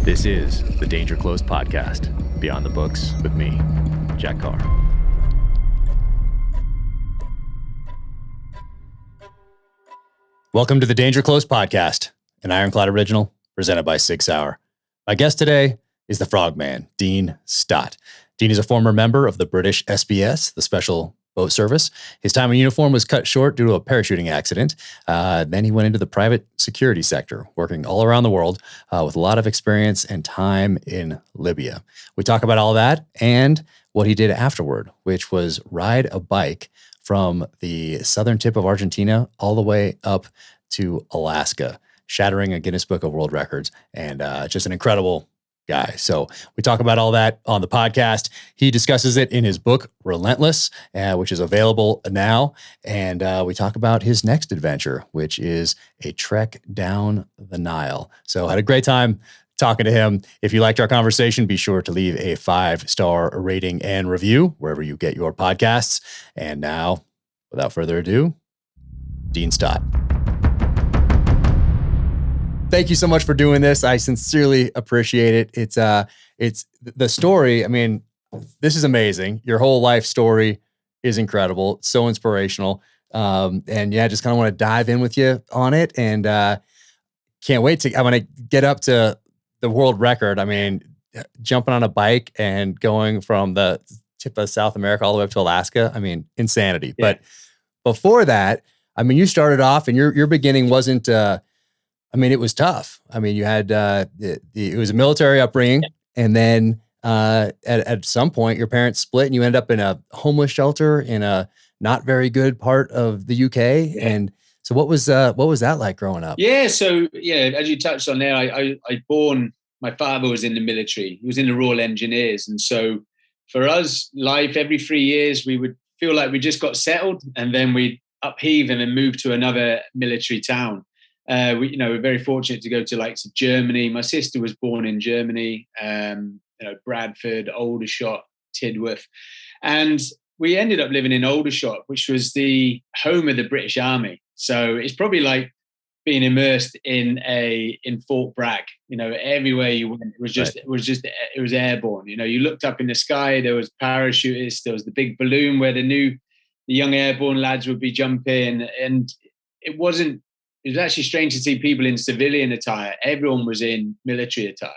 This is the Danger Close podcast, Beyond the Books with me, Jack Carr. Welcome to the Danger Close podcast, an Ironclad original presented by 6 Hour. My guest today is the Frogman, Dean Stott. Dean is a former member of the British SBS, the Special Boat Service. His time in uniform was cut short due to a parachuting accident. Then he went into the private security sector, working all around the world with a lot of experience and time in Libya. We talk about all that and what he did afterward, which was ride a bike from the southern tip of Argentina all the way up to Alaska, shattering a Guinness Book of World Records, and just an incredible guy. So we talk about all that on the podcast. He discusses it in his book, Relentless, which is available now. And we talk about his next adventure, which is a trek down the Nile. So I had a great time talking to him. If you liked our conversation, be sure to leave a 5-star rating and review wherever you get your podcasts. And now, without further ado, Dean Stott. Thank you so much for doing this. I sincerely appreciate it. It's the story. I mean, this is amazing. Your whole life story is incredible. It's so inspirational. And yeah, just kind of want to dive in with you on it. And can't wait I want to get up to the world record. I mean, jumping on a bike and going from the tip of South America all the way up to Alaska. I mean, insanity. Yeah. But before that, I mean, you started off and your beginning wasn't, I mean, it was tough. I mean, you had, it was a military upbringing. Yeah. And then at some point your parents split and you end up in a homeless shelter in a not very good part of the UK. Yeah. And so what was that like growing up? Yeah. So, yeah, as you touched on there, my father was in the military. He was in the Royal Engineers. And so for us, life, every 3 years, we would feel like we just got settled and then we'd upheave and then move to another military town. We're very fortunate to go to like Germany. My sister was born in Germany, Bradford, Aldershot, Tidworth. And we ended up living in Aldershot, which was the home of the British Army. So it's probably like being immersed in Fort Bragg. Everywhere you went, it was airborne. You looked up in the sky, there was parachutists, there was the big balloon where the young airborne lads would be jumping. And it was actually strange to see people in civilian attire. Everyone was in military attire.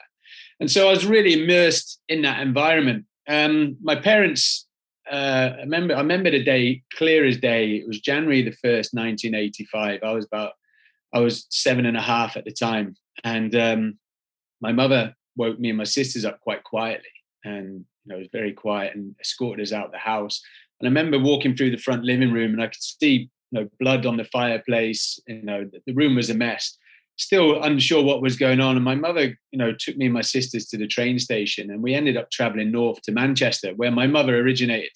And so I was really immersed in that environment. My parents, I remember the day, clear as day. It was January the 1st, 1985. I was 7.5 at the time. And my mother woke me and my sisters up quite quietly. And it was very quiet and escorted us out the house. And I remember walking through the front living room and I could see blood on the fireplace. The room was a mess. Still unsure what was going on. And my mother, took me and my sisters to the train station, and we ended up traveling north to Manchester, where my mother originated.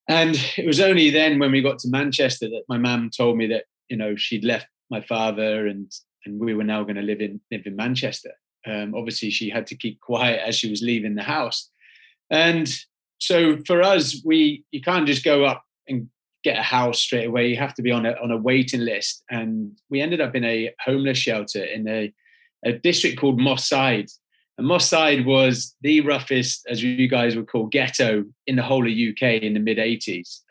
And it was only then, when we got to Manchester, that my mum told me that she'd left my father, and we were now going to live in Manchester. Obviously, she had to keep quiet as she was leaving the house. And so for us, you can't just go up and get a house straight away. You have to be on a waiting list. And we ended up in a homeless shelter in a district called Moss Side. And Moss Side was the roughest, as you guys would call, ghetto in the whole of UK in the mid-80s.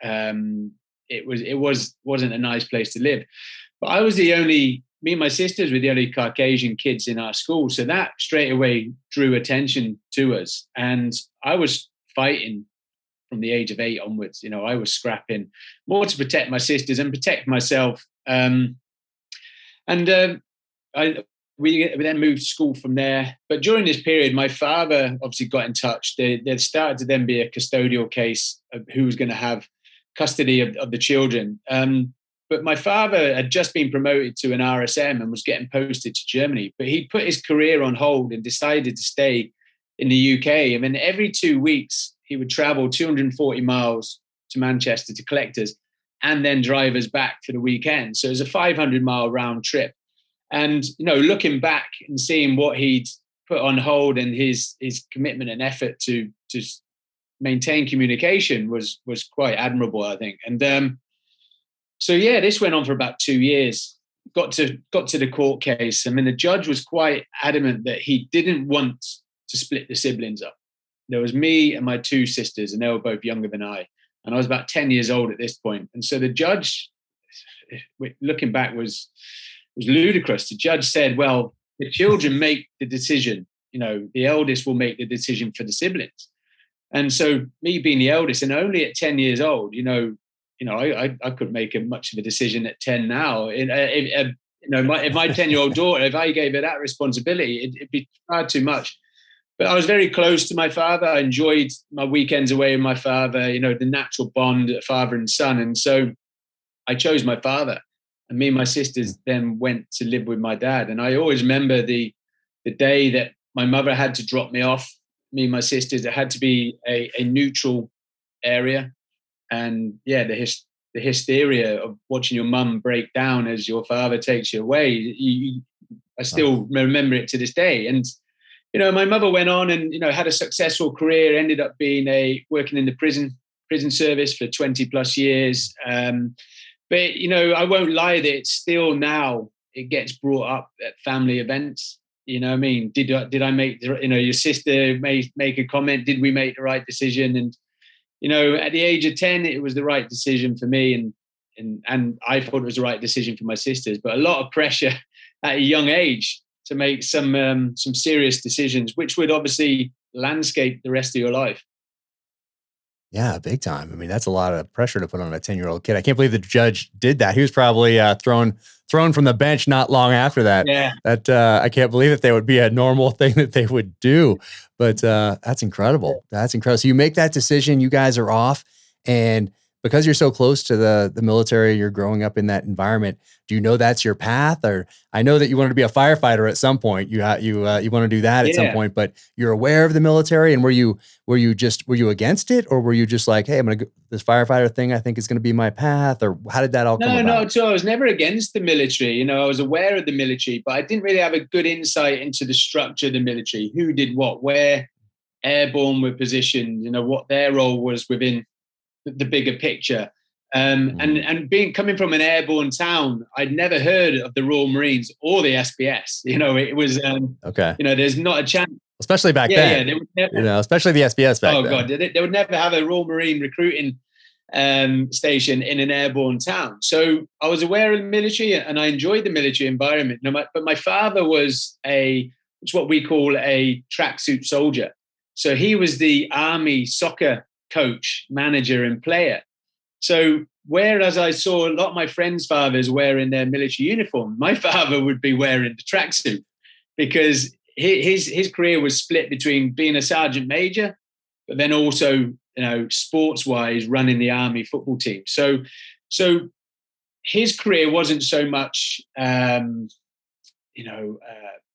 It wasn't a nice place to live. But me and my sisters were the only Caucasian kids in our school. So that straight away drew attention to us. And I was fighting from the age of 8 onwards. I was scrapping more to protect my sisters and protect myself. We then moved to school from there. But during this period, my father obviously got in touch. There started to then be a custodial case of who was going to have custody of the children. But my father had just been promoted to an RSM and was getting posted to Germany. But he put his career on hold and decided to stay in the UK. I mean, every 2 weeks, he would travel 240 miles to Manchester to collect us and then drive us back for the weekend. So it was a 500-mile round trip. And, looking back and seeing what he'd put on hold and his commitment and effort to maintain communication was quite admirable, I think. And so, yeah, this went on for about 2 years. got to the court case. I mean, the judge was quite adamant that he didn't want to split the siblings up. There was me and my two sisters, and they were both younger than I. And I was about 10 years old at this point. And so the judge, looking back, was ludicrous. The judge said, well, the children make the decision. The eldest will make the decision for the siblings. And so me being the eldest, and only at 10 years old, I couldn't make much of a decision at 10 now. If my 10-year-old daughter, if I gave her that responsibility, it'd be far too much. But I was very close to my father. I enjoyed my weekends away with my father, the natural bond of father and son. And so I chose my father. And me and my sisters then went to live with my dad. And I always remember the day that my mother had to drop me off, me and my sisters. It had to be a neutral area. And yeah, the hysteria of watching your mum break down as your father takes you away, I still remember it to this day. And my mother went on and, had a successful career, ended up being working in the prison service for 20 plus years. But, I won't lie that it's still now, it gets brought up at family events. Did I make, your sister may make a comment, did we make the right decision? And, at the age of 10, it was the right decision for me. And I thought it was the right decision for my sisters, but a lot of pressure at a young age to make some serious decisions, which would obviously landscape the rest of your life. Yeah, big time. I mean, that's a lot of pressure to put on a 10-year-old kid. I can't believe the judge did that. He was probably thrown from the bench not long after that. Yeah. I can't believe that would be a normal thing that they would do. But that's incredible. That's incredible. So you make that decision. You guys are off, and because you're so close to the military, you're growing up in that environment. Do you know that's your path? Or I know that you wanted to be a firefighter at some point. You want to do that at some point, but you're aware of the military. And were you against it, or were you just like, hey, I'm going to go this firefighter thing, I think is going to be my path? Or how did that all come about? No, at all. I was never against the military. I was aware of the military, but I didn't really have a good insight into the structure of the military, who did what, where airborne were positioned, what their role was within the bigger picture. And coming from an airborne town, I'd never heard of the Royal Marines or the SBS. It was okay. There's not a chance, especially back then. Yeah, they would never, especially the SBS back then. Oh God, they would never have a Royal Marine recruiting station in an airborne town. So I was aware of the military, and I enjoyed the military environment. But my father was it's what we call a tracksuit soldier. So he was the Army soccer coach, manager, and player. So whereas I saw a lot of my friends' fathers wearing their military uniform, my father would be wearing the tracksuit, because his career was split between being a sergeant major, but then also, sports-wise, running the Army football team. So his career wasn't so much,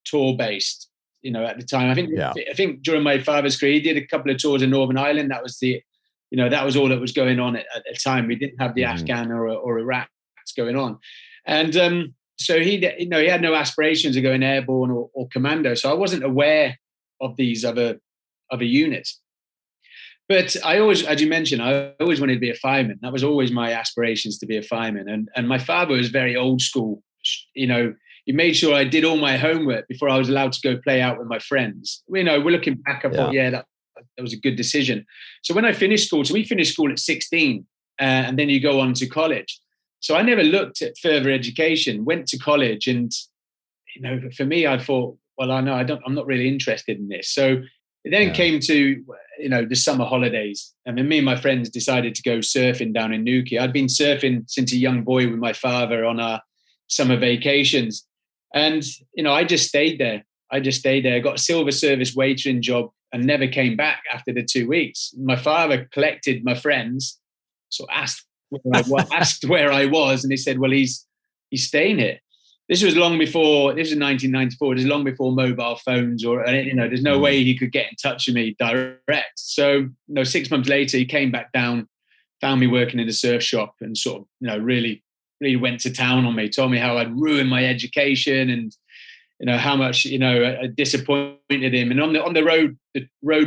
tour-based. At the time, I think during my father's career, he did a couple of tours in Northern Ireland. That was that was all that was going on at the time. We didn't have the Afghan or Iraq going on, and so he had no aspirations of going airborne or commando. So I wasn't aware of these other units. But I always, as you mentioned, I always wanted to be a fireman. That was always my aspirations, to be a fireman. And my father was very old school. He made sure I did all my homework before I was allowed to go play out with my friends. We're looking back, I thought, that was a good decision. So when I finished school, we finished school at 16, and then you go on to college. So I never looked at further education, went to college. And, for me, I thought, well, I'm not really interested in this. So it then came to, the summer holidays. And then me and my friends decided to go surfing down in Newquay. I'd been surfing since a young boy with my father on our summer vacations. And, I just stayed there. I got a silver service waitering job and never came back after the 2 weeks. My father collected my friends, so asked where I was, and he said, well, he's staying here. This was long before, this was 1994, this was long before mobile phones or, there's no way he could get in touch with me direct. So, 6 months later, he came back down, found me working in a surf shop, and sort of, really went to town on me, told me how I'd ruined my education and, how much, I disappointed him. And on the road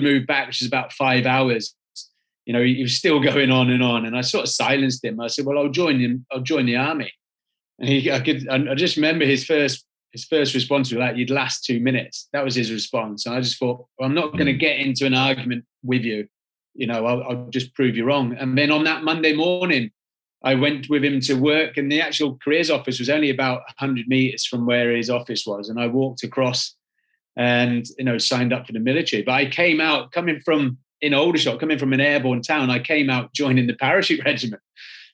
move back, which is about 5 hours, he was still going on and on. And I sort of silenced him. I said, well, I'll join the army. And I just remember his first response was like, "You'd last 2 minutes." That was his response. And I just thought, well, I'm not going to get into an argument with you. I'll just prove you wrong. And then on that Monday morning, I went with him to work, and the actual careers office was only about 100 meters from where his office was. And I walked across and, signed up for the military. But I came out coming from an airborne town. I came out joining the parachute regiment.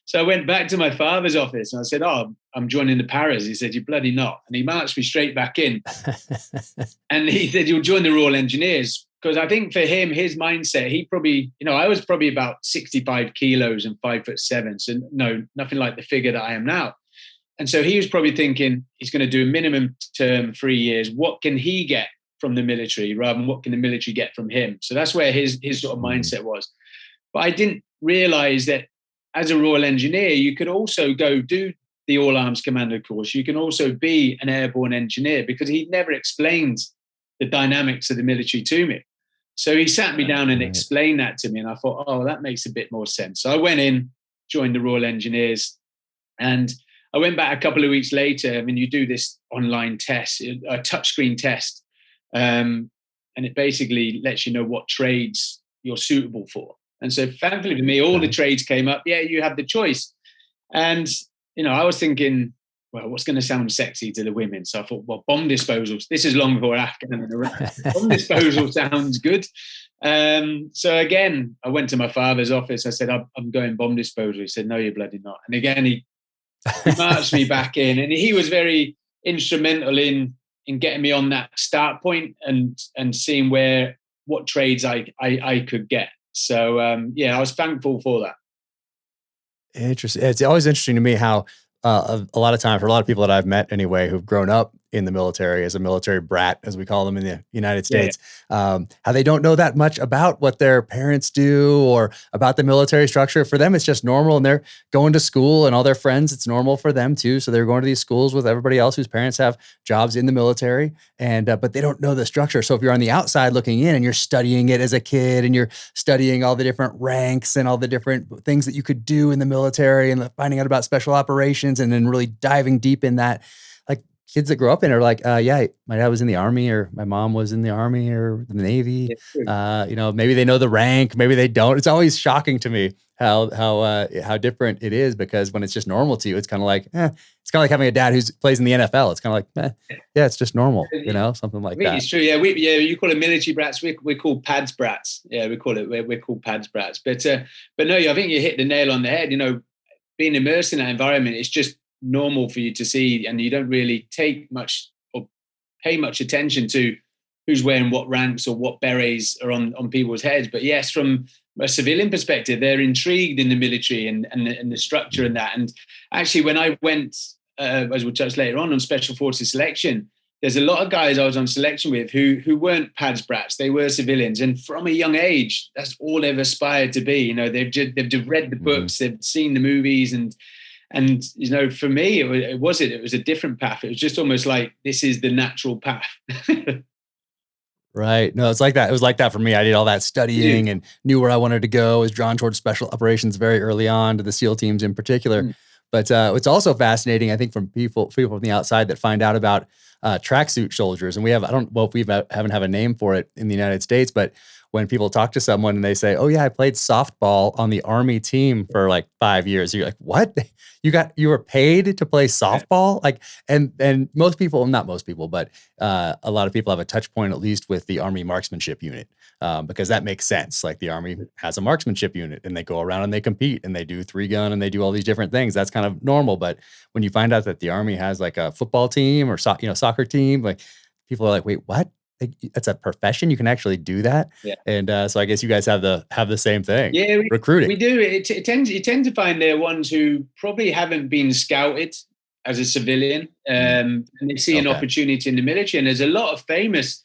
So I went back to my father's office and I said, "Oh, I'm joining the paras." He said, "You're bloody not." And he marched me straight back in. And he said, "You'll join the Royal Engineers." Because I think for him, his mindset, he probably, I was probably about 65 kilos and 5'7". So no, nothing like the figure that I am now. And so he was probably thinking he's going to do a minimum term 3 years. What can he get from the military rather than what can the military get from him? So that's where his sort of mindset was. But I didn't realize that as a Royal Engineer, you could also go do the All Arms Commander course. You can also be an airborne engineer, because he never explained the dynamics of the military to me. So he sat me down and explained that to me. And I thought, oh, that makes a bit more sense. So I went in, joined the Royal Engineers, and I went back a couple of weeks later. I mean, you do this online test, a touchscreen test, and it basically lets you know what trades you're suitable for. And so thankfully for me, all the trades came up. Yeah, you have the choice. And, I was thinking, well, what's going to sound sexy to the women? So I thought, well, bomb disposals. This is long before Afghan and Iraq. Bomb disposal sounds good. So again, I went to my father's office. I said, I'm going bomb disposal. He said, "No, you're bloody not." And again, he marched me back in. And he was very instrumental in getting me on that start point and seeing what trades I could get. So, I was thankful for that. Interesting. It's always interesting to me how a lot of time, for a lot of people that I've met anyway, who've grown up in the military as a military brat, as we call them in the United States, how they don't know that much about what their parents do or about the military structure. For them, it's just normal, and they're going to school, and all their friends, it's normal for them too. So they're going to these schools with everybody else whose parents have jobs in the military, and but they don't know the structure. So if you're on the outside looking in and you're studying it as a kid, and you're studying all the different ranks and all the different things that you could do in the military, and finding out about special operations, and then really diving deep in that, like, kids that grow up in are like, yeah, my dad was in the Army, or my mom was in the Army or the Navy. Maybe they know the rank, maybe they don't. It's always shocking to me how different it is, because when it's just normal to you, it's kind of like, it's kind of like having a dad who plays in the NFL. It's kind of like, yeah, it's just normal, something like that. It's true. Yeah, you call it military brats. We're called pads brats. Yeah, we're called pads brats. But no, I think you hit the nail on the head. Being immersed in that environment, it's just normal for you to see, and you don't really take much or pay much attention to who's wearing what ranks or what berets are on people's heads. But yes, from a civilian perspective, they're intrigued in the military and the structure and that. And actually, when I went, as we'll touch later on Special Forces selection, there's a lot of guys I was on selection with who weren't pads brats. They were civilians, and from a young age, that's all they've aspired to be. They've just read the books, they've seen the movies, and for me, it was a different path. It was just almost like, this is the natural path. Right. No, it's like that. It was like that for me. I did all that studying and knew where I wanted to go. I was drawn towards special operations very early on, to the SEAL teams in particular. But it's also fascinating, I think, from people from the outside that find out about tracksuit soldiers. And I don't know if we haven't have a name for it in the United States, but when people talk to someone and they say, "Oh yeah, I played softball on the Army team for like 5 years," you're like, "What? You were paid to play softball?" Like, and most people, not most people, but a lot of people have a touch point, at least, with the Army marksmanship unit, because that makes sense. Like, the Army has a marksmanship unit, and they go around and they compete, and they do 3-gun, and they do all these different things. That's kind of normal. But when you find out that the Army has like a football team or soccer team, like, people are like, "Wait, what? That's a profession? You can actually do that?" Yeah. And so I guess you guys have the same thing. Yeah, recruiting. We do. You tend to find they're ones who probably haven't been scouted as a civilian, and they see an opportunity in the military. And there's a lot of famous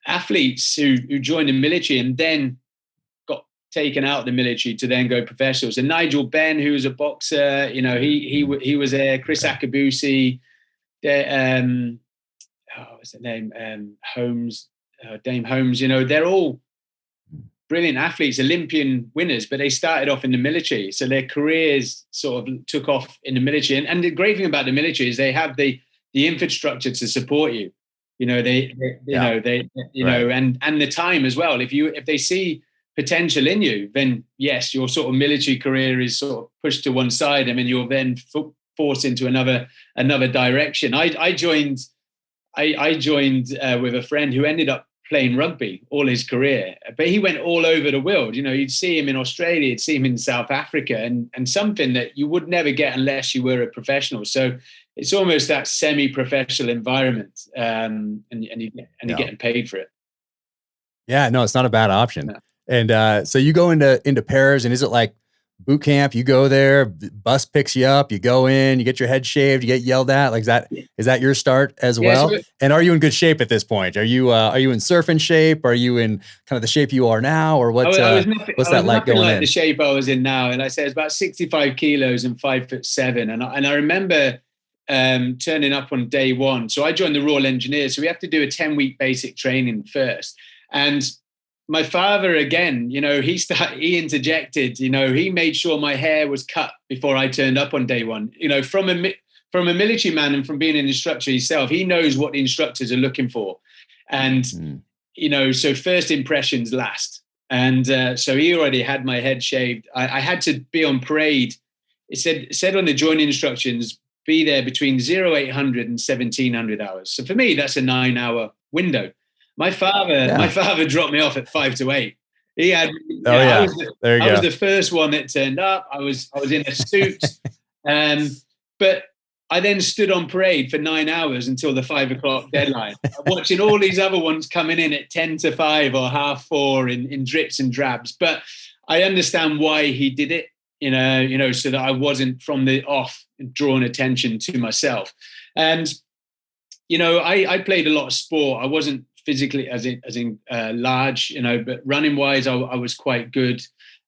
athletes who joined the military and then got taken out of the military to then go professionals. And Nigel Benn, who was a boxer, he was there. Chris Akabusi, what's the name? Holmes, Dame Holmes. They're all brilliant athletes, Olympian winners, but they started off in the military. So their careers sort of took off in the military. And the great thing about the military is they have the infrastructure to support you. You know, and the time as well. If they see potential in you, then yes, your sort of military career is sort of pushed to one side, and then you're then forced into another direction. I joined with a friend who ended up playing rugby all his career, but he went all over the world. You know, you'd see him in Australia, you'd see him in South Africa, and something that you would never get unless you were a professional. So it's almost that semi-professional environment, and you're getting paid for it. Yeah, no, it's not a bad option. No. And so you go into pairs, and is it like boot camp? You go there, bus picks you up, you go in, you get your head shaved, you get yelled at. Like is that your start as well? So and are you in good shape at this point? Are you in surfing shape? Are you in kind of the shape you are now, or what's that like going in? The shape I was in now, and I say it's about 65 kilos and 5'7", and I remember turning up on day one. So I joined the Royal Engineers, so we have to do a 10-week basic training first, and my father, again, you know, he interjected, you know, he made sure my hair was cut before I turned up on day one. You know, from a military man and from being an instructor himself, he knows what the instructors are looking for. And, you know, so first impressions last. And so he already had my head shaved. I had to be on parade. It said on the joining instructions, be there between 0800 and 1700 hours. So for me, that's a 9-hour window. My father dropped me off at 5 to 8. He had. I was the first one that turned up. I was in a suit, but I then stood on parade for 9 hours until the 5 o'clock deadline, watching all these other ones coming in at 10 to 5 or 4:30 in drips and drabs. But I understand why he did it. You know, so that I wasn't from the off drawing attention to myself. And you know, I played a lot of sport. I wasn't physically as in large, you know, but running wise, I was quite good.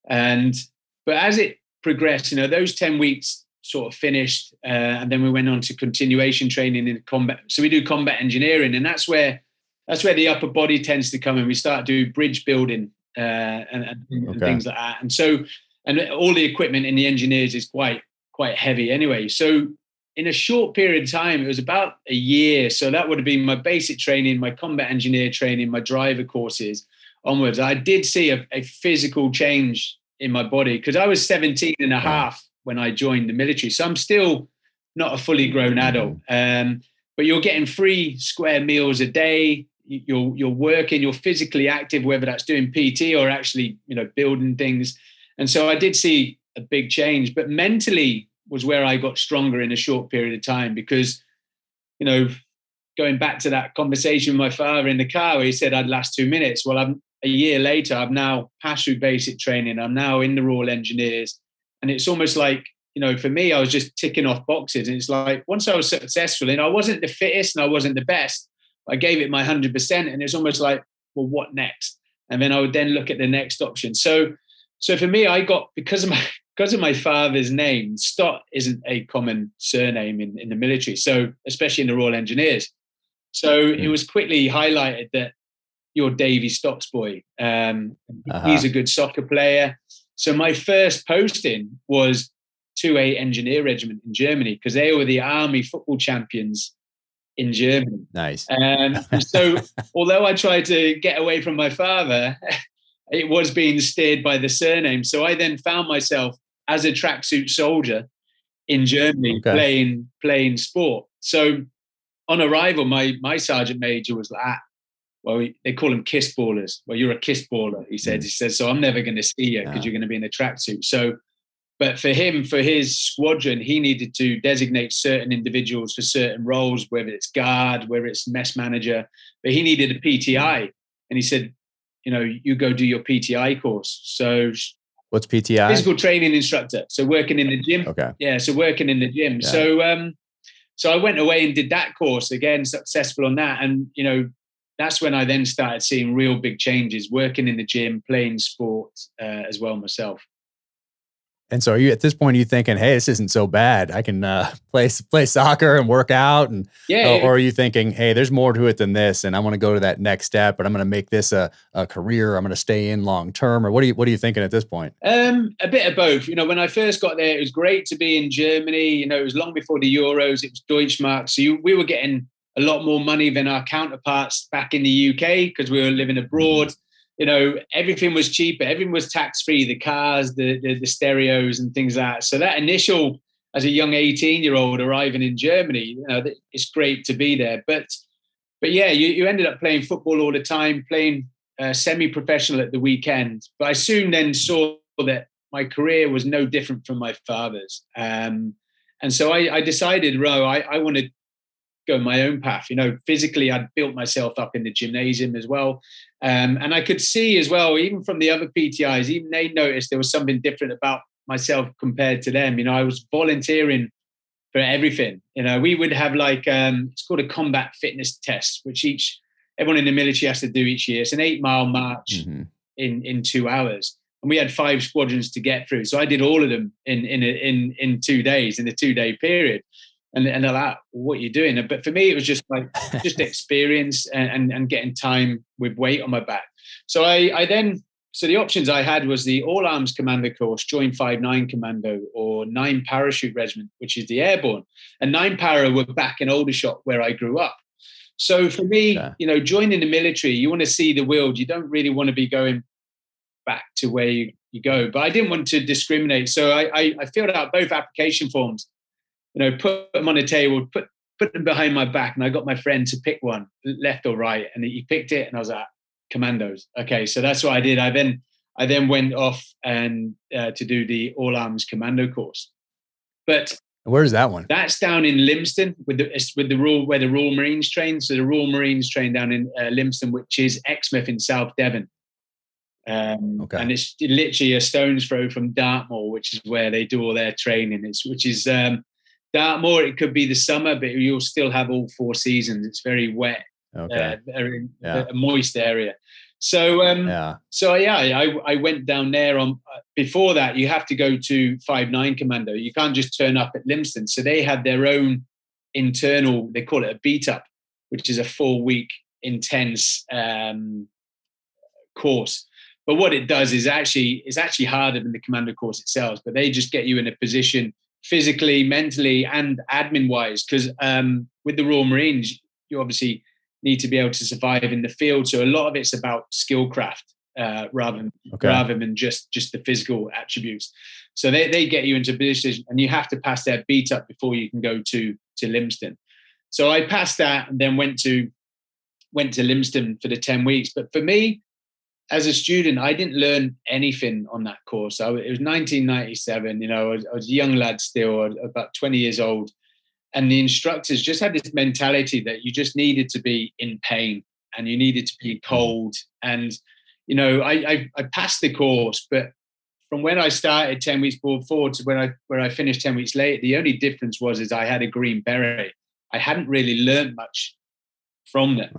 But as it progressed, you know, those 10 weeks sort of finished, and then we went on to continuation training in combat. So we do combat engineering, and that's where the upper body tends to come in. We start to do bridge building and things like that. And so, and all the equipment in the engineers is quite heavy anyway. So in a short period of time, it was about a year. So that would have been my basic training, my combat engineer training, my driver courses onwards. I did see a physical change in my body because I was 17 and a half when I joined the military. So I'm still not a fully grown adult. But you're getting 3 square meals a day. You're working, you're physically active, whether that's doing PT or actually, you know, building things. And so I did see a big change, but mentally was where I got stronger in a short period of time because, you know, going back to that conversation with my father in the car where he said I'd last 2 minutes. Well, a year later, I've now passed through basic training. I'm now in the Royal Engineers. And it's almost like, you know, for me, I was just ticking off boxes. And it's like, once I was successful, and I wasn't the fittest and I wasn't the best, I gave it my 100%. And it's almost like, well, what next? And then I would then look at the next option. So for me, I got, because of my father's name, Stott isn't a common surname in the military, so especially in the Royal Engineers. So it was quickly highlighted that you're Davy Stott's boy. He's a good soccer player. So my first posting was to a engineer regiment in Germany because they were the army football champions in Germany. Nice. And so although I tried to get away from my father, it was being steered by the surname. So I then found myself as a tracksuit soldier in Germany playing sport. So on arrival, my sergeant major was like, well, they call them kiss ballers. Well, you're a kiss baller, he said. He said, so I'm never going to see you because you're going to be in a tracksuit. So, but for him, for his squadron, he needed to designate certain individuals for certain roles, whether it's guard, whether it's mess manager, but he needed a PTI. And he said, you know, you go do your PTI course. So what's PTI? Physical training instructor. So working in the gym. Okay. Yeah. So working in the gym. Yeah. So I went away and did that course again, successful on that. And, you know, that's when I then started seeing real big changes, working in the gym, playing sport as well myself. And so are you at this point, are you thinking, hey, this isn't so bad. I can play soccer and work out. And Yeah, or are you thinking, hey, there's more to it than this, and I want to go to that next step, but I'm going to make this a career. I'm going to stay in long term. Or what are you thinking at this point? a bit of both. When I first got there, it was great to be in Germany. It was long before the Euros. It was Deutschmark. So we were getting a lot more money than our counterparts back in the UK because we were living abroad. Everything was cheaper. Everything was tax-free, the cars, the stereos and things like that. So that initial, as a young 18-year-old arriving in Germany, it's great to be there. But yeah, you ended up playing football all the time, playing semi-professional at the weekend. But I soon then saw that my career was no different from my father's. And so I decided, I want to go my own path. Physically, I'd built myself up in the gymnasium as well. And I could see as well, even from the other PTIs, even they noticed there was something different about myself compared to them. I was volunteering for everything. We would have it's called a combat fitness test, which everyone in the military has to do each year. It's an 8-mile march in 2 hours. And we had 5 squadrons to get through. So I did all of them in 2 days, in a 2-day period. And they're like, what are you doing? But for me, it was just just experience and getting time with weight on my back. So so the options I had was the All Arms Commando course, join 5-9 Commando, or 9 Parachute Regiment, which is the airborne. And 9 Para were back in Aldershot where I grew up. So for me, joining the military, you want to see the world. You don't really want to be going back to where you go. But I didn't want to discriminate. So I filled out both application forms. Put them on a table, put them behind my back, and I got my friend to pick one, left or right, and he picked it, and I was like, Commandos. Okay, so that's what I did. I then went off and to do the All Arms Commando course. But where's that one? That's down in Lympstone with the where the Royal Marines train. So the Royal Marines train down in Lympstone, which is Exmouth in South Devon. And it's literally a stone's throw from Dartmoor, which is where they do all their training. Which is Dartmoor. It could be the summer, but you'll still have all 4 seasons. It's very wet, a moist area. So I went down there. Before that, you have to go to 5-9 Commando. You can't just turn up at Lympstone. So they have their own internal. They call it a beat up, which is a 4-week intense course. But what it does is it's actually harder than the Commando course itself. But they just get you in a position physically, mentally, and admin-wise, because with the Royal Marines, you obviously need to be able to survive in the field. So a lot of it's about skill craft rather than just the physical attributes. So they get you into a position, and you have to pass their beat up before you can go to Lympstone. So I passed that, and then went to Lympstone for the 10 weeks. But for me, as a student, I didn't learn anything on that course. It was 1997. I was a young lad still, about 20 years old. And the instructors just had this mentality that you just needed to be in pain and you needed to be cold. And, I passed the course, but from when I started 10 weeks forward to where I finished 10 weeks later, the only difference was I had a green beret. I hadn't really learned much from them.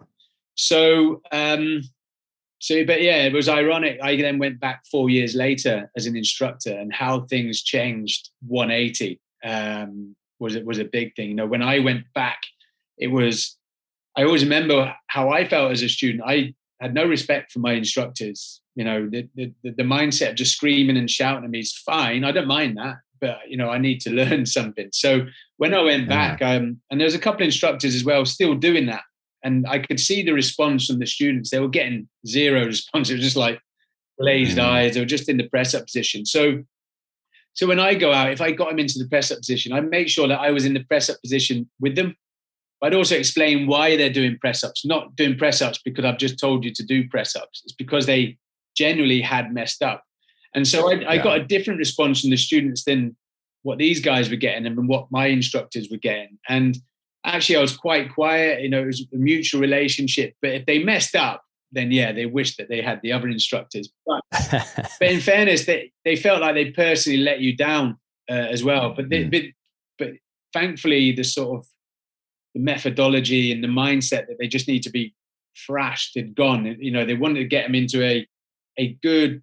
But yeah, it was ironic. I then went back 4 years later as an instructor, and how things changed 180 was a big thing. When I went back, I always remember how I felt as a student. I had no respect for my instructors. The mindset of just screaming and shouting at me is fine. I don't mind that, but I need to learn something. So when I went back, and there was a couple of instructors as well still doing that. And I could see the response from the students. They were getting zero response. It was just like glazed eyes. They were just in the press-up position. So when I go out, if I got them into the press-up position, I make sure that I was in the press-up position with them. But I'd also explain why they're doing press-ups. Not doing press-ups because I've just told you to do press-ups. It's because they generally had messed up. And so I got a different response from the students than what these guys were getting and what my instructors were getting. And actually, I was quite quiet. It was a mutual relationship. But if they messed up, then they wished that they had the other instructors. But in fairness, they felt like they personally let you down as well. But thankfully, the sort of the methodology and the mindset that they just need to be thrashed had gone. They wanted to get them into a good,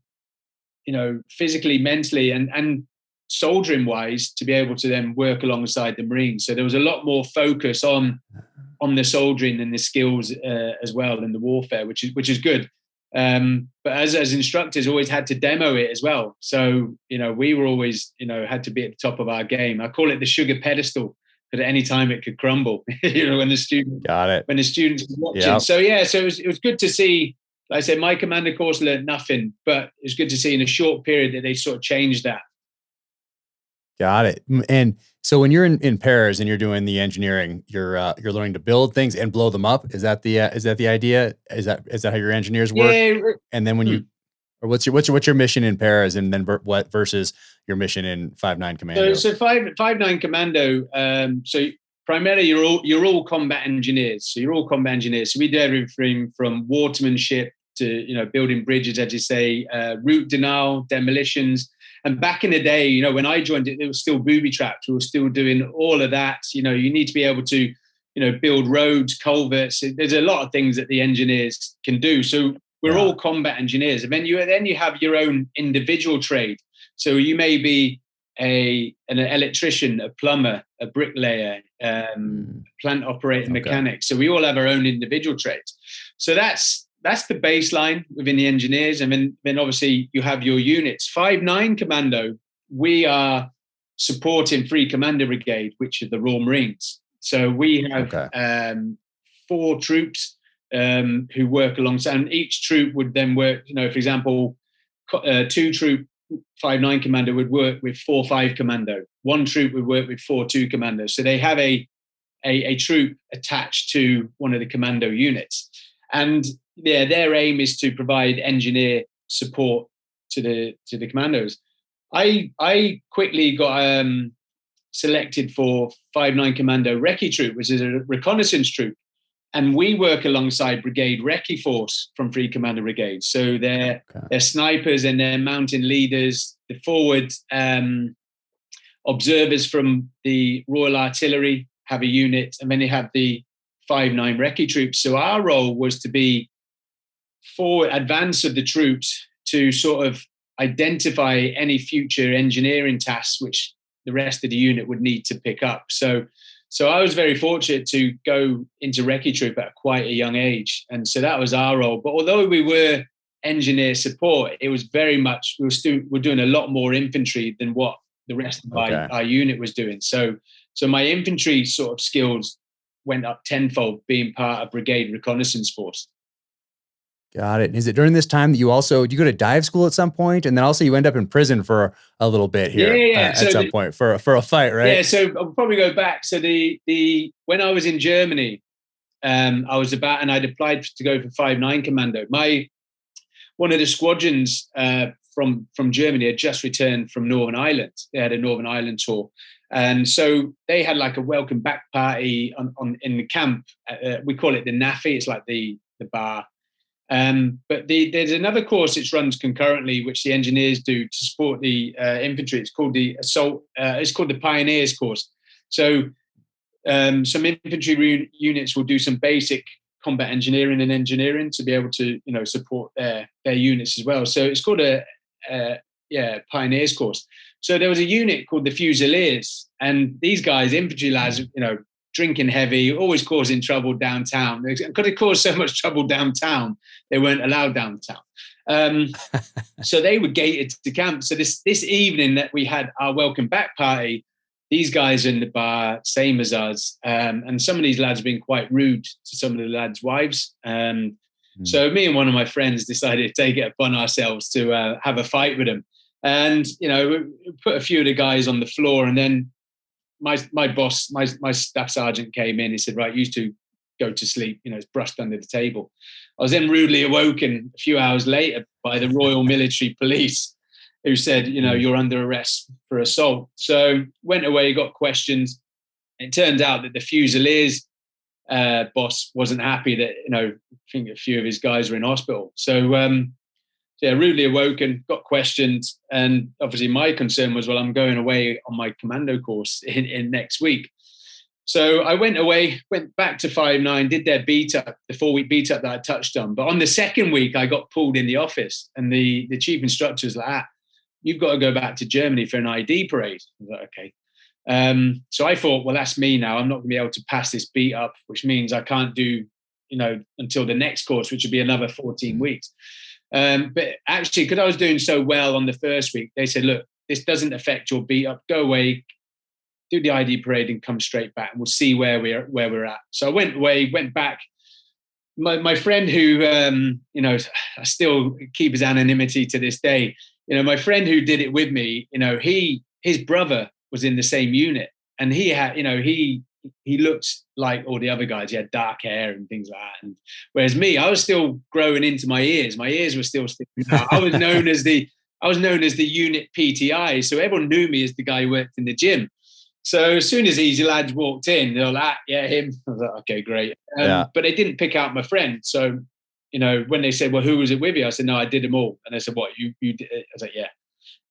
physically, mentally, and soldiering wise to be able to then work alongside the Marines. So there was a lot more focus on the soldiering and the skills as well, and the warfare, which is good. But as instructors, always had to demo it as well. So, we were always, had to be at the top of our game. I call it the sugar pedestal, because at any time it could crumble, when the students were watching. Yep. So it was good to see. Like I said, my commander course learned nothing, but it was good to see in a short period that they sort of changed that. Got it. And so when you're in Paris and you're doing the engineering, you're learning to build things and blow them up. Is that the idea? Is that how your engineers work? Yeah. And then when you, or what's your mission in Paris, and then what versus your mission in 5-9 Commando? So 5-9 Commando. So primarily you're all combat engineers. So you're all combat engineers. So we do everything from watermanship to building bridges, as you say, route denial, demolitions. And back in the day, when I joined it was still booby traps. We were still doing all of that. You need to be able to, build roads, culverts. There's a lot of things that the engineers can do. So we're all combat engineers. And then you have your own individual trade. So you may be an electrician, a plumber, a bricklayer, plant operator, mechanic. So we all have our own individual trades. So that's the baseline within the engineers. And then obviously you have your units. 5-9 Commando, we are supporting 3 Commander Brigade, which are the Royal Marines. So we have 4 troops who work alongside, and each troop would then work, for example, 2 troop 5-9 Commando would work with 4-5 Commando. 1 troop would work with 4-2 Commando. So they have a troop attached to one of the commando units. And their aim is to provide engineer support to the commandos. I quickly got selected for 5-9 Commando Recce Troop, which is a reconnaissance troop. And we work alongside Brigade Recce Force from 3 Commander Brigades. So they're snipers and they're mountain leaders, the forward observers from the Royal Artillery have a unit, and then they have the 5-9 Recce Troops. So our role was to be forward advance of the troops to sort of identify any future engineering tasks which the rest of the unit would need to pick up. So I was very fortunate to go into Recce Troop at quite a young age. And so that was our role. But although we were engineer support, it was very much, we're doing a lot more infantry than what the rest of our unit was doing. So my infantry sort of skills went up tenfold being part of Brigade Reconnaissance Force. Got it. Is it during this time that you go to dive school at some point, and then also you end up in prison for a little bit here at some point for a fight, right? Yeah. So I'll probably go back. So when I was in Germany, I'd applied to go for 5-9 Commando. One of the squadrons from Germany had just returned from Northern Ireland. They had a Northern Ireland tour. And so they had like a welcome back party in the camp. We call it the NAFI. It's like the bar. But there's another course which runs concurrently, which the engineers do to support the infantry. It's called the assault. It's called the Pioneers course. So some infantry units will do some basic combat engineering to be able to support their units as well. So it's called a Pioneers course. So there was a unit called the Fusiliers, and these guys, infantry lads, drinking heavy, always causing trouble downtown. Because it caused so much trouble downtown, they weren't allowed downtown. So they were gated to camp. So this evening that we had our welcome back party, these guys in the bar, same as us, and some of these lads have been quite rude to some of the lads' wives. So me and one of my friends decided to take it upon ourselves to have a fight with them. And, we put a few of the guys on the floor, and then my boss, my staff sergeant came in. He said, right, you two go to sleep. It's brushed under the table. I was then rudely awoken a few hours later by the Royal Military Police, who said, you're under arrest for assault. So went away, got questioned. It turned out that the Fusiliers boss wasn't happy that, I think a few of his guys were in hospital. So, rudely awoken, got questioned. And obviously my concern was, well, I'm going away on my commando course in next week. So I went back to 5-9, did their beat up, the 4-week beat up that I touched on. But on the second week, I got pulled in the office, and the chief instructor was like, you've got to go back to Germany for an ID parade. I was like, okay. So I thought, well, that's me now. I'm not going to be able to pass this beat up, which means I can't do, until the next course, which would be another 14 weeks. But actually, because I was doing so well on the first week, they said, look, this doesn't affect your beat up. Go away, do the ID parade and come straight back, and we'll see where we're at. So I went away, went back. My friend who, I still keep his anonymity to this day. My friend who did it with me, his brother was in the same unit, and he had, he looked like all the other guys. He had dark hair and things like that. And whereas me, I was still growing into my ears. My ears were still sticking out. I was known as the unit PTI, so everyone knew me as the guy who worked in the gym. So as soon as Easy Lads walked in, they were like, yeah, him. I was like, okay, great. But they didn't pick out my friend. So, when they said, well, who was it with you? I said, no, I did them all. And they said, what, you did it? I was like, yeah.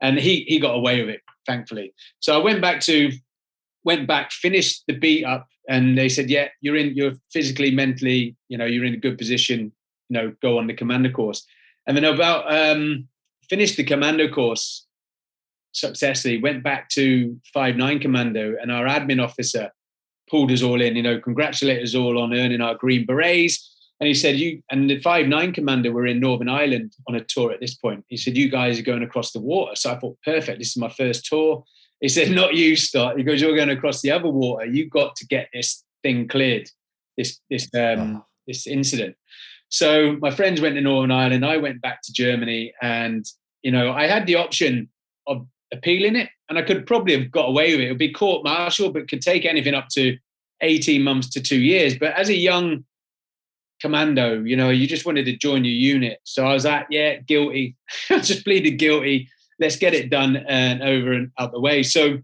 And he got away with it, thankfully. So I went back, finished the beat up, and they said, yeah, you're physically, mentally, you're in a good position, go on the commando course. And then about finished the commando course successfully, went back to 5-9 Commando, and our admin officer pulled us all in, congratulated us all on earning our green berets. And he said, and the 5-9 Commando were in Northern Ireland on a tour at this point. He said, you guys are going across the water. So I thought, perfect, this is my first tour. He said, not you, Stott. He goes, you're going across the other water. You've got to get this thing cleared, this incident. So my friends went to Northern Ireland. I went back to Germany, and, I had the option of appealing it, and I could probably have got away with it. It would be court-martial, but could take anything up to 18 months to 2 years. But as a young commando, you just wanted to join your unit. So I was like, yeah, guilty. I just pleaded guilty. Let's get it done and over and out the way. So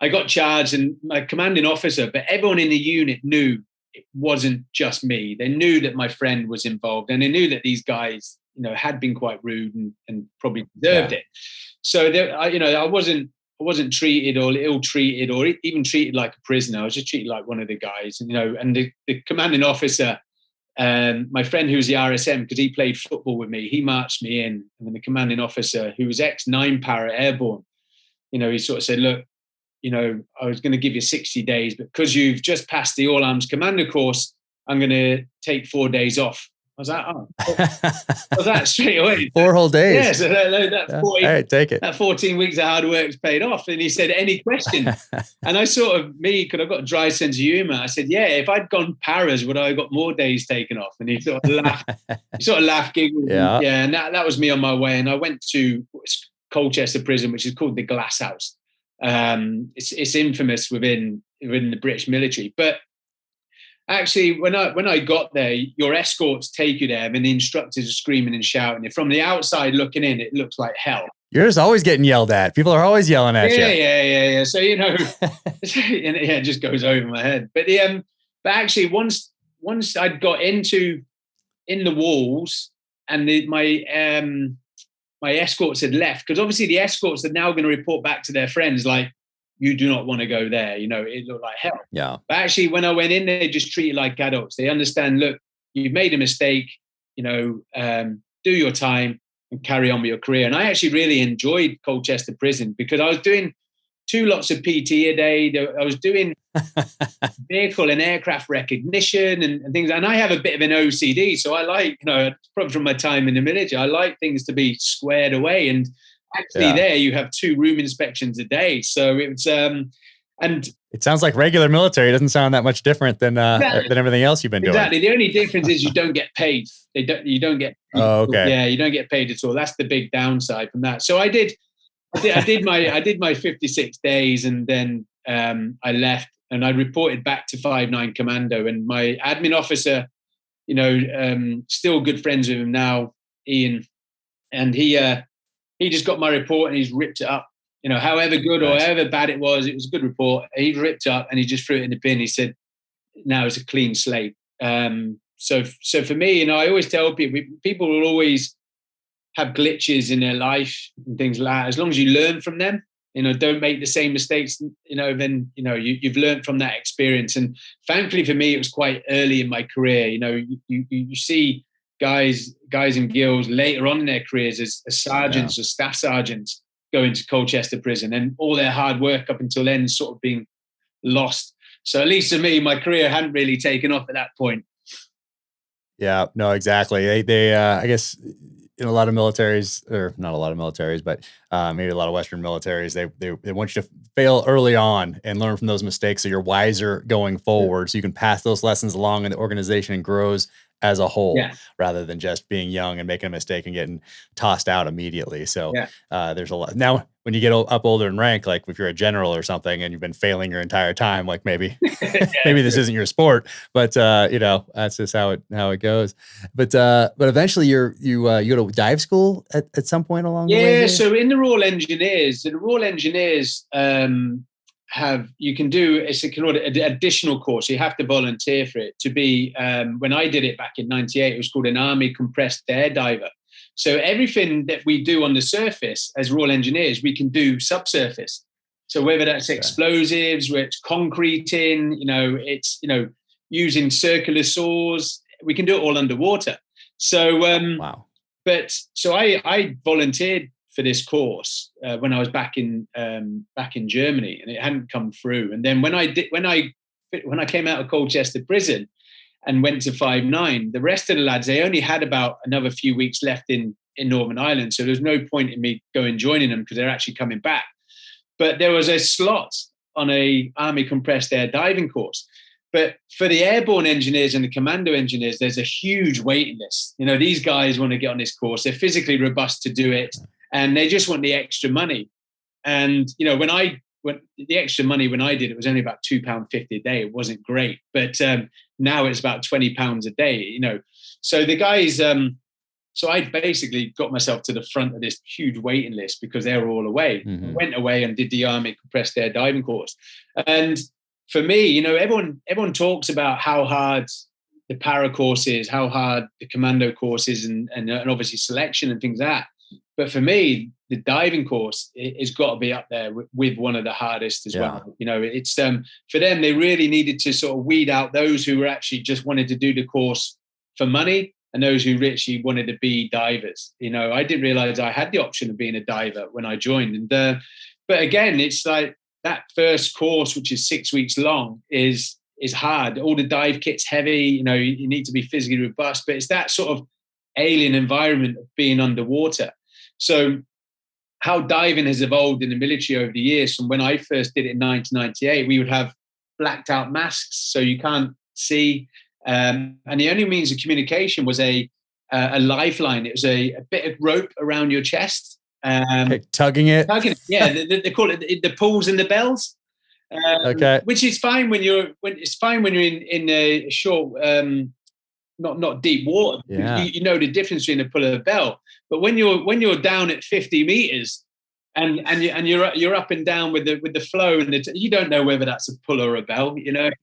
I got charged, and my commanding officer, but everyone in the unit knew it wasn't just me. They knew that my friend was involved, and they knew that these guys, had been quite rude and probably deserved it. So I wasn't treated or ill-treated or even treated like a prisoner. I was just treated like one of the guys, and the commanding officer, my friend who was the RSM, because he played football with me, he marched me in. And then the commanding officer, who was ex-9 Para Airborne, he sort of said, look, I was going to give you 60 days, but because you've just passed the All Arms Commander course, I'm going to take 4 days off. I was like, oh, was that straight away? 4 whole days. Yeah, so that 14, all right, take it. That 14 weeks of hard work's paid off. And he said, any questions? And I because I've got a dry sense of humor, I said, yeah, if I'd gone paras, would I have got more days taken off? And he sort of laughed, giggled. Yeah. And that was me on my way. And I went to Colchester Prison, which is called the Glass House. It's infamous within the British military. But actually, when I got there, your escorts take you there, and the instructors are screaming and shouting. From the outside looking in, it looks like hell. You're just always getting yelled at. People are always yelling at you. Yeah. So it just goes over my head. But actually, once I'd got in the walls, and my escorts had left, because obviously the escorts are now going to report back to their friends like, you do not want to go there. It looked like hell. Yeah. But actually, when I went in, they just treat you like adults. They understand, look, you've made a mistake, do your time and carry on with your career. And I actually really enjoyed Colchester Prison, because I was doing 2 lots of PT a day. I was doing vehicle and aircraft recognition and things. And I have a bit of an OCD. So I like, probably from my time in the military, I like things to be squared away. And actually there you have 2 room inspections a day. So it's, and it sounds like regular military. It doesn't sound that much different than everything else you've been doing. Exactly. The only difference is you don't get paid. You don't get. Oh, okay. Yeah, you don't get paid at all. That's the big downside from that. So I did my 56 days, and then I left, and I reported back to 5-9 Commando, and my admin officer, still good friends with him now, Ian, and he just got my report and he's ripped it up. However good or however bad it was a good report. He ripped it up and he just threw it in the bin. He said, now it's a clean slate. So for me, I always tell people will always have glitches in their life and things like that. As long as you learn from them, don't make the same mistakes, then, you've learned from that experience. And thankfully for me, it was quite early in my career. You see guys guys and girls later on in their careers as sergeants or staff sergeants go into Colchester prison, and all their hard work up until then sort of being lost. So at least for me, my career hadn't really taken off at that point. Yeah, no, exactly. They I guess in a lot of militaries, or not a lot of militaries, but maybe a lot of Western militaries, they want you to fail early on and learn from those mistakes so you're wiser going forward, so you can pass those lessons along and the organization grows as a whole, rather than just being young and making a mistake and getting tossed out immediately. So there's a lot. Now, when you get up older in rank, like if you're a general or something and you've been failing your entire time, like maybe maybe this isn't your sport, but you know, that's just how it goes. But eventually you go to dive school at some point along the way. Yeah, so in the Royal Engineers, you can do an additional course. You have to volunteer for it to be. When I did it back in '98, it was called an Army Compressed Air Diver. So everything that we do on the surface as Royal Engineers, we can do subsurface. So whether that's explosives, whether it's concreting, it's using circular saws, we can do it all underwater. So wow. But so I volunteered for this course when I was back in Germany, and it hadn't come through. And then when I came out of Colchester prison and went to 5-9, the rest of the lads, they only had about another few weeks left in Northern Ireland, so there's no point in me joining them because they're actually coming back. But there was a slot on a Army compressed air diving course. But for the airborne engineers and the commando engineers, there's a huge waiting list. These guys want to get on this course. They're physically robust to do it, and they just want the extra money. And, when the extra money, when I did it, was only about £2.50 a day. It wasn't great. But now it's about £20 a day, So the guys, so I basically got myself to the front of this huge waiting list because they were all away. I went away and did the Army compressed air diving course. And for me, everyone talks about how hard the para course is, how hard the commando course is, and obviously selection and things like that. But for me, the diving course has got to be up there with one of the hardest as well. It's for them, they really needed to sort of weed out those who were actually just wanted to do the course for money and those who actually wanted to be divers. I didn't realize I had the option of being a diver when I joined. And but again, it's like that first course, which is 6 weeks long, is hard. All the dive kit's heavy. You need to be physically robust, but it's that sort of alien environment of being underwater. So how diving has evolved in the military over the years, from when I first did it in 1998, we would have blacked out masks so you can't see. And the only means of communication was a lifeline. It was a bit of rope around your chest. Tugging it. Yeah, they call it the pulls and the bells. Which is fine when you're in a short, not deep water. Yeah. You know the difference between a pull and a bell. But when you're down at 50 meters and you're up and down with the flow, and you don't know whether that's a pull or a bell.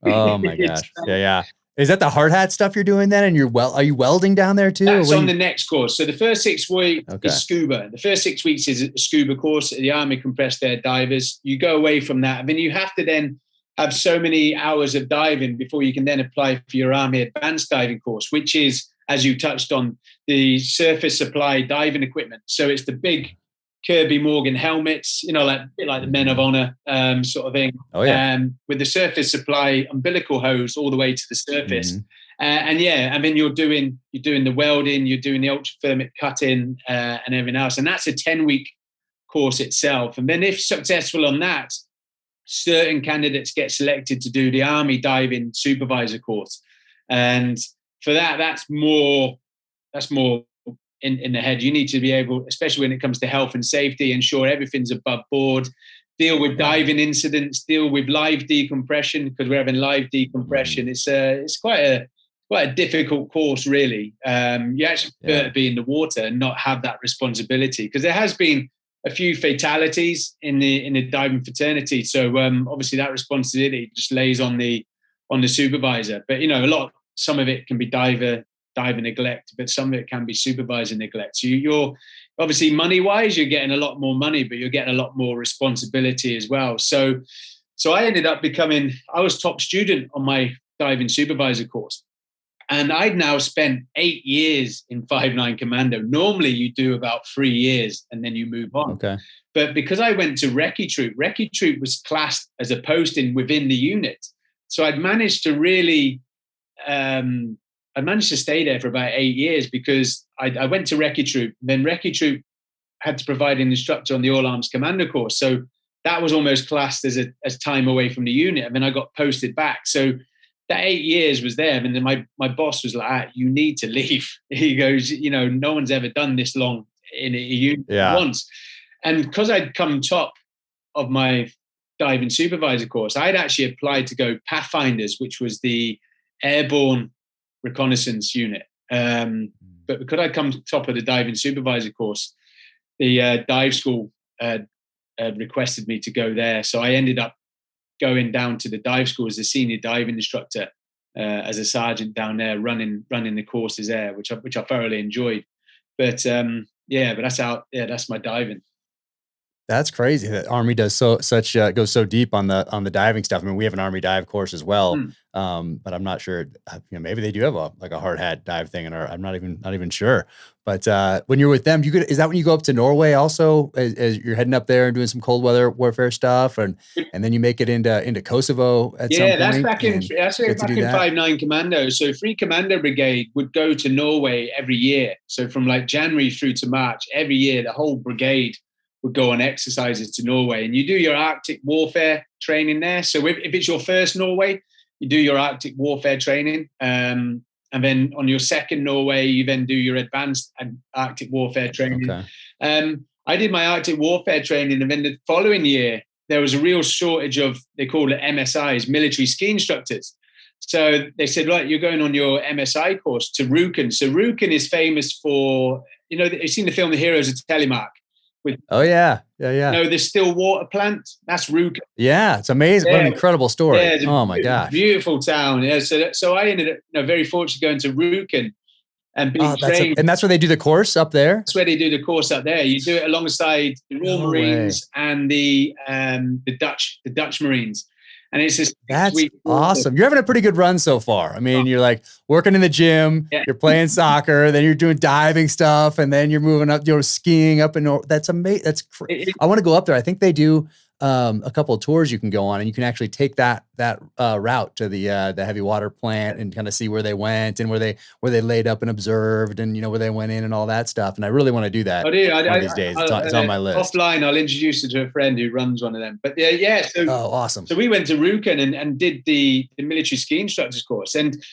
Oh my gosh. Yeah. Is that the hard hat stuff you're doing then? And are you welding down there too? That's on the next course. So the first 6 weeks is scuba. The first 6 weeks is a scuba course at the Army Compressed Air Divers. You go away from that. I mean, you have to then have so many hours of diving before you can then apply for your Army Advanced Diving course, which is, as you touched on, the surface supply diving equipment. So it's the big Kirby Morgan helmets, like a bit like the Men of Honor sort of thing. Oh, yeah. With the surface supply umbilical hose all the way to the surface. And then you're doing the welding, you're doing the ultrathermic cutting and everything else. And that's a 10-week course itself. And then if successful on that, certain candidates get selected to do the Army Diving Supervisor course. And for that, that's more in the head. You need to be able, especially when it comes to health and safety, ensure everything's above board, deal with diving incidents, deal with live decompression, because we're having live decompression. It's quite a difficult course, really. You actually prefer to be in the water and not have that responsibility, because there has been a few fatalities in the diving fraternity. So obviously that responsibility just lays on the supervisor. But some of it can be diver neglect, but some of it can be supervisor neglect. So you're obviously money-wise, you're getting a lot more money, but you're getting a lot more responsibility as well. So I ended up I was top student on my diving supervisor course. And I'd now spent 8 years in 5-9 Commando. Normally you do about 3 years and then you move on. Okay. But because I went to Recce Troop was classed as a posting within the unit. So I'd managed to really, I managed to stay there for about 8 years because I went to Recce Troop. Then Recce Troop had to provide an instructor on the All Arms Commander course. So that was almost classed as time away from the unit. And then I got posted back. So that 8 years was there. And then my boss was like, you need to leave. He goes, no one's ever done this long in a unit once. And because I'd come top of my diving supervisor course, I'd actually applied to go Pathfinders, which was the airborne reconnaissance unit. But because I'd come top of the diving supervisor course, the dive school requested me to go there. So I ended up going down to the dive school as a senior diving instructor, as a sergeant down there, running the courses there, which I thoroughly enjoyed. But but that's my diving. That's crazy that Army does goes so deep on the diving stuff. I mean, we have an Army dive course as well, but I'm not sure. Maybe they do have a hard hat dive thing, and I'm not even sure. But when you're with them, is that when you go up to Norway also, as you're heading up there and doing some cold weather warfare stuff, and then you make it into Kosovo at some point? That's back in 5-9 Commando. So 3 Commando Brigade would go to Norway every year. So from like January through to March, every year the whole brigade would go on exercises to Norway, and you do your Arctic warfare training there. So if it's your first Norway, you do your Arctic warfare training. And then on your second Norway, you then do your advanced Arctic warfare training. Okay. I did my Arctic warfare training, and then the following year, there was a real shortage of, they call it MSIs, military ski instructors. So they said, right, you're going on your MSI course to Rjukan. So Rjukan is famous for, you've seen the film The Heroes of Telemark. The still water plant. That's Rjukan. Yeah, it's amazing. What an incredible story. Yeah, my gosh, beautiful town. Yeah, so I ended up very fortunate going to Rjukan and being trained. And that's where they do the course up there. That's where they do the course up there. You do it alongside the Royal Marines and the Dutch Marines. And it's just that's awesome. You're having a pretty good run so far. I mean, you're like working in the gym, you're playing soccer, then you're doing diving stuff, and then you're moving up, you're skiing up in. That's amazing. That's crazy. I want to go up there. I think they do a couple of tours you can go on, and you can actually take that route to the heavy water plant and kind of see where they went and where they laid up and observed, and where they went in and all that stuff. And I really want to do that. One of these days. It's on my list. Offline, I'll introduce you to a friend who runs one of them. But so, awesome. So we went to Rjukan and did the military ski instructors course. And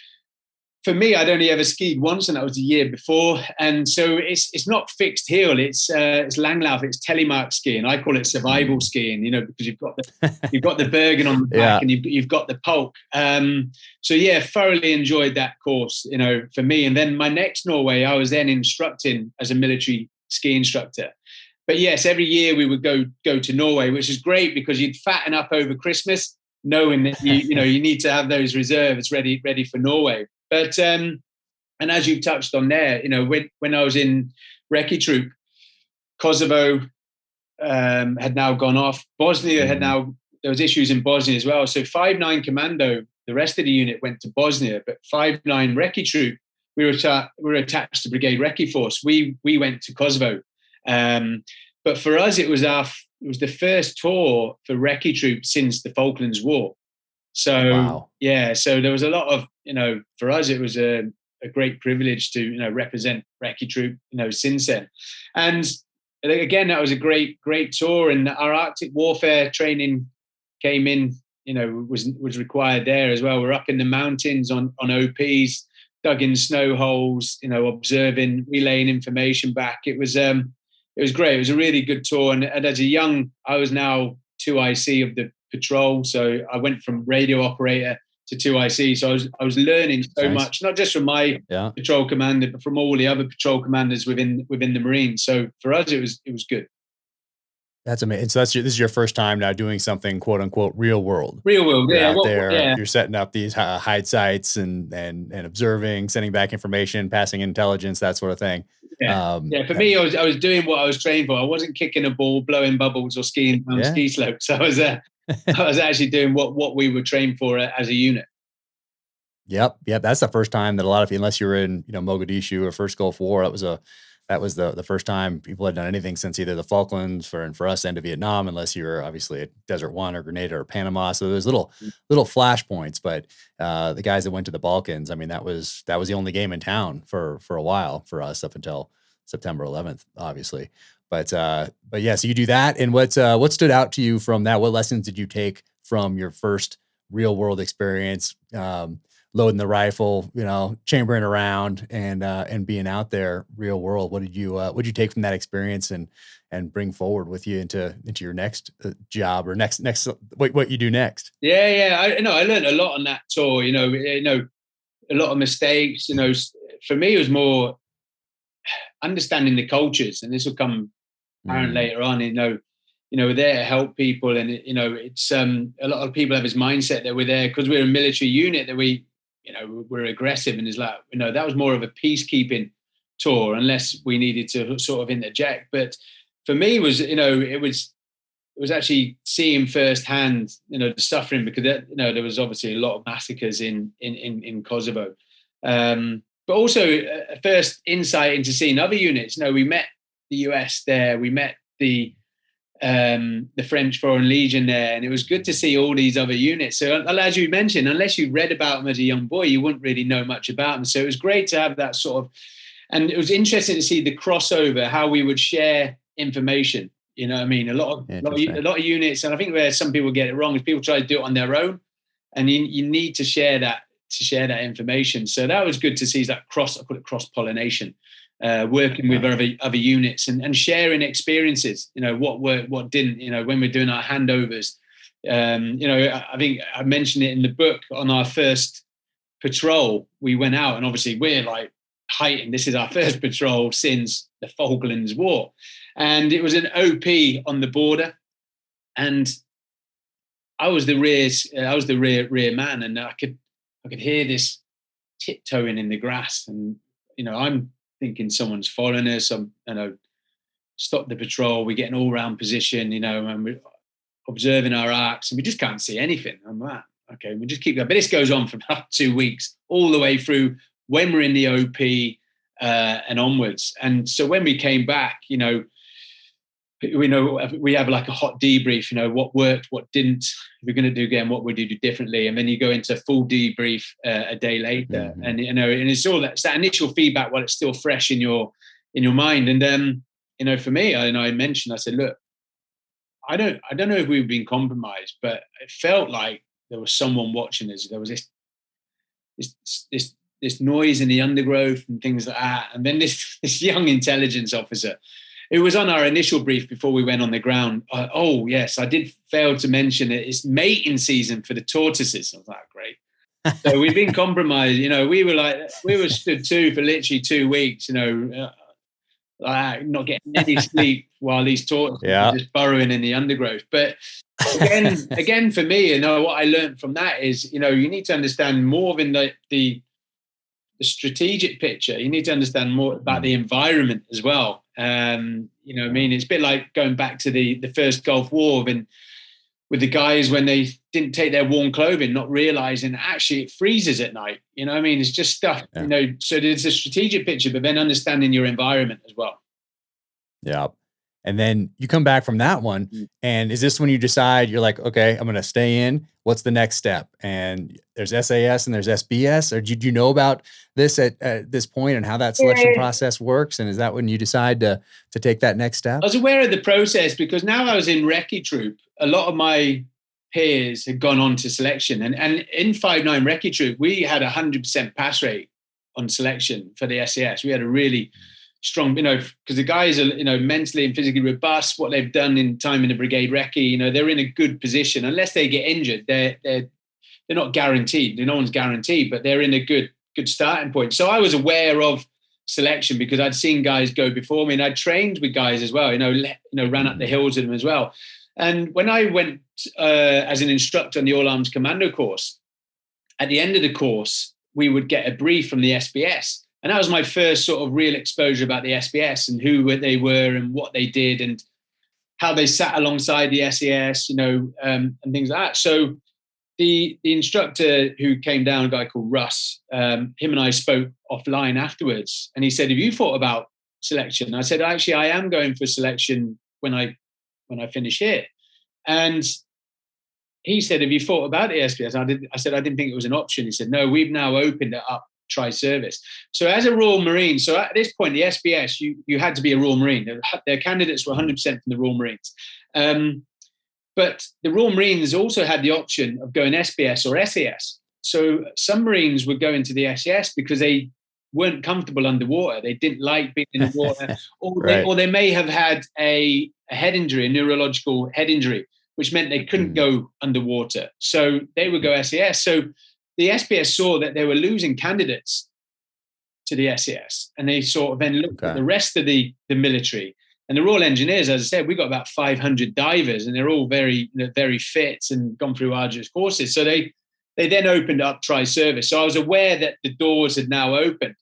for me, I'd only ever skied once, and that was the year before. And so it's not fixed heel. It's Langlauf. It's telemark skiing. I call it survival skiing. Because you've got the Bergen on the back, and you've got the Polk. Thoroughly enjoyed that course. For me. And then my next Norway, I was then instructing as a military ski instructor. But yes, every year we would go to Norway, which is great because you'd fatten up over Christmas, knowing that you need to have those reserves ready for Norway. But and as you've touched on there, when I was in Recce Troop, Kosovo had now gone off. Bosnia there was issues in Bosnia as well. So 5-9 Commando, the rest of the unit went to Bosnia, but 5-9 Recce Troop, we were attached to Brigade Recce Force. We went to Kosovo. But for us, it was the first tour for Recce Troop since the Falklands War. So so there was a lot of, for us it was a great privilege to represent Recce Troop since then. And again, that was a great tour, and our Arctic warfare training came in, was required there as well. We're up in the mountains on OPs, dug in snow holes, observing, relaying information back. It was great. It was a really good tour, and as I was now 2IC of the patrol, so I went from radio operator to 2IC. So I was learning so much, not just from my patrol commander, but from all the other patrol commanders within the Marines. So for us, it was good. That's amazing. So this is your first time now doing something quote unquote real world. You're out there. You're setting up these hide sites and observing, sending back information, passing intelligence, that sort of thing. For me, I was doing what I was trained for. I wasn't kicking a ball, blowing bubbles, or skiing down ski slopes. I was actually doing what we were trained for as a unit. Yep. Yep. That's the first time that a lot of, unless you were in, Mogadishu or first Gulf War, that was the first time people had done anything since either the Falklands and for us, end of Vietnam, unless you were obviously at Desert One or Grenada or Panama. So there's little flashpoints, but the guys that went to the Balkans, I mean, that was the only game in town for a while for us up until September 11th, obviously. But yeah, so you do that. And what stood out to you from that? What lessons did you take from your first real world experience? Loading the rifle, chambering around and being out there real world. What did you take from that experience and bring forward with you into your next job or next what you do next? Yeah. I learned a lot on that tour, a lot of mistakes, for me, it was more understanding the cultures, and this will come apparent later on, we're there to help people. And, it's a lot of people have this mindset that we're there because we're a military unit, that we're aggressive. And it's like, that was more of a peacekeeping tour, unless we needed to sort of interject. But for me, it was actually seeing firsthand, the suffering, because there was obviously a lot of massacres in Kosovo. But also a first insight into seeing other units. We met the US there, we met the French Foreign Legion there, and it was good to see all these other units. So as you mentioned, unless you read about them as a young boy, you wouldn't really know much about them. So it was great to have that sort of, and it was interesting to see the crossover, how we would share information. You know what I mean? A lot of units, and I think where some people get it wrong is people try to do it on their own, and you need to share that information. So that was good to see, that cross-pollination. Working with other units and sharing experiences, what worked, what didn't, when we're doing our handovers. I think I mentioned it in the book. On our first patrol, we went out, and obviously we're like heightened. This is our first patrol since the Falklands War. And it was an OP on the border. And I was the rear man, and I could hear this tiptoeing in the grass. And, I'm thinking someone's following us. Stop the patrol. We're getting all round position, and we're observing our arcs, and we just can't see anything. I'm like, okay, we just keep going. But this goes on for about 2 weeks, all the way through when we're in the OP and onwards. And so when we came back, we have like a hot debrief, what worked, what didn't. If we're going to do again, what would you do differently? And then you go into full debrief a day later, and and it's all it's that initial feedback while it's still fresh in your mind. And for me, I mentioned, I said, look, I don't know if we've been compromised, but it felt like there was someone watching us. There was this noise in the undergrowth and things like that, and then this young intelligence officer. It was on our initial brief before we went on the ground. Oh, yes, I did fail to mention it. It's mating season for the tortoises. I was like, great. So we've been compromised. We were stood to for literally 2 weeks, not getting any sleep while these tortoises were just burrowing in the undergrowth. But again, for me, what I learned from that is, you need to understand more than the strategic picture. You need to understand more about the environment as well. It's a bit like going back to the first Gulf War with the guys when they didn't take their warm clothing, not realizing actually it freezes at night. It's just stuff, so there's a strategic picture, but then understanding your environment as well. Yeah. And then you come back from that one. And is this when you decide you're like, okay, I'm going to stay in? What's the next step? And there's SAS and there's SBS. Or did you know about this at this point and how that selection process works? And is that when you decide to take that next step? I was aware of the process because now I was in Recce Troop. A lot of my peers had gone on to selection. And in 5.9 Recce Troop, we had 100% pass rate on selection for the SAS. We had a really strong, because the guys are, mentally and physically robust. What they've done in time in the brigade recce, they're in a good position. Unless they get injured, they're not guaranteed. No one's guaranteed, but they're in a good starting point. So I was aware of selection because I'd seen guys go before me, and I'd trained with guys as well. Ran up the hills with them as well. And when I went as an instructor on the All Arms Commando course, at the end of the course, we would get a brief from the SBS. And that was my first sort of real exposure about the SBS and who they were and what they did and how they sat alongside the SAS, and things like that. So the instructor who came down, a guy called Russ, him and I spoke offline afterwards, and he said, "Have you thought about selection?" I said, "Actually, I am going for selection when I finish here." And he said, "Have you thought about the SBS?" I said, "I didn't think it was an option." He said, "No, we've now opened it up, try service." So as a Royal Marine, so at this point, the SBS, you had to be a Royal Marine. Their candidates were 100% from the Royal Marines. But the Royal Marines also had the option of going SBS or SAS. So some Marines would go into the SAS because they weren't comfortable underwater. They didn't like being in the water, or they may have had a head injury, a neurological head injury, which meant they couldn't go underwater. So they would go SAS. So the SBS saw that they were losing candidates to the SAS, and they sort of then looked at the rest of the military. And the Royal Engineers, as I said, we got about 500 divers, and they're all very, very fit and gone through arduous courses. So they then opened up tri-service. So I was aware that the doors had now opened.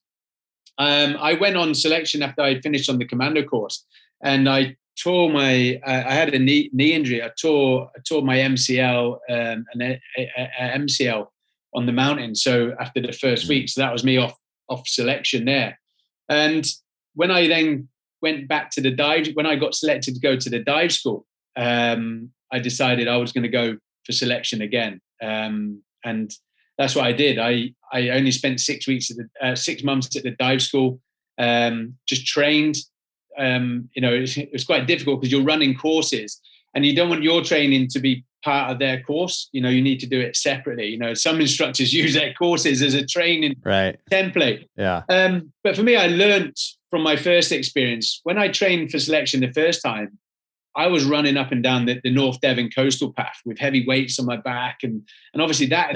I went on selection after I finished on the commando course, and I tore I had a knee injury. I tore my MCL and MCL on the mountain. So after the first week, so that was me off selection there. And when I then went back to the dive, when I got selected to go to the dive school, I decided I was going to go for selection again. And that's what I did. I only spent 6 months at the dive school, just trained. It was quite difficult because you're running courses and you don't want your training to be part of their course. You need to do it separately. Some instructors use their courses as a training template. Yeah. But for me, I learned from my first experience. When I trained for selection the first time, I was running up and down the North Devon coastal path with heavy weights on my back. And obviously that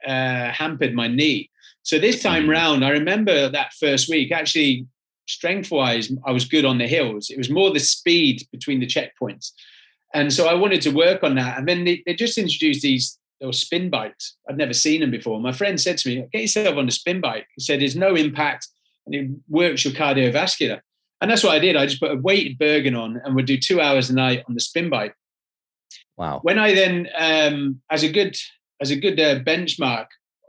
hampered my knee. So this time round, I remember that first week, actually, strength-wise, I was good on the hills. It was more the speed between the checkpoints. And so I wanted to work on that. And then they just introduced those spin bikes. I'd never seen them before. My friend said to me, "Get yourself on a spin bike." He said, "There's no impact and it works your cardiovascular." And that's what I did. I just put a weighted Bergen on and would do 2 hours a night on the spin bike. Wow. When I then, as a good benchmark,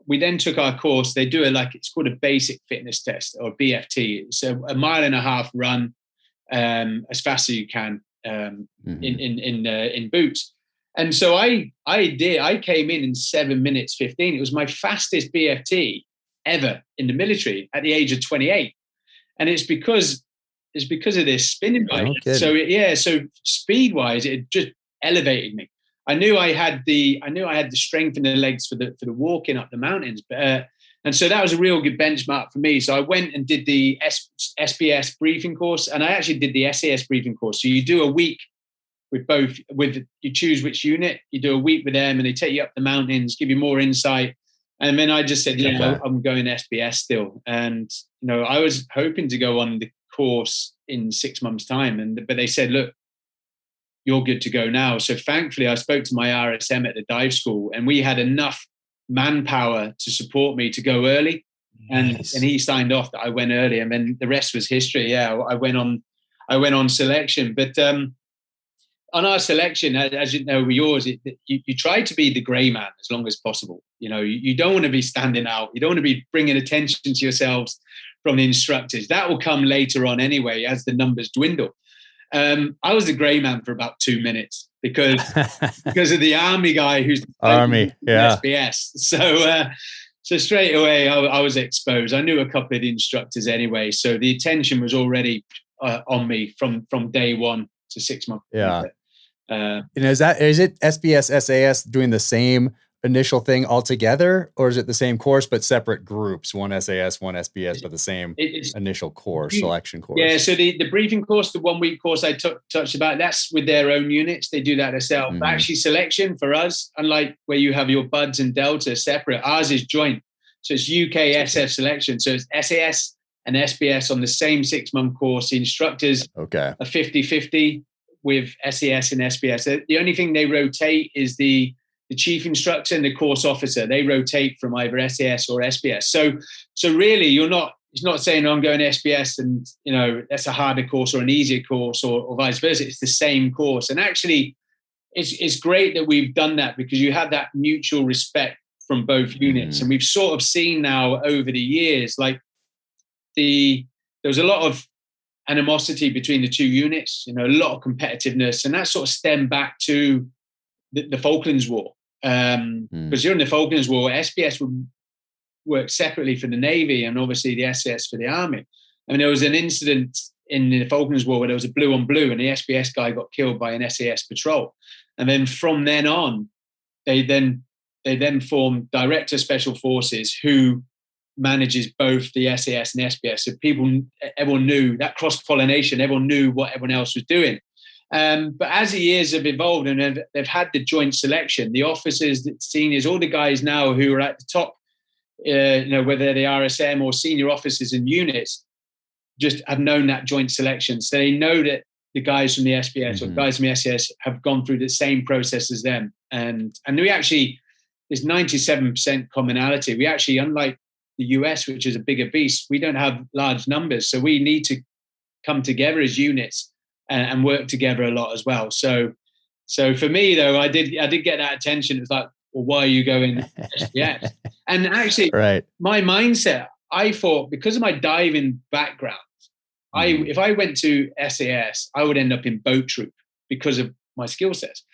we then took our course. They do it's called a basic fitness test, or BFT. It's a 1.5 mile run as fast as you can in boots. And so I came in 7 minutes 15. It was my fastest BFT ever in the military at the age of 28. And it's because of this spinning bike. So speed wise, it just elevated me. I knew I had the strength in the legs for the walking up the mountains. And so that was a real good benchmark for me. So I went and did the SBS briefing course, and I actually did the SAS briefing course. So you do a week with both. You choose which unit. You do a week with them, and they take you up the mountains, give you more insight. And then I just said, I'm going SBS still. And I was hoping to go on the course in 6 months' time, but they said, "Look, you're good to go now." So thankfully, I spoke to my RSM at the dive school, and we had enough manpower to support me to go early. Nice. And he signed off that I went early, and then the rest was history. Yeah, I went on selection. But on our selection, as you know, with yours, you try to be the grey man as long as possible. You don't want to be standing out. You don't want to be bringing attention to yourselves from the instructors. That will come later on anyway, as the numbers dwindle. I was the grey man for about 2 minutes because of the army guy who's army, SBS. So straight away I was exposed. I knew a couple of the instructors anyway, so the attention was already on me from day one to 6 months. Yeah. And is it SBS SAS doing the same initial thing altogether, or is it the same course but separate groups, one SAS, one SBS, but the same initial course, selection course? Yeah, so the briefing course, the 1 week course I touched about, that's with their own units. They do that themselves. But actually selection for us, unlike where you have your buds and Delta separate, ours is joint. So it's UK SF selection. So it's SAS and SBS on the same 6 month course. The instructors are 50-50 with SAS and SBS. The only thing they rotate is the chief instructor and the course officer. They rotate from either SAS or SBS. So really, it's not saying I'm going to SBS and that's a harder course or an easier course or vice versa. It's the same course. And actually, it's great that we've done that, because you have that mutual respect from both units. And we've sort of seen now over the years, like there was a lot of animosity between the two units, a lot of competitiveness, and that sort of stemmed back to the Falklands War. Because during the Falklands War, SBS would work separately for the Navy and obviously the SAS for the Army. I mean, there was an incident in the Falklands War where there was a blue on blue and the SBS guy got killed by an SAS patrol. And then from then on, they then formed Director Special Forces, who manages both the SAS and the SBS. So everyone knew that cross-pollination, everyone knew what everyone else was doing. But as the years have evolved and they've had the joint selection, the officers, the seniors, all the guys now who are at the top, whether they're RSM or senior officers in units, just have known that joint selection. So they know that the guys from the SBS or guys from the SAS have gone through the same process as them. And we actually, there's 97% commonality. We actually, unlike the US, which is a bigger beast, we don't have large numbers. So we need to come together as units and work together a lot as well. So for me, though, I did get that attention. It was like, well, why are you going SBS? And actually, my mindset, I thought, because of my diving background, if I went to SAS, I would end up in boat troop because of my skill sets.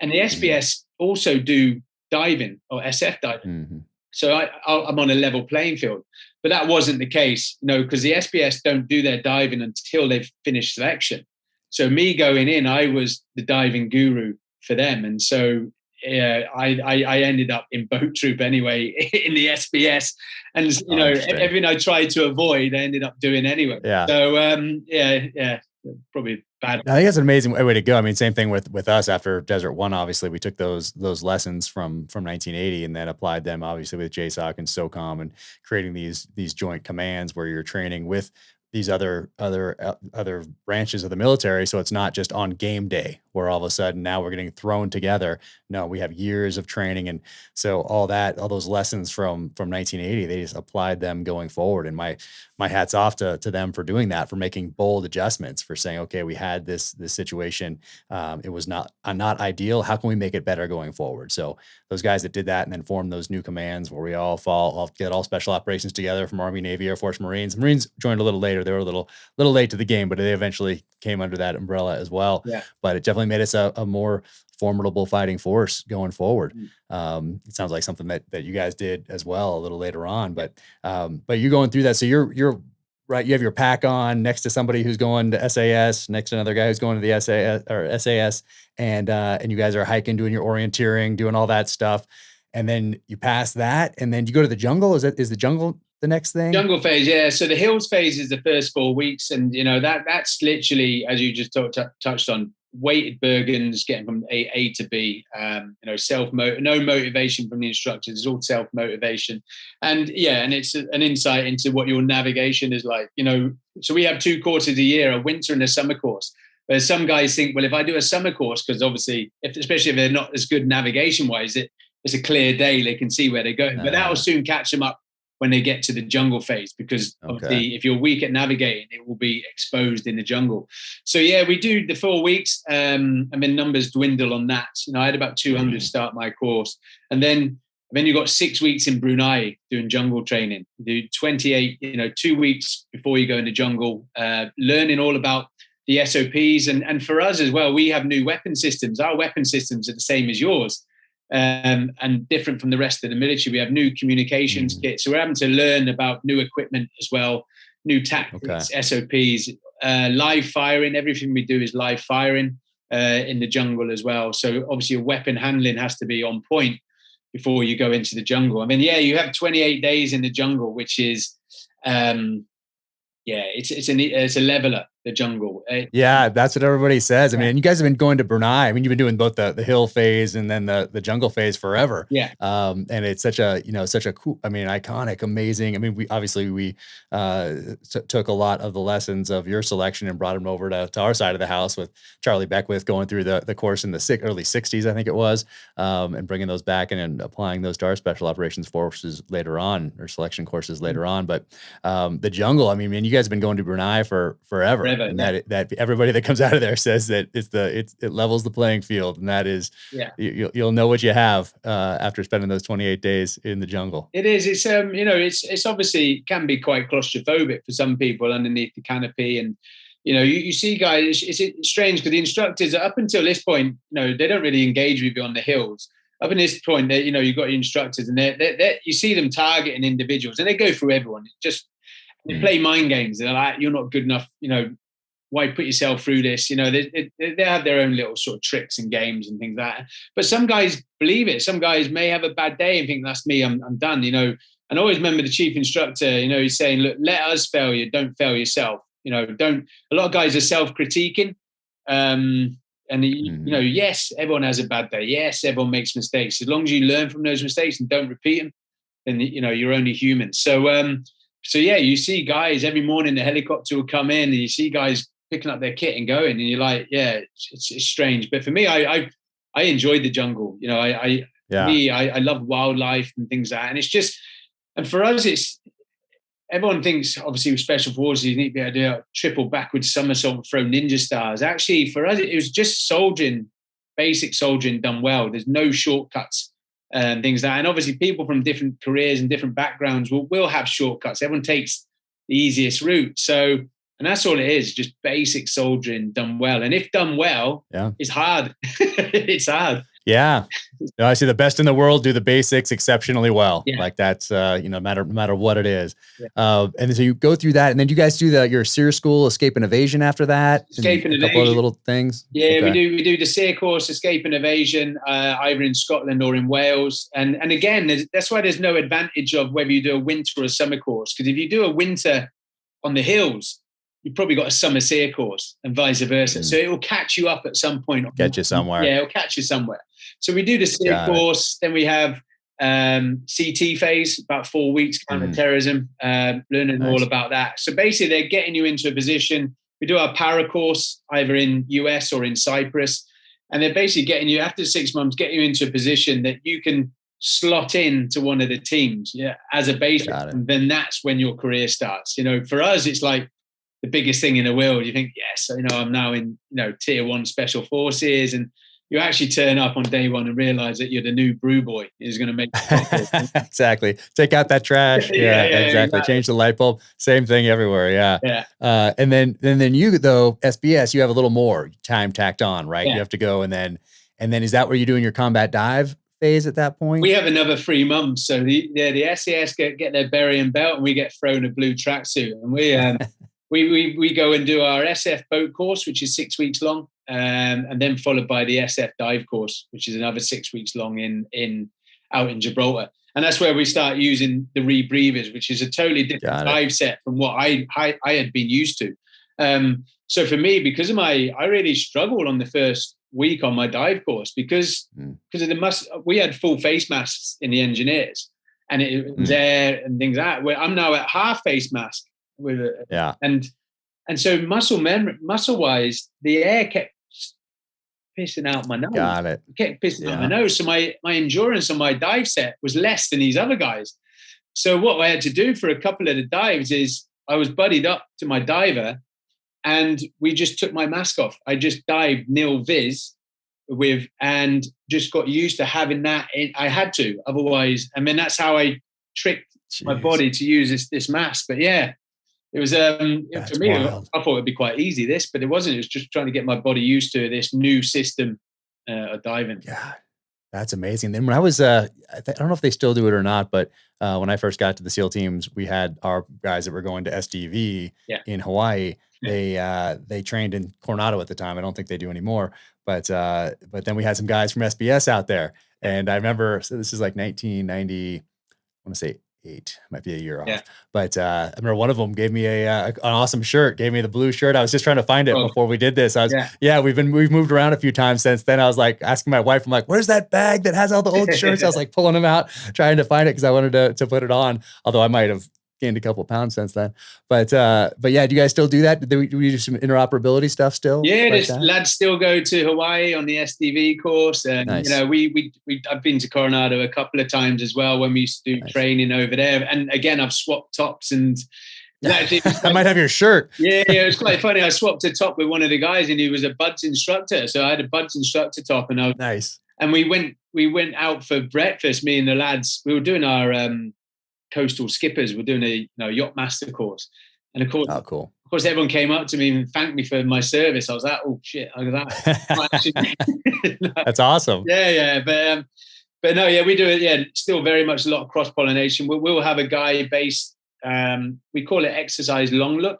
And the SBS also do diving or SF diving. So I'm on a level playing field. But that wasn't the case, because the SBS don't do their diving until they've finished selection. So me going in, I was the diving guru for them. And so I ended up in boat troop anyway in the SBS, and everything I tried to avoid, I ended up doing anyway. Yeah. So probably bad. I think that's an amazing way to go. I mean, same thing with us after Desert One. Obviously, we took those lessons from 1980 and then applied them obviously with JSOC and SOCOM and creating these joint commands where you're training with these other branches of the military. So it's not just on game day where all of a sudden now we're getting thrown together. No, we have years of training. And so all those lessons from 1980, they just applied them going forward. And my hat's off to them for doing that, for making bold adjustments, for saying, okay, we had this situation. It was not ideal. How can we make it better going forward? So those guys that did that and then formed those new commands where we all get all special operations together from Army, Navy, Air Force, Marines. Marines joined a little later. They were a little late to the game, but they eventually came under that umbrella as well. Yeah. But it definitely made us a more formidable fighting force going forward. It sounds like something that you guys did as well a little later on, but you're going through that. So you're right. You have your pack on next to somebody who's going to SAS, next to another guy who's going to the SAS, and you guys are hiking, doing your orienteering, doing all that stuff. And then you pass that, and then you go to the jungle. Is the jungle the next thing? Jungle phase, yeah. So the hills phase is the first 4 weeks, and that's literally, as you just touched on, weighted Bergens, getting from A to B. No motivation from the instructors. It's all self motivation, and it's an insight into what your navigation is like. So we have 2 courses a year, a winter and a summer course. Where some guys think, well, if I do a summer course, because obviously, especially if they're not as good navigation wise, it's a clear day, they can see where they're going, but that will soon catch them up when they get to the jungle phase, because obviously if you're weak at navigating, it will be exposed in the jungle. So we do the 4 weeks. And then numbers dwindle on that. I had about 200 start my course. And then you've got 6 weeks in Brunei doing jungle training. You do 28, 2 weeks before you go in the jungle, learning all about the SOPs. And for us as well, we have new weapon systems. Our weapon systems are the same as yours. And different from the rest of the military. We have new communications kits. So we're having to learn about new equipment as well, new tactics, SOPs, live firing. Everything we do is live firing in the jungle as well. So obviously your weapon handling has to be on point before you go into the jungle. I mean, you have 28 days in the jungle, which is, it's a leveler, the jungle. Yeah, that's what everybody says. I mean, you guys have been going to Brunei. I mean, you've been doing both the hill phase and then the jungle phase forever. Yeah. And it's such a cool, iconic, amazing. I mean, we obviously took a lot of the lessons of your selection and brought them over to our side of the house with Charlie Beckwith going through the course in the early 60s, I think it was, and bringing those back and applying those to our special operations forces later on, or selection courses later on. But the jungle, I mean, you guys have been going to Brunei for forever. forever. And that everybody that comes out of there says that it levels the playing field, and that is, you'll know what you have after spending those 28 days in the jungle. It is. It's it's obviously can be quite claustrophobic for some people underneath the canopy, and you see guys. It's strange because the instructors up until this point, they don't really engage with you on the hills. Up until this point, you've got your instructors, and they you see them targeting individuals, and they go through everyone. They play mind games. They're like, "You're not good enough. Why put yourself through this?" They have their own little sort of tricks and games and things like that. But some guys believe it. Some guys may have a bad day and think, "That's me. I'm done." And I always remember the chief instructor. He's saying, "Look, let us fail you. Don't fail yourself." Don't. A lot of guys are self-critiquing. Yes, everyone has a bad day. Yes, everyone makes mistakes. As long as you learn from those mistakes and don't repeat them, then you're only human. So you see guys every morning. The helicopter will come in, and you see guys picking up their kit and going, and you're like, it's strange. But for me, I enjoyed the jungle. I love wildlife and things like that. And it's just, and for us, everyone thinks obviously with special forces you need to be able to do a triple backward somersault and throw ninja stars. Actually, for us, it was just soldiering, basic soldiering done well. There's no shortcuts and things like that. And obviously people from different careers and different backgrounds will have shortcuts. Everyone takes the easiest route. So, and that's all it is, just basic soldiering done well. And if done well, it's hard. It's hard. Yeah. I see the best in the world do the basics exceptionally well. Yeah. Like that's, no matter what it is. Yeah. And so you go through that, and then you guys do your SEER school, escape and evasion after that. Escape and evasion. A couple other little things. Yeah, okay. We do the SEER course, escape and evasion, either in Scotland or in Wales. And again, that's why there's no advantage of whether you do a winter or a summer course. Because if you do a winter on the hills, you've probably got a summer SEER course and vice versa. So it will catch you up at some point. Get you somewhere. Yeah, it'll catch you somewhere. So we do the SEER course. Then we have CT phase, about 4 weeks, counter-terrorism, learning all about that. So basically they're getting you into a position. We do our para course either in US or in Cyprus. And they're basically getting you, after 6 months, get you into a position that you can slot in to one of the teams as a basic. And then that's when your career starts. For us, it's like the biggest thing in the world. You think, yes, I'm now in, tier 1 special forces, and you actually turn up on day one and realize that you're the new brew boy who's going to make exactly. Take out that trash. Yeah, exactly. Change the light bulb. Same thing everywhere. Yeah. And then you, though, SBS, you have a little more time tacked on, right? You have to go, and then is that where you're doing your combat dive phase at that point? We have another 3 months. So the SAS get their burying belt, and we get thrown a blue tracksuit, and we go and do our SF boat course, which is 6 weeks long. And then followed by the SF dive course, which is another 6 weeks long out in Gibraltar. And that's where we start using the rebreathers, which is a totally different dive set from what I had been used to. So for me, because of I really struggled on the first week on my dive course because of we had full face masks in the engineers, and it was air and things like that. Where I'm now at half face mask and so muscle wise, the air kept pissing out my nose. Got it. Kept pissing out my nose. So my endurance on my dive set was less than these other guys. So what I had to do for a couple of the dives is I was buddied up to my diver, and we just took my mask off. I just dived nil vis and just got used to having that. I had to, otherwise. I mean, that's how I tricked my body to use this mask. But yeah. It was for me. Wild. I thought it'd be quite easy, but it wasn't. It was just trying to get my body used to this new system of diving. Yeah, that's amazing. Then when I was, I don't know if they still do it or not, but when I first got to the SEAL teams, we had our guys that were going to SDV in Hawaii. They trained in Coronado at the time. I don't think they do anymore. But then we had some guys from SBS out there, and I remember. So this is like 1990. I want to say 8, might be a year off. But I remember one of them gave me an awesome shirt, gave me the blue shirt. I was just trying to find it before we did this. We've moved around a few times since then. I was like asking my wife, I'm like, where's that bag that has all the old shirts? I was like pulling them out, trying to find it because I wanted to put it on. Although I might have gained a couple of pounds since then. But yeah, do you guys still do that? Do we do some interoperability stuff still? Yeah, lads still go to Hawaii on the SDV course. And nice. I've been to Coronado a couple of times as well when we used to do training over there. And again, I've swapped tops and Actually, I might have your shirt. Yeah, it was quite funny. I swapped a top with one of the guys, and he was a buds instructor. So I had a buds instructor top, and Nice. And we went out for breakfast. Me and the lads, we were doing our coastal skippers. We're doing a yacht master course, and cool. Of course, everyone came up to me and thanked me for my service. I was like, oh shit, look at that. That's awesome. Yeah, but no, yeah, we do it. Yeah, still very much a lot of cross pollination. We'll have a guy based. We call it exercise long look,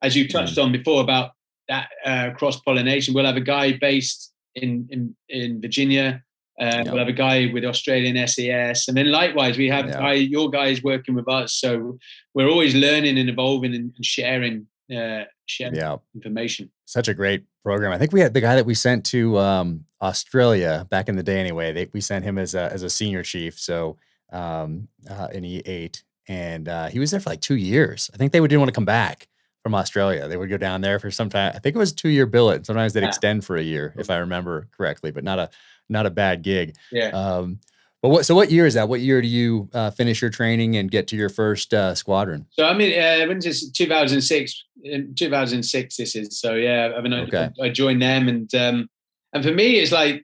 as you touched on before about that cross pollination. We'll have a guy based in Virginia. We'll have a guy with Australian SAS, and then likewise we have your guys working with us. So we're always learning and evolving and sharing information. Such a great program. I think we had the guy that we sent to Australia back in the day. Anyway, we sent him as a senior chief. So in E8, and he was there for like 2 years. I think they didn't want to come back from Australia. They would go down there for some time. I think it was a 2-year billet. Sometimes they'd extend for a year, if I remember correctly, but not a bad gig. Yeah. But what year is that? What year do you finish your training and get to your first squadron? So I mean, when is 2006? In 2006, this is. So yeah, I mean, I joined them, and for me, it's a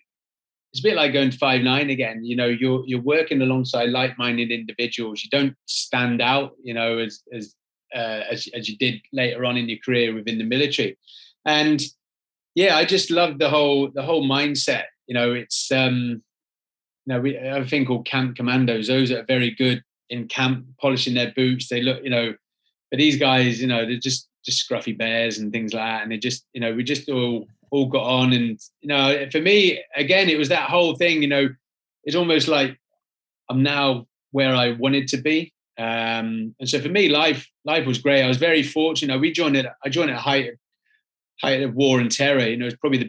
bit like going to 5-9 again. You know, you're working alongside like-minded individuals. You don't stand out, you know, as you did later on in your career within the military. And yeah, I just loved the whole mindset. You know, it's we have a thing called camp commandos. Those that are very good in camp, polishing their boots. They look, but these guys, they're just scruffy bears and things like that. And they just, we just all got on. And for me, again, it was that whole thing. It's almost like I'm now where I wanted to be. And so for me, life was great. I was very fortunate. I joined at height of war and terror. It's probably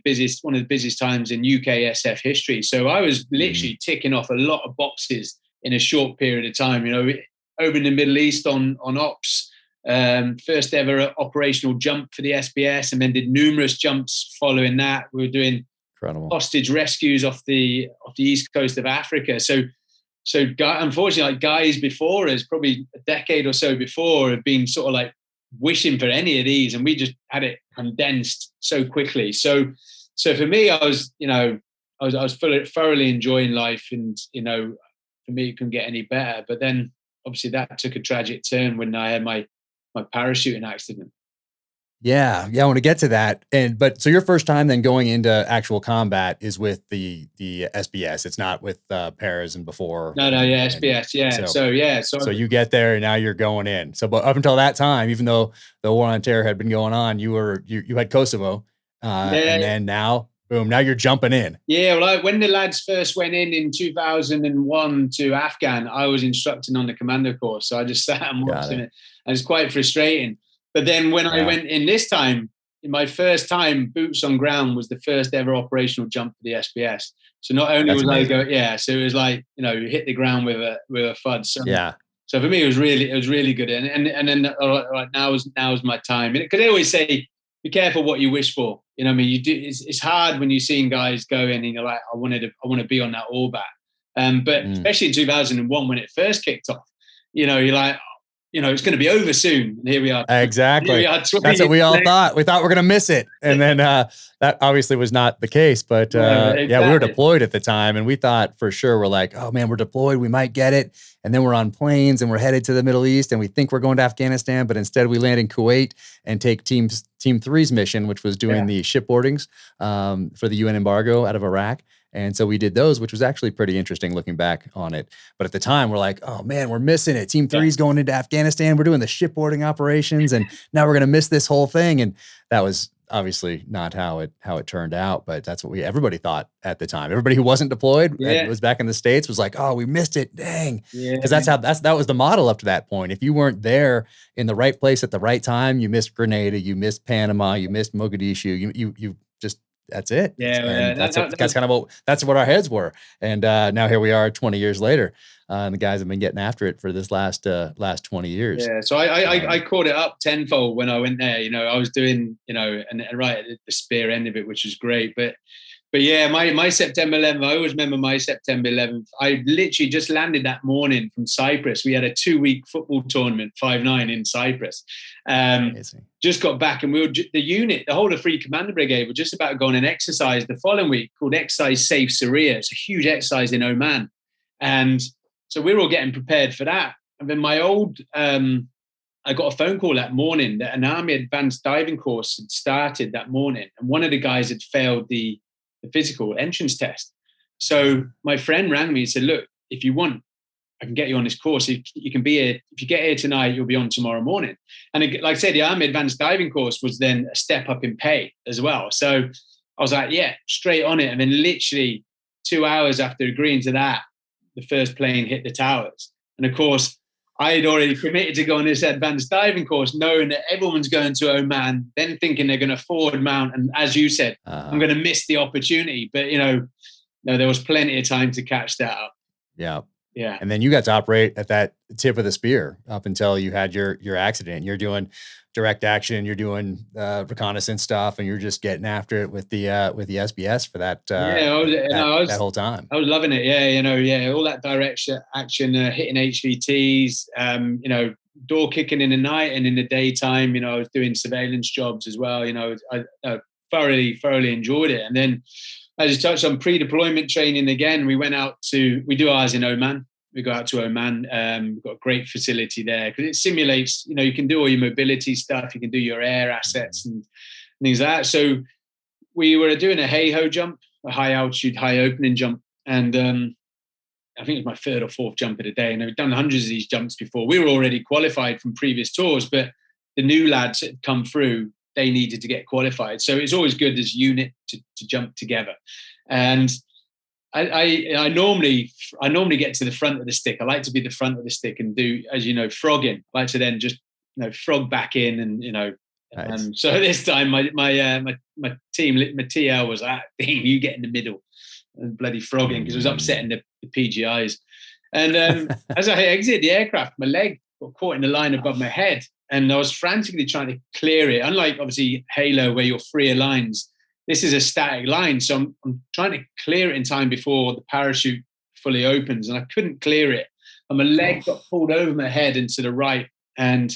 one of the busiest times in UK SF history. So I was literally ticking off a lot of boxes in a short period of time. Over in the Middle East on ops, first ever operational jump for the SBS, and then did numerous jumps following that. We were doing incredible hostage rescues off the east coast of Africa. So unfortunately, like guys before us, probably a decade or so before, have been sort of like wishing for any of these, and we just had it condensed so quickly. So for me, I was thoroughly enjoying life, and for me, it couldn't get any better. But then obviously that took a tragic turn when I had my parachuting accident. Yeah, I want to get to that. But so your first time then going into actual combat is with the SBS. It's not with Paras and before. No, SBS. Yeah. So you get there and now you're going in. So, but up until that time, even though the war on terror had been going on, you had Kosovo, and then now, boom, now you're jumping in. Yeah, well, when the lads first went in 2001 to Afghan, I was instructing on the commando course, so I just sat and watched it, and it's quite frustrating. But then when I went in this time, in my first time, boots on ground was the first ever operational jump for the SBS. So not only so it was like, you hit the ground with a FUD. So for me, it was really good. And then now's my time. Because they always say, be careful what you wish for. You know what I mean? You do. It's hard when you're seeing guys go in and you're like, I want to be on that Orbat. But especially in 2001 when it first kicked off, you're like, it's going to be over soon. And here we are. Exactly. That's what we all thought. We thought we're going to miss it. And then that obviously was not the case. But exactly. We were deployed at the time. And we thought for sure, we're like, oh man, we're deployed. We might get it. And then we're on planes and we're headed to the Middle East. And we think we're going to Afghanistan. But instead we land in Kuwait and take Team 3's mission, which was doing the shipboardings for the UN embargo out of Iraq. And so we did those, which was actually pretty interesting looking back on it. But at the time, we're like, oh man, we're missing it. Team 3's going into Afghanistan. We're doing the shipboarding operations, and now we're going to miss this whole thing. And that was obviously not how it turned out. But that's what everybody thought at the time. Everybody who wasn't deployed and was back in the States was like, oh, we missed it. Dang. Because that was the model up to that point. If you weren't there in the right place at the right time, you missed Grenada, you missed Panama, you missed Mogadishu, you just, that's it. That's kind of that's what our heads were. And now here we are 20 years later. And the guys have been getting after it for this last 20 years. Yeah. So I caught it up tenfold when I went there. I was doing, and right at the spear end of it, which was great. But But yeah, my September 11th, I always remember my September 11th. I literally just landed that morning from Cyprus. We had a 2-week football tournament, 5-9 in Cyprus. Just got back, and we were the whole of Free Commander Brigade were just about to go on an exercise the following week called Exercise Safe Syria. It's a huge exercise in Oman. And so we were all getting prepared for that. And then I got a phone call that morning that an Army advanced diving course had started that morning. And one of the guys had failed the physical entrance test. So my friend rang me and said, look, if you want, I can get you on this course. You can be here. If you get here tonight, you'll be on tomorrow morning. And like I said, the Army Advanced Diving course was then a step up in pay as well. So I was like, yeah, straight on it. And then literally 2 hours after agreeing to that, the first plane hit the towers. And of course, I had already committed to go on this advanced diving course, knowing that everyone's going to Oman, then thinking they're going to forward mount. And as you said, I'm going to miss the opportunity. But, no, there was plenty of time to catch that up. Yeah. Yeah. And then you got to operate at that tip of the spear up until you had your accident. You're doing direct action, you're doing reconnaissance stuff, and you're just getting after it with the SBS for that that whole time. I was loving it. Yeah, all that direct action, hitting HVTs, door kicking in the night and in the daytime. I was doing surveillance jobs as well. I thoroughly enjoyed it. And then, as you touched on, pre-deployment training again, we do ours in Oman. We go out to Oman. We've got a great facility there because it simulates, you can do all your mobility stuff. You can do your air assets and things like that. So we were doing a hey-ho jump, a high altitude, high opening jump. And I think it was my third or fourth jump of the day. And we've done hundreds of these jumps before. We were already qualified from previous tours, but the new lads that had come through, they needed to get qualified. So it's always good as a unit to jump together. And I normally get to the front of the stick. I like to be the front of the stick and do, as you know, frogging. I like to then just frog back in and Nice. And so this time my team, my TL was like, Dean, you get in the middle, and bloody frogging because it was upsetting the PGIs. And as I exited the aircraft, my leg got caught in the line above my head, and I was frantically trying to clear it. Unlike obviously Halo, where you're freer lines, this is a static line. So I'm trying to clear it in time before the parachute fully opens, and I couldn't clear it. And my leg got pulled over my head and to the right. And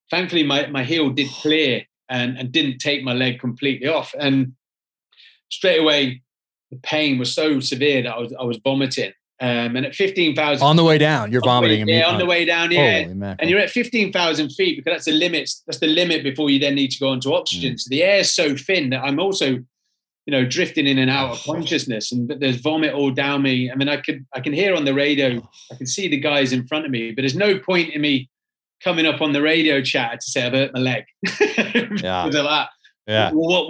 thankfully, my heel did clear and didn't take my leg completely off. And straight away, the pain was so severe that I was vomiting. And at 15,000 on the way down, you're vomiting. On the way down, yeah. And you're at 15,000 feet because that's the limit. That's the limit before you then need to go onto oxygen. So the air is so thin that I'm also, drifting in and out of consciousness, and there's vomit all down me. I mean, I can hear on the radio, I can see the guys in front of me, but there's no point in me coming up on the radio chat to say I've hurt my leg. Yeah. Because of that. Yeah. Well,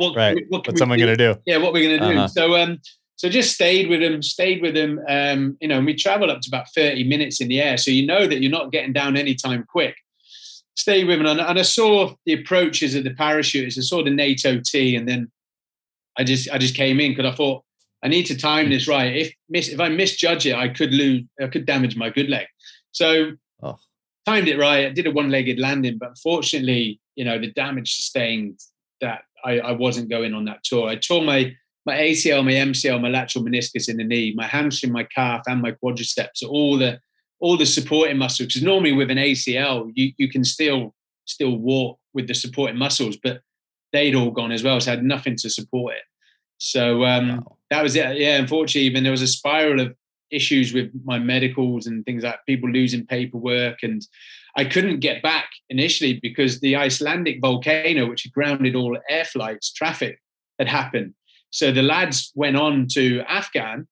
What's someone going to do? Yeah, what we're going to do. So just stayed with him. And we traveled up to about 30 minutes in the air. So you know that you're not getting down anytime quick. Stayed with him. And I saw the approaches of the parachutists. I saw the NATO T. And then I just came in because I thought, I need to time this right. If I misjudge it, I could damage my good leg. So timed it right. I did a one-legged landing. But unfortunately, the damage sustained that I wasn't going on that tour. I tore my ACL, my MCL, my lateral meniscus in the knee, my hamstring, my calf, and my quadriceps, all the supporting muscles. Because normally with an ACL, you can still walk with the supporting muscles, but they'd all gone as well, so I had nothing to support it. So that was it. Yeah, unfortunately, even there was a spiral of issues with my medicals and things like people losing paperwork, and I couldn't get back initially because the Icelandic volcano, which had grounded all air flights, traffic, had happened. So the lads went on to Afghan,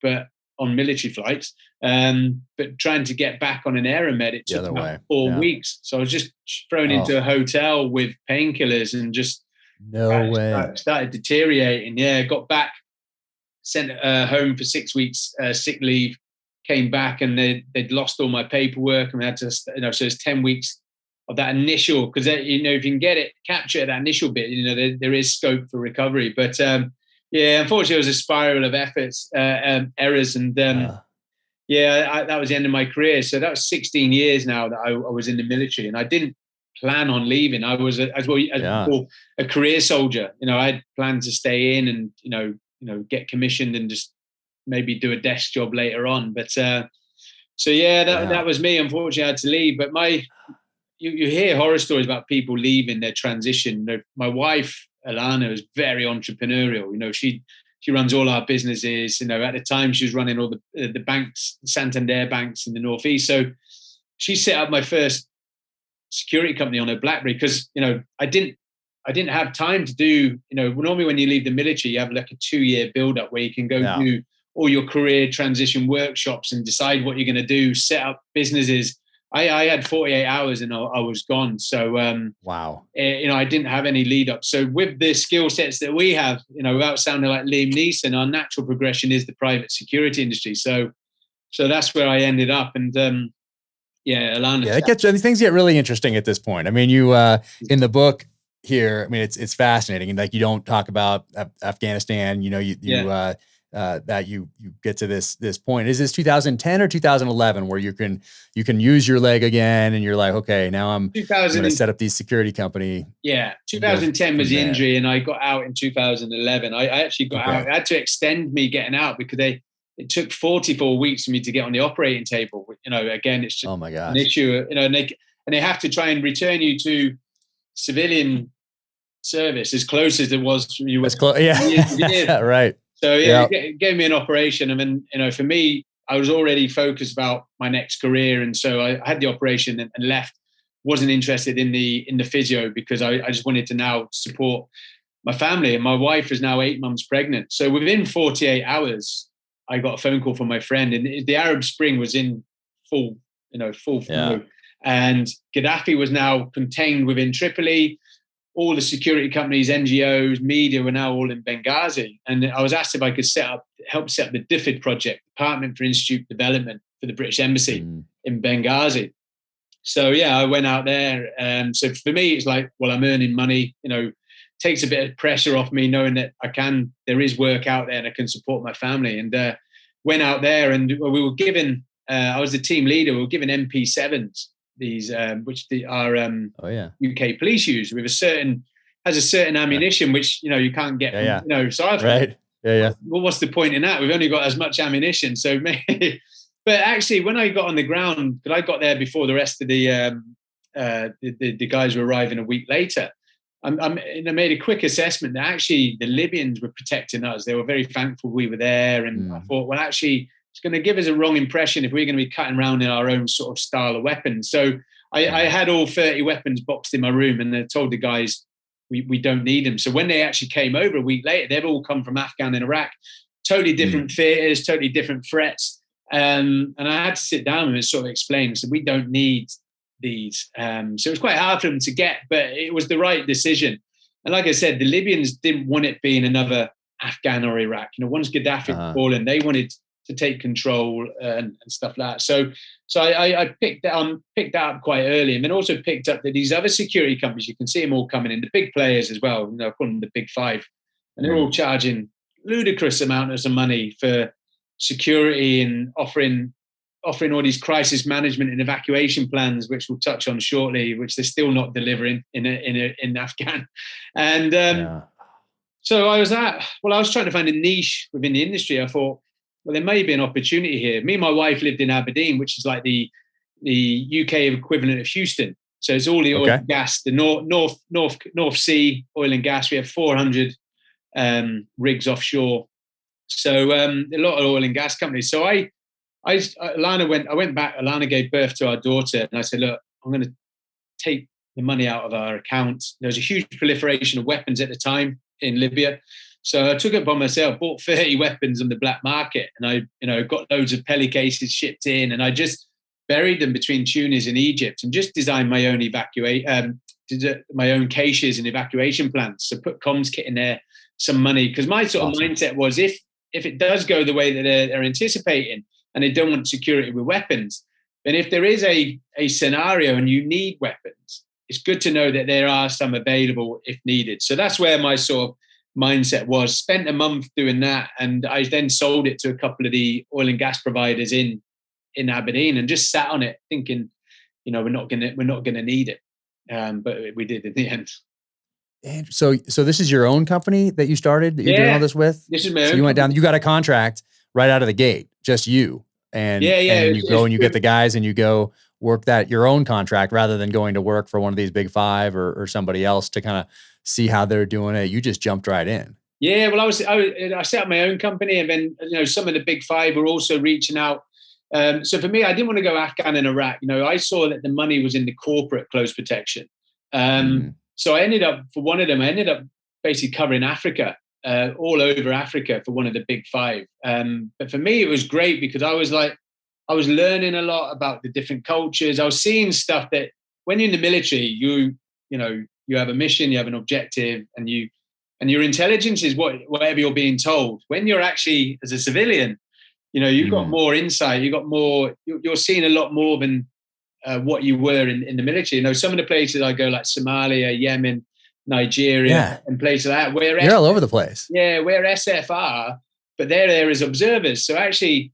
but on military flights, but trying to get back on an Aeromed, it took about 4 weeks. So I was just thrown into a hotel with painkillers and just started deteriorating. Yeah, got back, sent home for 6 weeks sick leave, came back and they'd lost all my paperwork and we had to, so it's 10 weeks of that initial, because if you can capture that initial bit, there is scope for recovery. But unfortunately, it was a spiral of errors, and that was the end of my career. So that was 16 years now that I was in the military, and I didn't plan on leaving. I was a career soldier. I had planned to stay in and get commissioned and just maybe do a desk job later on. But so yeah, that was me. Unfortunately, I had to leave. But you hear horror stories about people leaving their transition. My wife Alana is very entrepreneurial. She runs all our businesses. At the time she was running all the banks, Santander banks in the Northeast. So she set up my first security company on her BlackBerry because I didn't have time to do. Normally when you leave the military, you have like a 2-year build up where you can go do all your career transition workshops and decide what you're going to do, set up businesses. I had 48 hours and I was gone. So, wow. I didn't have any lead up. So with the skill sets that we have, without sounding like Liam Neeson, our natural progression is the private security industry. So that's where I ended up. And, Alana. Yeah, things get really interesting at this point. I mean, you, in the book here, I mean, it's fascinating. And like, you don't talk about Afghanistan, that you get to this point. Is this 2010 or 2011 where you can use your leg again and you're like, okay, now I'm going to set up these security company? Yeah. 2010 was the injury and I got out in 2011. I actually got out. I had to extend me getting out because it took 44 weeks for me to get on the operating table. Again, it's just an issue, and they have to try and return you to civilian service as close as it was from you. Yeah. Right. So it gave me an operation. And then, for me, I was already focused about my next career. And so I had the operation and left, wasn't interested in the physio because I just wanted to now support my family. And my wife is now 8 months pregnant. So within 48 hours, I got a phone call from my friend, and the Arab Spring was in full flow. And Gaddafi was now contained within Tripoli. All the security companies, NGOs, media were now all in Benghazi. And I was asked if I could help set up the DFID project, Department for Institute Development for the British Embassy in Benghazi. So I went out there. So for me, it's like, well, I'm earning money, takes a bit of pressure off me knowing that there is work out there and I can support my family. And went out there and we were given, I was the team leader, we were given MP7s, these which are UK police use with a certain ammunition which you can't get so I was well, what's the point in that? We've only got as much ammunition, so maybe. But actually when I got on the ground, because I got there before the rest of the guys were arriving a week later, I made a quick assessment that actually the Libyans were protecting us. They were very thankful we were there, and I thought, well, actually it's going to give us a wrong impression if we're going to be cutting around in our own sort of style of weapons. So I had all 30 weapons boxed in my room, and I told the guys we don't need them. So when they actually came over a week later, they've all come from Afghan and Iraq, totally different theaters, totally different threats. And I had to sit down and sort of explain. So we don't need these. So it was quite hard for them to get, but it was the right decision. And like I said, the Libyans didn't want it being another Afghan or Iraq. Once Gaddafi had fallen, they wanted to take control and stuff like that. So I picked that up quite early, and then also picked up that these other security companies, you can see them all coming in, the big players as well, I call them the big five, and they're all charging ludicrous amounts of money for security and offering all these crisis management and evacuation plans, which we'll touch on shortly, which they're still not delivering in Afghan. And so I was trying to find a niche within the industry. I thought, well, there may be an opportunity here. Me and my wife lived in Aberdeen, which is like the UK equivalent of Houston. So it's all the oil and gas, the North Sea oil and gas. We have 400 rigs offshore. So a lot of oil and gas companies. So I went back. Alana gave birth to our daughter, and I said, look, I'm going to take the money out of our account. There was a huge proliferation of weapons at the time in Libya. So I took it by myself, bought 30 weapons on the black market, and I got loads of Peli cases shipped in, and I just buried them between Tunis and Egypt, and just designed my own my own caches and evacuation plans. So put comms kit in there, some money, because my sort of mindset was if it does go the way that they're anticipating, and they don't want security with weapons, then if there is a scenario and you need weapons, it's good to know that there are some available if needed. So that's where my sort of mindset was. Spent a month doing that, and I then sold it to a couple of the oil and gas providers in Aberdeen, and just sat on it thinking, we're not gonna need it, but we did in the end. And so this is your own company that you started, that you're doing all this with? This is my So own you went company. down, you got a contract right out of the gate, just you. And then you go and you get the guys and you go work that your own contract rather than going to work for one of these big five or somebody else to kind of see how they're doing it. You just jumped right in. Yeah, well, I set up my own company, and then some of the big five were also reaching out. So for me, I didn't want to go Afghan and Iraq. I saw that the money was in the corporate close protection. So I ended up, for one of them, basically covering Africa, all over Africa for one of the big five. But for me, it was great because I was learning a lot about the different cultures. I was seeing stuff that when you're in the military, you have a mission, you have an objective, and your intelligence is whatever you're being told. When you're actually as a civilian, you've got more insight. You're seeing a lot more than what you were in the military. Some of the places I go, like Somalia, Yemen, Nigeria, and places like that, you're all over the place. Yeah, where SF are, but they're there as observers. So actually,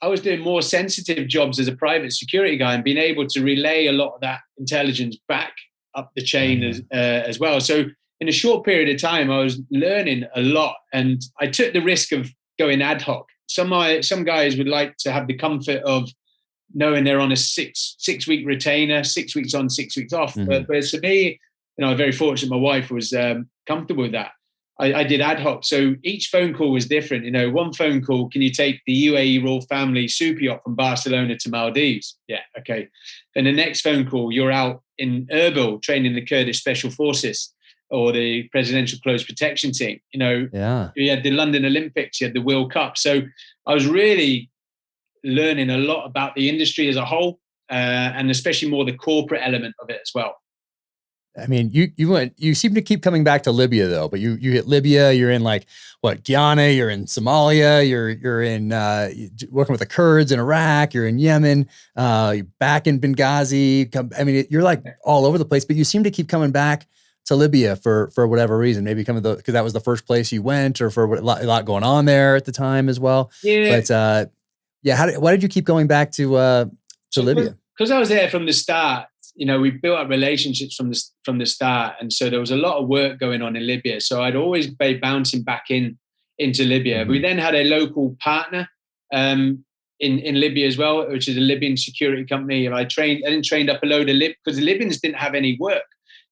I was doing more sensitive jobs as a private security guy and being able to relay a lot of that intelligence back up the chain as well. So in a short period of time, I was learning a lot, and I took the risk of going ad hoc. Some guys would like to have the comfort of knowing they're on a six-week retainer, 6 weeks on, 6 weeks off. But for me, I'm very fortunate. My wife was comfortable with that. I did ad hoc. So each phone call was different. One phone call, can you take the UAE royal family super yacht from Barcelona to Maldives? Yeah, okay. Then the next phone call, you're out in Erbil training the Kurdish Special Forces or the Presidential Close Protection Team. You had the London Olympics, you had the World Cup. So I was really learning a lot about the industry as a whole, and especially more the corporate element of it as well. I mean, you seem to keep coming back to Libya though, but you hit Libya, you're in Guyana, you're in Somalia, you're in working with the Kurds in Iraq, you're in Yemen, you're back in Benghazi. I mean, you're all over the place, but you seem to keep coming back to Libya for whatever reason, maybe because that was the first place you went, or for a lot going on there at the time as well. Yeah. But why did you keep going back to Libya? Because I was there from the start. We built up relationships from the start, and so there was a lot of work going on in Libya. So I'd always be bouncing back into Libya. We then had a local partner in Libya as well, which is a Libyan security company. And I trained up a load of because the Libyans didn't have any work.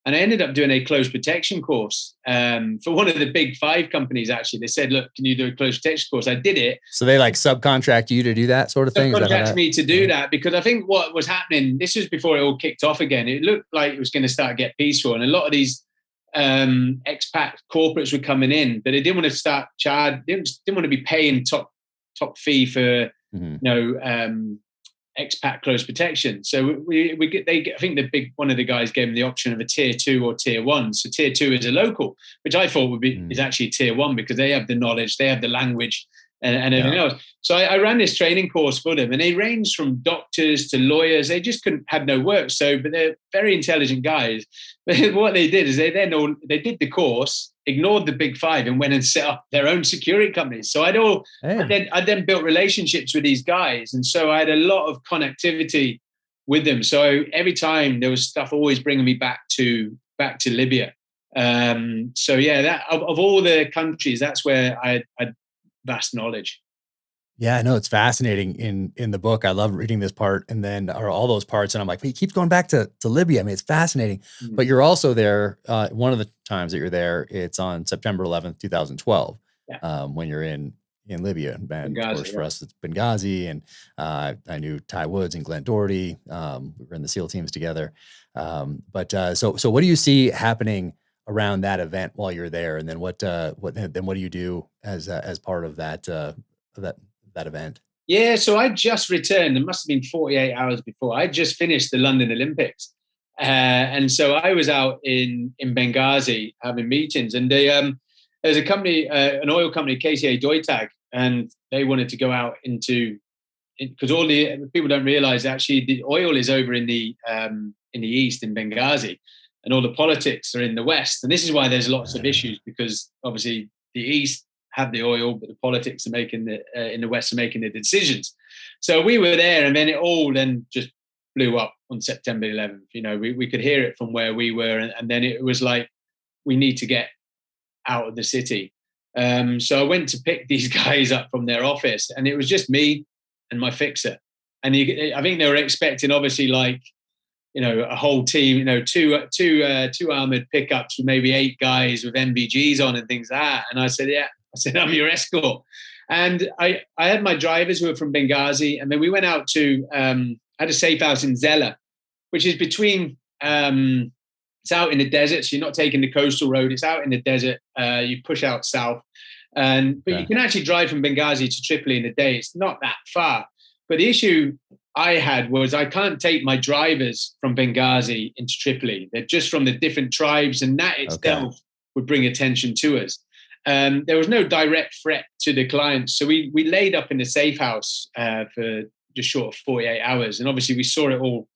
And I ended up doing a close protection course for one of the big five companies, actually. They said, look, can you do a close protection course? I did it. So they subcontract you to do that sort of thing? Subcontract me to do that, because I think what was happening, this was before it all kicked off again. It looked like it was going to start to get peaceful. And a lot of these expat corporates were coming in, but they didn't want to start didn't want to be paying top fee for, expat close protection. So I think one of the guys gave them the option of a tier 2 or tier 1. So tier 2 is a local, which I thought is actually tier 1, because they have the knowledge, they have the language and everything else. So I ran this training course for them, and they ranged from doctors to lawyers. They just had no work. But they're very intelligent guys. But what they did is they did the course, ignored the big five, and went and set up their own security companies. So I then built relationships with these guys. And so I had a lot of connectivity with them. So every time there was stuff always bringing me back to Libya. That of all the countries, that's where I had vast knowledge. Yeah, I know, it's fascinating in the book. I love reading this part and then all those parts. And I'm like, he keeps going back to Libya. I mean, it's fascinating. Mm-hmm. But you're also there. One of the times that you're there, it's on September 11th, 2012, when you're in Libya. And Benghazi, of course, for us, it's Benghazi. And I knew Ty Woods and Glenn Doherty. We were in the SEAL teams together. So what do you see happening around that event while you're there? And then what do you do as part of that event? Yeah, so I just returned. It must have been 48 hours before. I just finished the London Olympics. And so I was out in Benghazi having meetings. And there's a company, an oil company, KCA Deutag, and they wanted to go out because all the people don't realize actually the oil is over in the east in Benghazi, and all the politics are in the west. And this is why there's lots of issues, because obviously the east have the oil, but the politics are making in the west are making the decisions. So we were there, and then it all then just blew up on September 11th. We could hear it from where we were, and then it was like we need to get out of the city. So I went to pick these guys up from their office, and it was just me and my fixer. And I think they were expecting, obviously, like, a whole team, two armored pickups with maybe 8 guys with MBGs on and things like that. And I said, yeah. I said, I'm your escort. And I had my drivers who were from Benghazi, and then we went out to had a safe house in Zella, which is between. It's out in the desert, so you're not taking the coastal road. It's out in the desert. You push out south, but you can actually drive from Benghazi to Tripoli in a day. It's not that far. But the issue I had was I can't take my drivers from Benghazi into Tripoli. They're just from the different tribes, and that itself would bring attention to us. There was no direct threat to the clients, so we laid up in the safe house for just short of 48 hours, and obviously we saw it all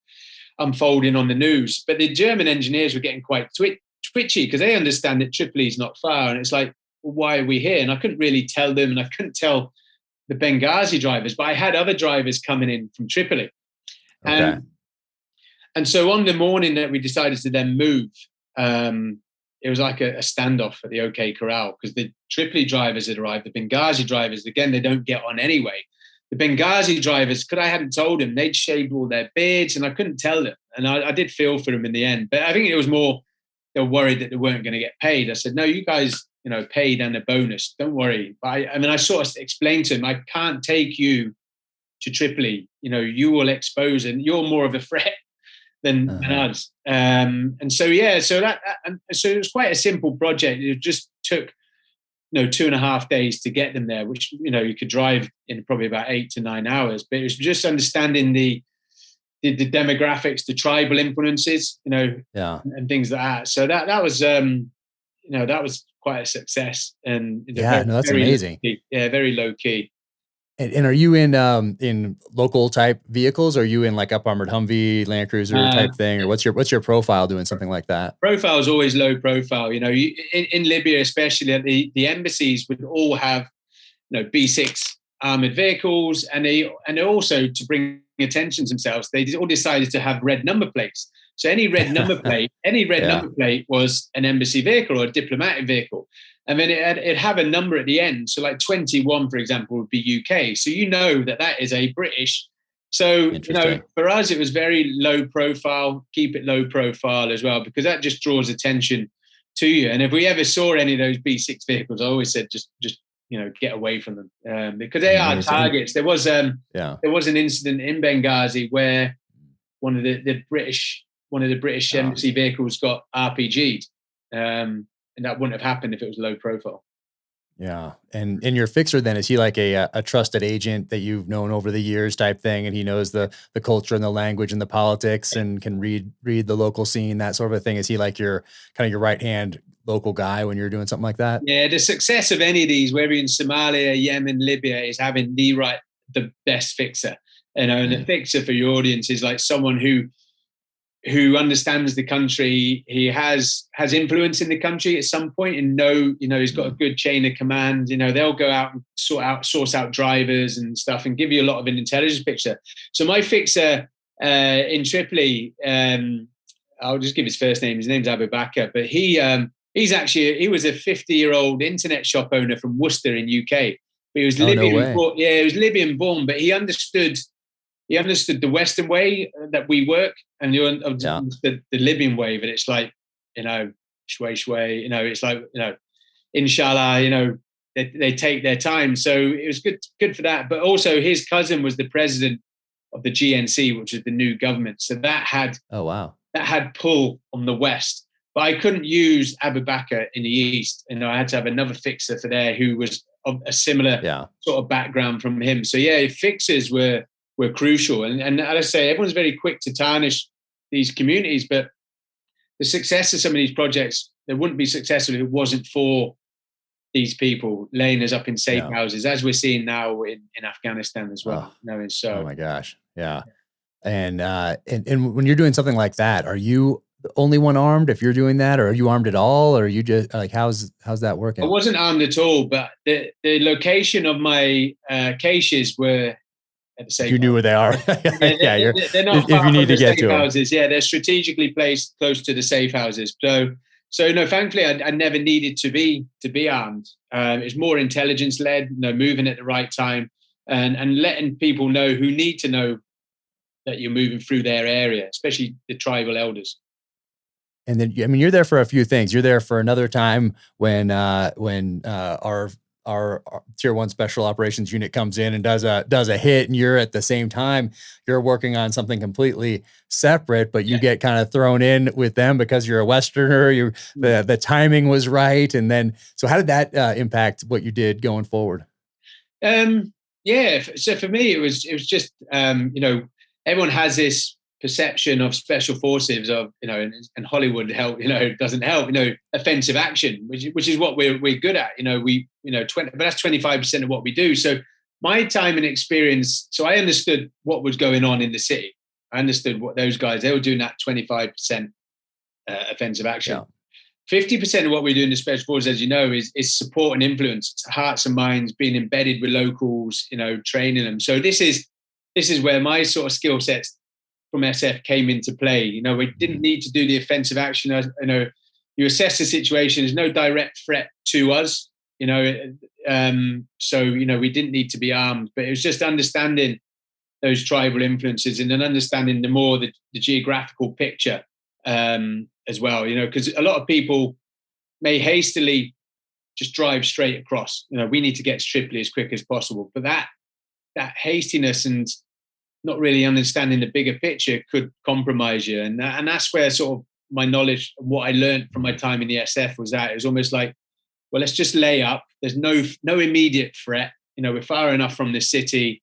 unfolding on the news. But the German engineers were getting quite twitchy because they understand that Tripoli is not far, and it's like, well, why are we here? And I couldn't really tell them, and I couldn't tell the Benghazi drivers, but I had other drivers coming in from Tripoli. And so on the morning that we decided to then move, it was like a standoff at the OK Corral, because the Tripoli drivers had arrived. The Benghazi drivers, again, they don't get on anyway. The Benghazi drivers, because I hadn't told them, they'd shaved all their beards, and I couldn't tell them. And I did feel for them in the end. But I think it was more, they were worried that they weren't going to get paid. I said, no, you guys, paid and a bonus. Don't worry. But I sort of explained to them, I can't take you to Tripoli. You will expose, and you're more of a threat than us. And so, so it was quite a simple project. It just took 2.5 days to get them there, which, you could drive in probably about 8 to 9 hours. But it was just understanding the demographics, the tribal influences, and things like that. So that was, that was quite a success. And that's amazing. Very low key. And are you in local type vehicles? Or are you in like up armored Humvee, Land Cruiser type thing? Or what's your profile doing something like that? Profile is always low profile. In Libya, especially, the embassies would all have, B6 armored vehicles, and they also, to bring attention to themselves, they all decided to have red number plates. So any red number plate, number plate was an embassy vehicle or a diplomatic vehicle. And then it'd have a number at the end. So like 21, for example, would be UK. So that is a British. So, for us, it was very low profile, keep it low profile as well, because that just draws attention to you. And if we ever saw any of those B6 vehicles, I always said, just get away from them, because they are targets. There was an incident in Benghazi where one of the British embassy vehicles got RPG'd. And that wouldn't have happened if it was low profile. Yeah. And your fixer then, is he like a trusted agent that you've known over the years type thing? And he knows the culture and the language and the politics and can read the local scene, that sort of a thing? Is he like your kind of your right hand local guy when you're doing something like that? Yeah. The success of any of these, whether in Somalia, Yemen, Libya, is having the best fixer. And the fixer for your audience is like someone who understands the country. He has influence in the country at some point, and he's got a good chain of command. They'll go out and source out drivers and stuff, and give you a lot of an intelligence picture. So my fixer in Tripoli, I'll just give his first name. His name's Abu Bakr, but he was a 50-year-old internet shop owner from Worcester in UK. But he was Libyan. He was Libyan born, but he understood the Western way that we work, and the Libyan way. But it's like, shway shway, it's like, inshallah, they take their time. So it was good for that. But also his cousin was the president of the GNC, which is the new government. So that had pull on the West. But I couldn't use Abu Bakr in the East. I had to have another fixer for there who was of a similar sort of background from him. So fixers were crucial. And as I say, everyone's very quick to tarnish these communities, but the success of some of these projects, they wouldn't be successful if it wasn't for these people laying us up in safe houses, as we're seeing now in Afghanistan as well. Oh my gosh. Yeah. And when you're doing something like that, are you the only one armed if you're doing that, or are you armed at all? Or are you just like, how's that working? I wasn't armed at all, but the location of my caches were, you knew where they are. They're not if you need to get to houses. Yeah, they're strategically placed close to the safe houses. So So no, thankfully, I never needed to be armed. It's more intelligence led, moving at the right time, and letting people know who need to know that you're moving through their area, especially the tribal elders. And then, I mean, you're there for a few things. You're there for another time when our tier 1 special operations unit comes in and does a hit, and you're at the same time, you're working on something completely separate, but you get kind of thrown in with them because you're a Westerner. The timing was right. And then, so how did that impact what you did going forward? So for me, it was just, everyone has this perception of special forces of, and Hollywood doesn't help, offensive action, which is what we're good at, but that's 25% of what we do. So my time and experience, so I understood what was going on in the city. I understood what those guys, they were doing that 25% offensive action. Yeah. 50% of what we do in the special forces, as you know, is support and influence. It's hearts and minds, being embedded with locals, training them. So this is where my sort of skill sets from SF came into play. We didn't need to do the offensive action. You assess the situation. There's no direct threat to us. So we didn't need to be armed, but it was just understanding those tribal influences and then understanding the geographical picture as well. Because a lot of people may hastily just drive straight across. We need to get to Tripoli as quick as possible, but that hastiness and not really understanding the bigger picture could compromise you. And that's where sort of my knowledge, what I learned from my time in the SF was that it was almost like, well, let's just lay up. There's no immediate threat. We're far enough from the city.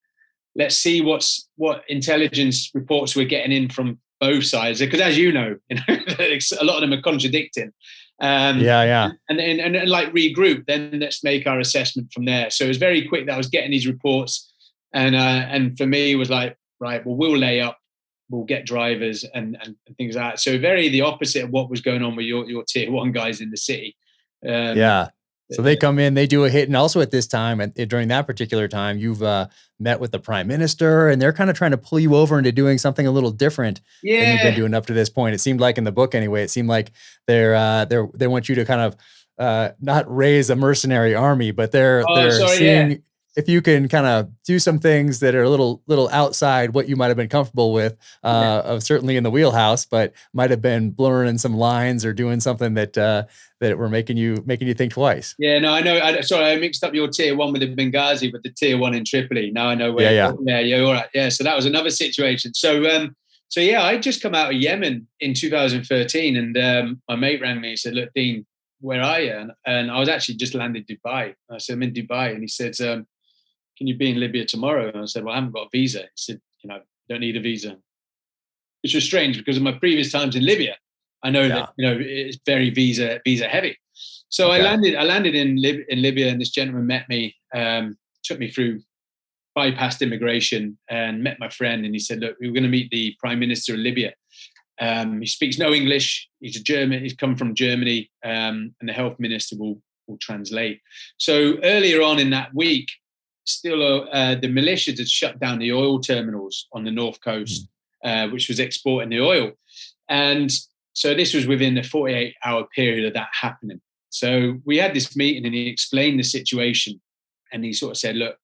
Let's see what intelligence reports we're getting in from both sides. Because as you know, a lot of them are contradicting. And like regroup, then let's make our assessment from there. So it was very quick that I was getting these reports. And for me, it was like, right, well, we'll lay up, we'll get drivers and things like that. So very the opposite of what was going on with your tier 1 guys in the city. So they come in, they do a hit. And also at this time, and during that particular time, you've met with the prime minister, and they're kind of trying to pull you over into doing something a little different than you've been doing up to this point. It seemed like in the book anyway, it seemed like they want you to kind of not raise a mercenary army, but they're seeing if you can kind of do some things that are a little outside what you might have been comfortable with, certainly in the wheelhouse, but might have been blurring some lines or doing something that were making you think twice. Yeah, no, I know. I mixed up your tier 1 with the Benghazi, but the tier 1 in Tripoli. Now I know where. Yeah, all right. Yeah, so that was another situation. So I just come out of Yemen in 2013, and my mate rang me and said, "Look, Dean, where are you?" And I was actually just landed Dubai. I said, "I'm in Dubai," and he said, "Can you be in Libya tomorrow?" And I said, "Well, I haven't got a visa." He said, "Don't need a visa," which was strange because of my previous times in Libya. I know that it's very visa heavy. So I landed in Libya, and this gentleman met me, took me through, bypassed immigration, and met my friend. And he said, "Look, we were going to meet the Prime Minister of Libya. He speaks no English. He's a German. He's come from Germany, and the health minister will translate." So earlier on in that week, still the militias had shut down the oil terminals on the north coast, which was exporting the oil. And so this was within a 48-hour period of that happening. So we had this meeting, and he explained the situation, and he sort of said, "Look,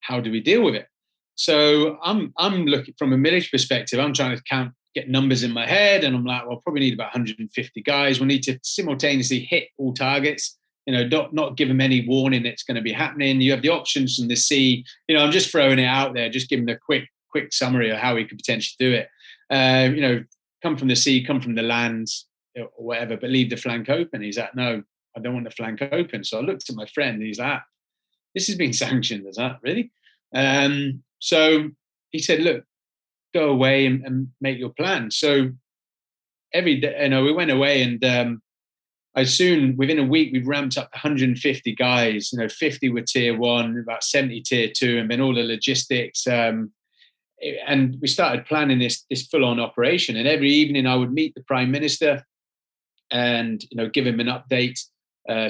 how do we deal with it?" So I'm looking from a military perspective. I'm trying to get numbers in my head, and I'm like, well, probably need about 150 guys. We'll need to simultaneously hit all targets. Not give them any warning it's going to be happening. You have the options from the sea. I'm just throwing it out there, just giving a quick summary of how we could potentially do it. Come from the sea, come from the land, or whatever, but leave the flank open. He's like, "No, I don't want the flank open." So I looked at my friend, and he's like, "This has been sanctioned." Is that really? So he said, "Look, go away and make your plan." So every day, we went away, and within a week, we ramped up 150 guys. 50 were tier 1, about 70 tier 2, and then all the logistics. And we started planning this full-on operation. And every evening I would meet the Prime Minister and, give him an update,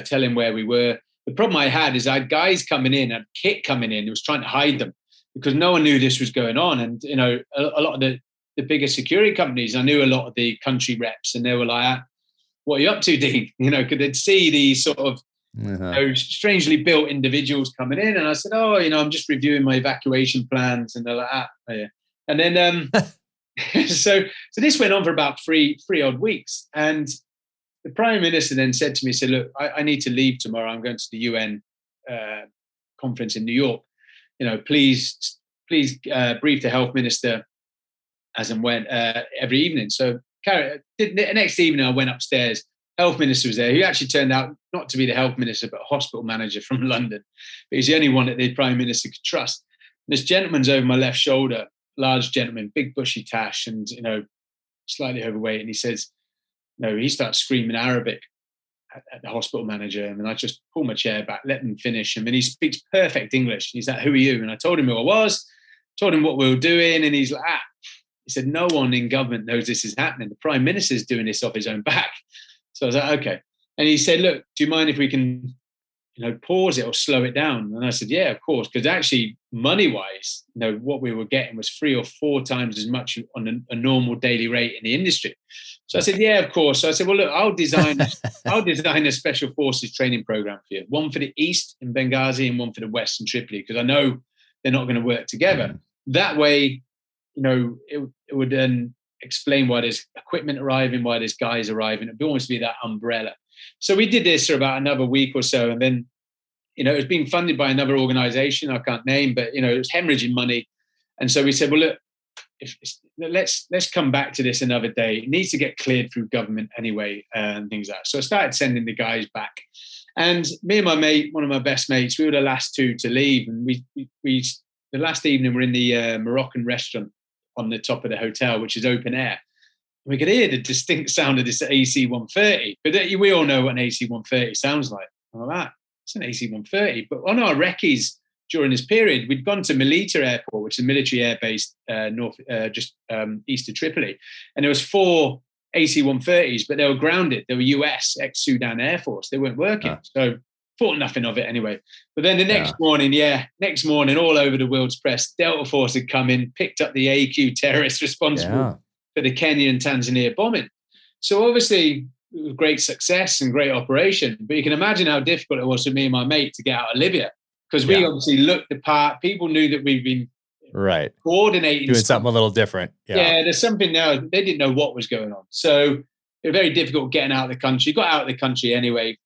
tell him where we were. The problem I had is I had guys coming in, and kit coming in, who was trying to hide them because no one knew this was going on. And, a lot of the bigger security companies, I knew a lot of the country reps, and they were like, what are you up to, Dean? Could they see these sort of strangely built individuals coming in? And I said, oh, I'm just reviewing my evacuation plans. And they're like, oh, yeah. And then, so this went on for about three odd weeks. And the Prime Minister then said to me, said, look, I need to leave tomorrow. I'm going to the UN conference in New York. Please brief the health minister as and when every evening. So the next evening I went upstairs. Health minister was there, who actually turned out not to be the health minister, but a hospital manager from London. But he's the only one that the Prime Minister could trust. And this gentleman's over my left shoulder, large gentleman, big bushy tash, and slightly overweight. And he says, he starts screaming Arabic at the hospital manager. And I just pull my chair back, let him finish. And then he speaks perfect English. He's like, who are you? And I told him who I was, told him what we were doing. And he's like, he said, no one in government knows this is happening. The Prime Minister's doing this off his own back. So I was like, okay. And he said, look, do you mind if we can, pause it or slow it down? And I said, yeah, of course. Because actually, money-wise, what we were getting was 3 or 4 times as much on a normal daily rate in the industry. So I said, yeah, of course. So I said, well, look, I'll design a special forces training program for you. One for the East in Benghazi and one for the West in Tripoli, because I know they're not going to work together. That way, it would then explain why there's equipment arriving, why there's guys arriving. It would almost be that umbrella. So we did this for about another week or so. And then, it was being funded by another organization I can't name, but, it was hemorrhaging money. And so we said, well, look, let's come back to this another day. It needs to get cleared through government anyway, and things like that. So I started sending the guys back. And me and my mate, one of my best mates, we were the last 2 to leave. And we the last evening, we're in the Moroccan restaurant on the top of the hotel, which is open air. We could hear the distinct sound of this AC-130, but we all know what an AC-130 sounds like. I'm like, it's an AC-130. But on our recce's during this period, we'd gone to Melita Airport, which is a military air base east of Tripoli, and there was 4 AC-130s, but they were grounded. They were US, ex-Sudan Air Force. They weren't working. So thought nothing of it anyway. But then the next morning, all over the world's press, Delta Force had come in, picked up the AQ terrorists responsible for the Kenya and Tanzania bombing. So obviously, it was great success and great operation. But you can imagine how difficult it was for me and my mate to get out of Libya, because we obviously looked the part. People knew that we've been coordinating. Doing something a little different. Yeah, there's something now. They didn't know what was going on. So it was very difficult getting out of the country. Got out of the country anyway,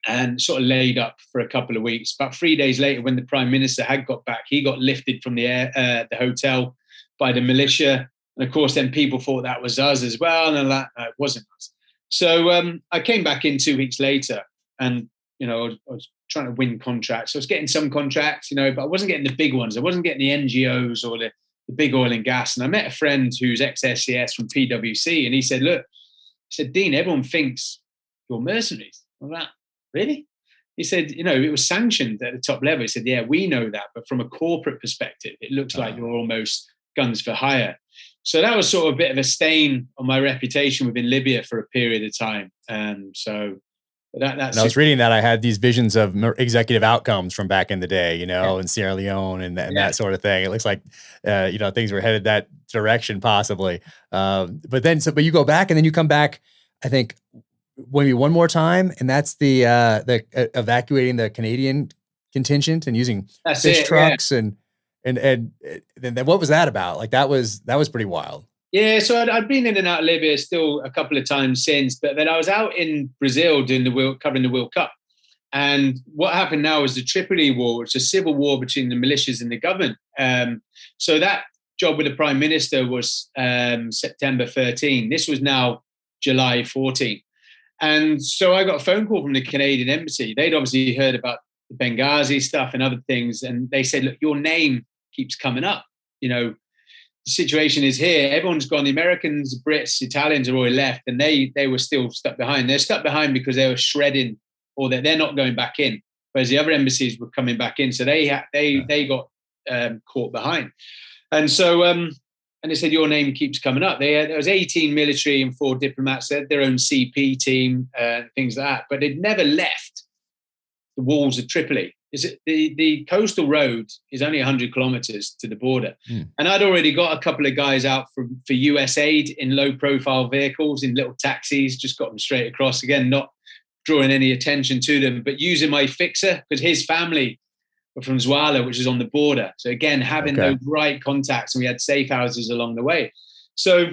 and sort of laid up for a couple of weeks. About 3 days later, when the Prime Minister had got back, he got lifted from the hotel by the militia. And of course, then people thought that was us as well. And it wasn't us. So I came back in 2 weeks later, and, I was trying to win contracts. I was getting some contracts, but I wasn't getting the big ones. I wasn't getting the NGOs or the big oil and gas. And I met a friend who's ex-SCS from PwC, and he said, look, Dean, everyone thinks you're mercenaries. I'm like, really? He said, it was sanctioned at the top level. He said, yeah, we know that. But from a corporate perspective, it looks like you're almost guns for hire. So that was sort of a bit of a stain on my reputation within Libya for a period of time. So that's. And I was reading that I had these visions of executive outcomes from back in the day, in Sierra Leone and that sort of thing. It looks like, things were headed that direction possibly. But you go back and then you come back, I think, maybe one more time, and that's the evacuating the Canadian contingent and using fish trucks and then what was that about? Like that was pretty wild. Yeah, so I'd been in and out of Libya still a couple of times since, but then I was out in Brazil covering the World Cup. And what happened now was the Tripoli War, which is a civil war between the militias and the government. So that job with the Prime Minister was September 13. This was now July 14. And so I got a phone call from the Canadian embassy. They'd obviously heard about the Benghazi stuff and other things. And they said, look, your name keeps coming up. The situation is here. Everyone's gone. The Americans, Brits, Italians are already left, and they were still stuck behind. They're stuck behind because they were shredding, or they're not going back in. Whereas the other embassies were coming back in, so they got caught behind. And so, and they said your name keeps coming up. There was 18 military and 4 diplomats. They had their own CP team and things like that, but they'd never left the walls of Tripoli. is it the coastal road is only 100 kilometers to the border. And I'd already got a couple of guys out for US aid in low profile vehicles, in little taxis, just got them straight across, again, not drawing any attention to them, but using my fixer, because his family were from Zwolle, which is on the border. So again, having those right contacts, and we had safe houses along the way. So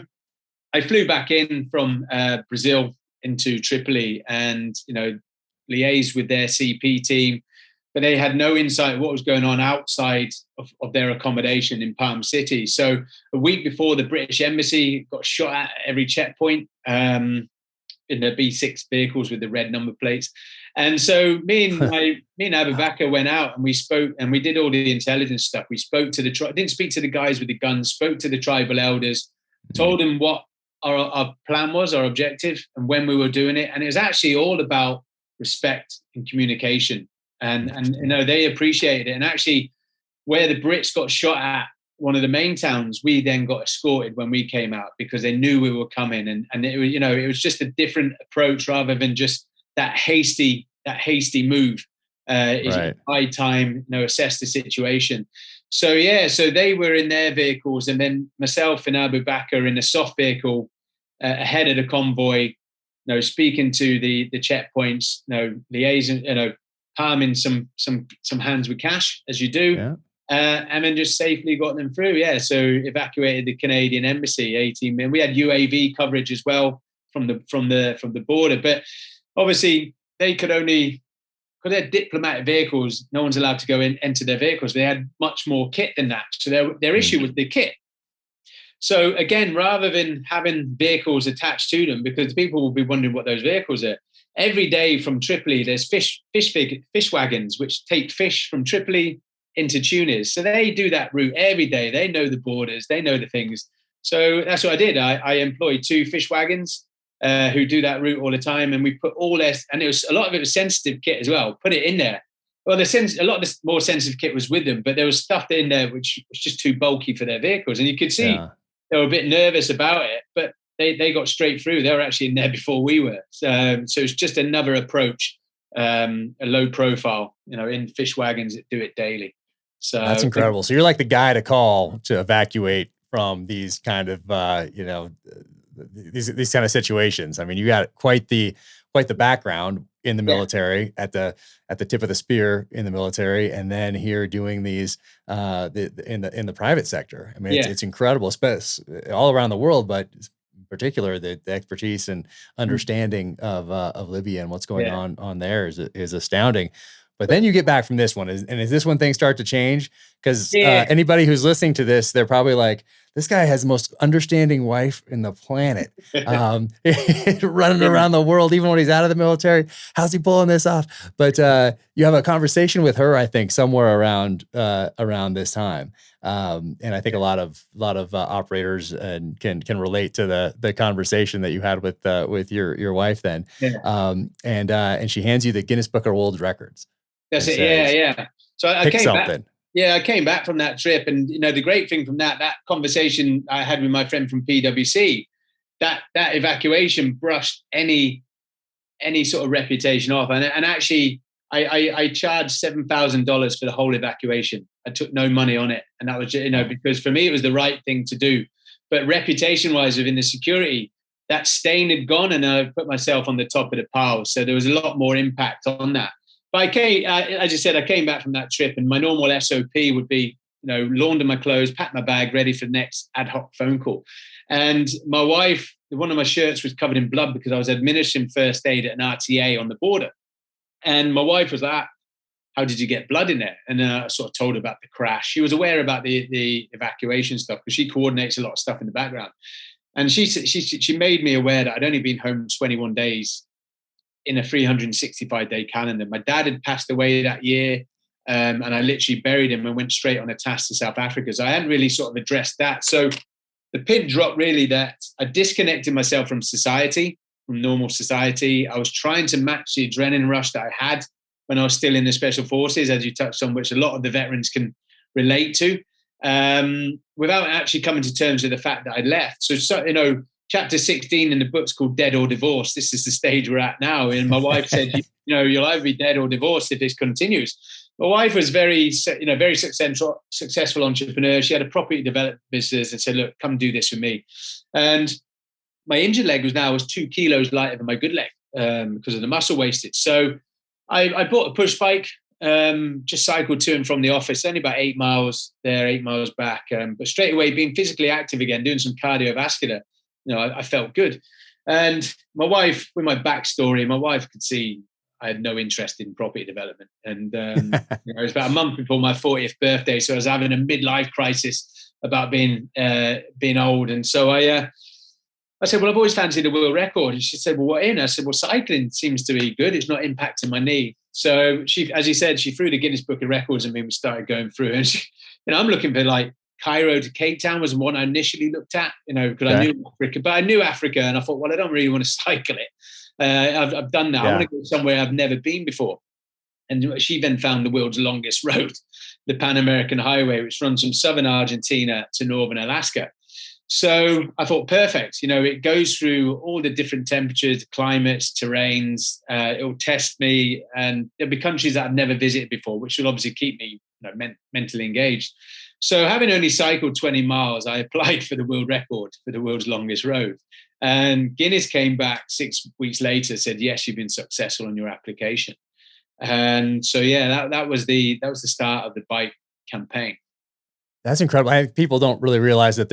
I flew back in from Brazil into Tripoli and, liaised with their CP team, but they had no insight of what was going on outside of their accommodation in Palm City. So a week before, the British embassy got shot at every checkpoint in the B6 vehicles with the red number plates. And so me and Abu Bakr went out and we spoke, and we did all the intelligence stuff. We spoke to didn't speak to the guys with the guns, spoke to the tribal elders, told them what our plan was, our objective, and when we were doing it. And it was actually all about respect and communication. And they appreciated it. And actually, where the Brits got shot at, one of the main towns, we then got escorted when we came out, because they knew we were coming. And it was, it was just a different approach rather than just that hasty move. Right. High time, assess the situation. So they were in their vehicles, and then myself and Abu Bakr in a soft vehicle ahead of the convoy, speaking to the checkpoints, liaison, palming some hands with cash, as you do, and then just safely got them through. So evacuated the Canadian embassy, 18 men. We had UAV coverage as well from the border, but obviously they could only, because they're diplomatic vehicles, no one's allowed to go enter their vehicles. They had much more kit than that, so their issue was the kit. So again, rather than having vehicles attached to them, because people will be wondering what those vehicles are. Every day from Tripoli, there's fish wagons which take fish from Tripoli into Tunis. So they do that route every day. They know the borders, they know the things. So that's what I did. I employed 2 fish wagons who do that route all the time, and we put all this, and a lot of it was sensitive kit as well. Put it in there. Well, a lot of the more sensitive kit was with them, but there was stuff in there which was just too bulky for their vehicles, and you could see they were a bit nervous about it, but they got straight through. They were actually in there before we were. So it's just another approach, a low profile, in fish wagons that do it daily. So that's incredible. So you're like the guy to call to evacuate from these kind of, these kind of situations. I mean, you got quite the background in the military, at the tip of the spear in the military, and then here doing these in the private sector. I mean, it's incredible, especially all around the world, but in particular the expertise and understanding of Libya and what's going on there is astounding. But then you get back from this one, and is this when things start to change? Because anybody who's listening to this, they're probably like, this guy has the most understanding wife in the planet, running around the world, even when he's out of the military. How's he pulling this off? But you have a conversation with her, I think, somewhere around this time, and I think a lot of operators can relate to the conversation that you had with your wife then. And she hands you the Guinness Book of World Records. That's it. Says, So I came back. Yeah, I came back from that trip, and the great thing from that conversation I had with my friend from PwC, that evacuation brushed any sort of reputation off, and actually I charged $7,000 for the whole evacuation. I took no money on it, and that was because for me it was the right thing to do. But reputation-wise, within the security, that stain had gone, and I put myself on the top of the pile. So there was a lot more impact on that. But as you said, I came back from that trip, and my normal SOP would be, launder my clothes, pack my bag, ready for the next ad hoc phone call. And my wife, one of my shirts was covered in blood because I was administering first aid at an RTA on the border. And my wife was like, how did you get blood in there? And I sort of told her about the crash. She was aware about the evacuation stuff because she coordinates a lot of stuff in the background. And she made me aware that I'd only been home 21 days in a 365-day calendar. My dad had passed away that year, and I literally buried him and went straight on a task to South Africa. So I hadn't really sort of addressed that. So the pin dropped really that I disconnected myself from society, from normal society. I was trying to match the adrenaline rush that I had when I was still in the Special Forces, as you touched on, which a lot of the veterans can relate to, without actually coming to terms with the fact that I'd left. So chapter 16 in the book's called Dead or Divorced. This is the stage we're at now. And my wife said, you'll either be dead or divorced if this continues. My wife was very successful entrepreneur. She had a property development business and said, look, come do this with me. And my injured leg was 2 kilos lighter than my good leg because of the muscle wastage. So I bought a push bike, just cycled to and from the office, only about 8 miles there, 8 miles back. But straight away, being physically active again, doing some cardiovascular, I felt good. And my wife, with my backstory, my wife could see I had no interest in property development. And it was about a month before my 40th birthday. So I was having a midlife crisis about being old. And so I said, well, I've always fancied a world record. And she said, well, what in? I said, well, cycling seems to be good. It's not impacting my knee. So she, as you said, she threw the Guinness Book of Records and we started going through. And I'm looking for like Cairo to Cape Town was the one I initially looked at, because I knew Africa, but I knew Africa and I thought, well, I don't really want to cycle it. I've done that. I want to go somewhere I've never been before. And she then found the world's longest road, the Pan American Highway, which runs from southern Argentina to northern Alaska. So I thought, perfect. It goes through all the different temperatures, climates, terrains. It will test me, and there'll be countries that I've never visited before, which will obviously keep me mentally engaged. So having only cycled 20 miles, I applied for the world record for the world's longest road. And Guinness came back 6 weeks later, said, yes, you've been successful on your application. And so, that was the start of the bike campaign. That's incredible. People don't really realize that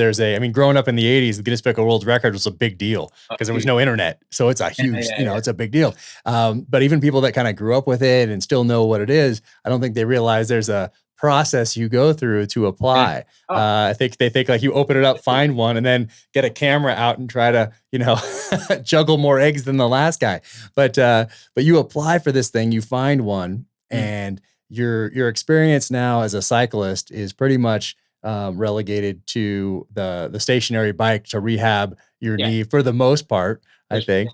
growing up in the 80s, the Guinness Book of World Records was a big deal because there was no internet. So it's a huge, it's a big deal. But even people that kind of grew up with it and still know what it is, I don't think they realize there's a process you go through to apply. I think they think like you open it up, find one, and then get a camera out and try to, juggle more eggs than the last guy. But you apply for this thing, you find one, and your experience now as a cyclist is pretty much relegated to the stationary bike to rehab your knee for the most part, I think.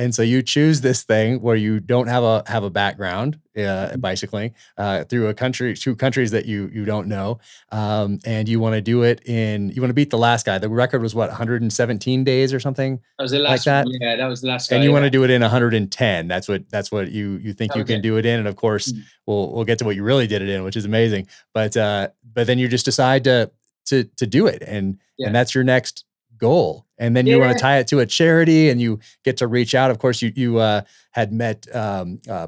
And so you choose this thing where you don't have a background bicycling through two countries that you don't know, and you want to do it you want to beat the last guy. The record was what, 117 days or something? That was the last like that. One. Yeah, that was the last guy. And you want to do it in 110. That's what you think you can do it in. And of course, we'll get to what you really did it in, which is amazing. But then you just decide to do it, and that's your next goal. And then you want to tie it to a charity, and you get to reach out. Of course, you had met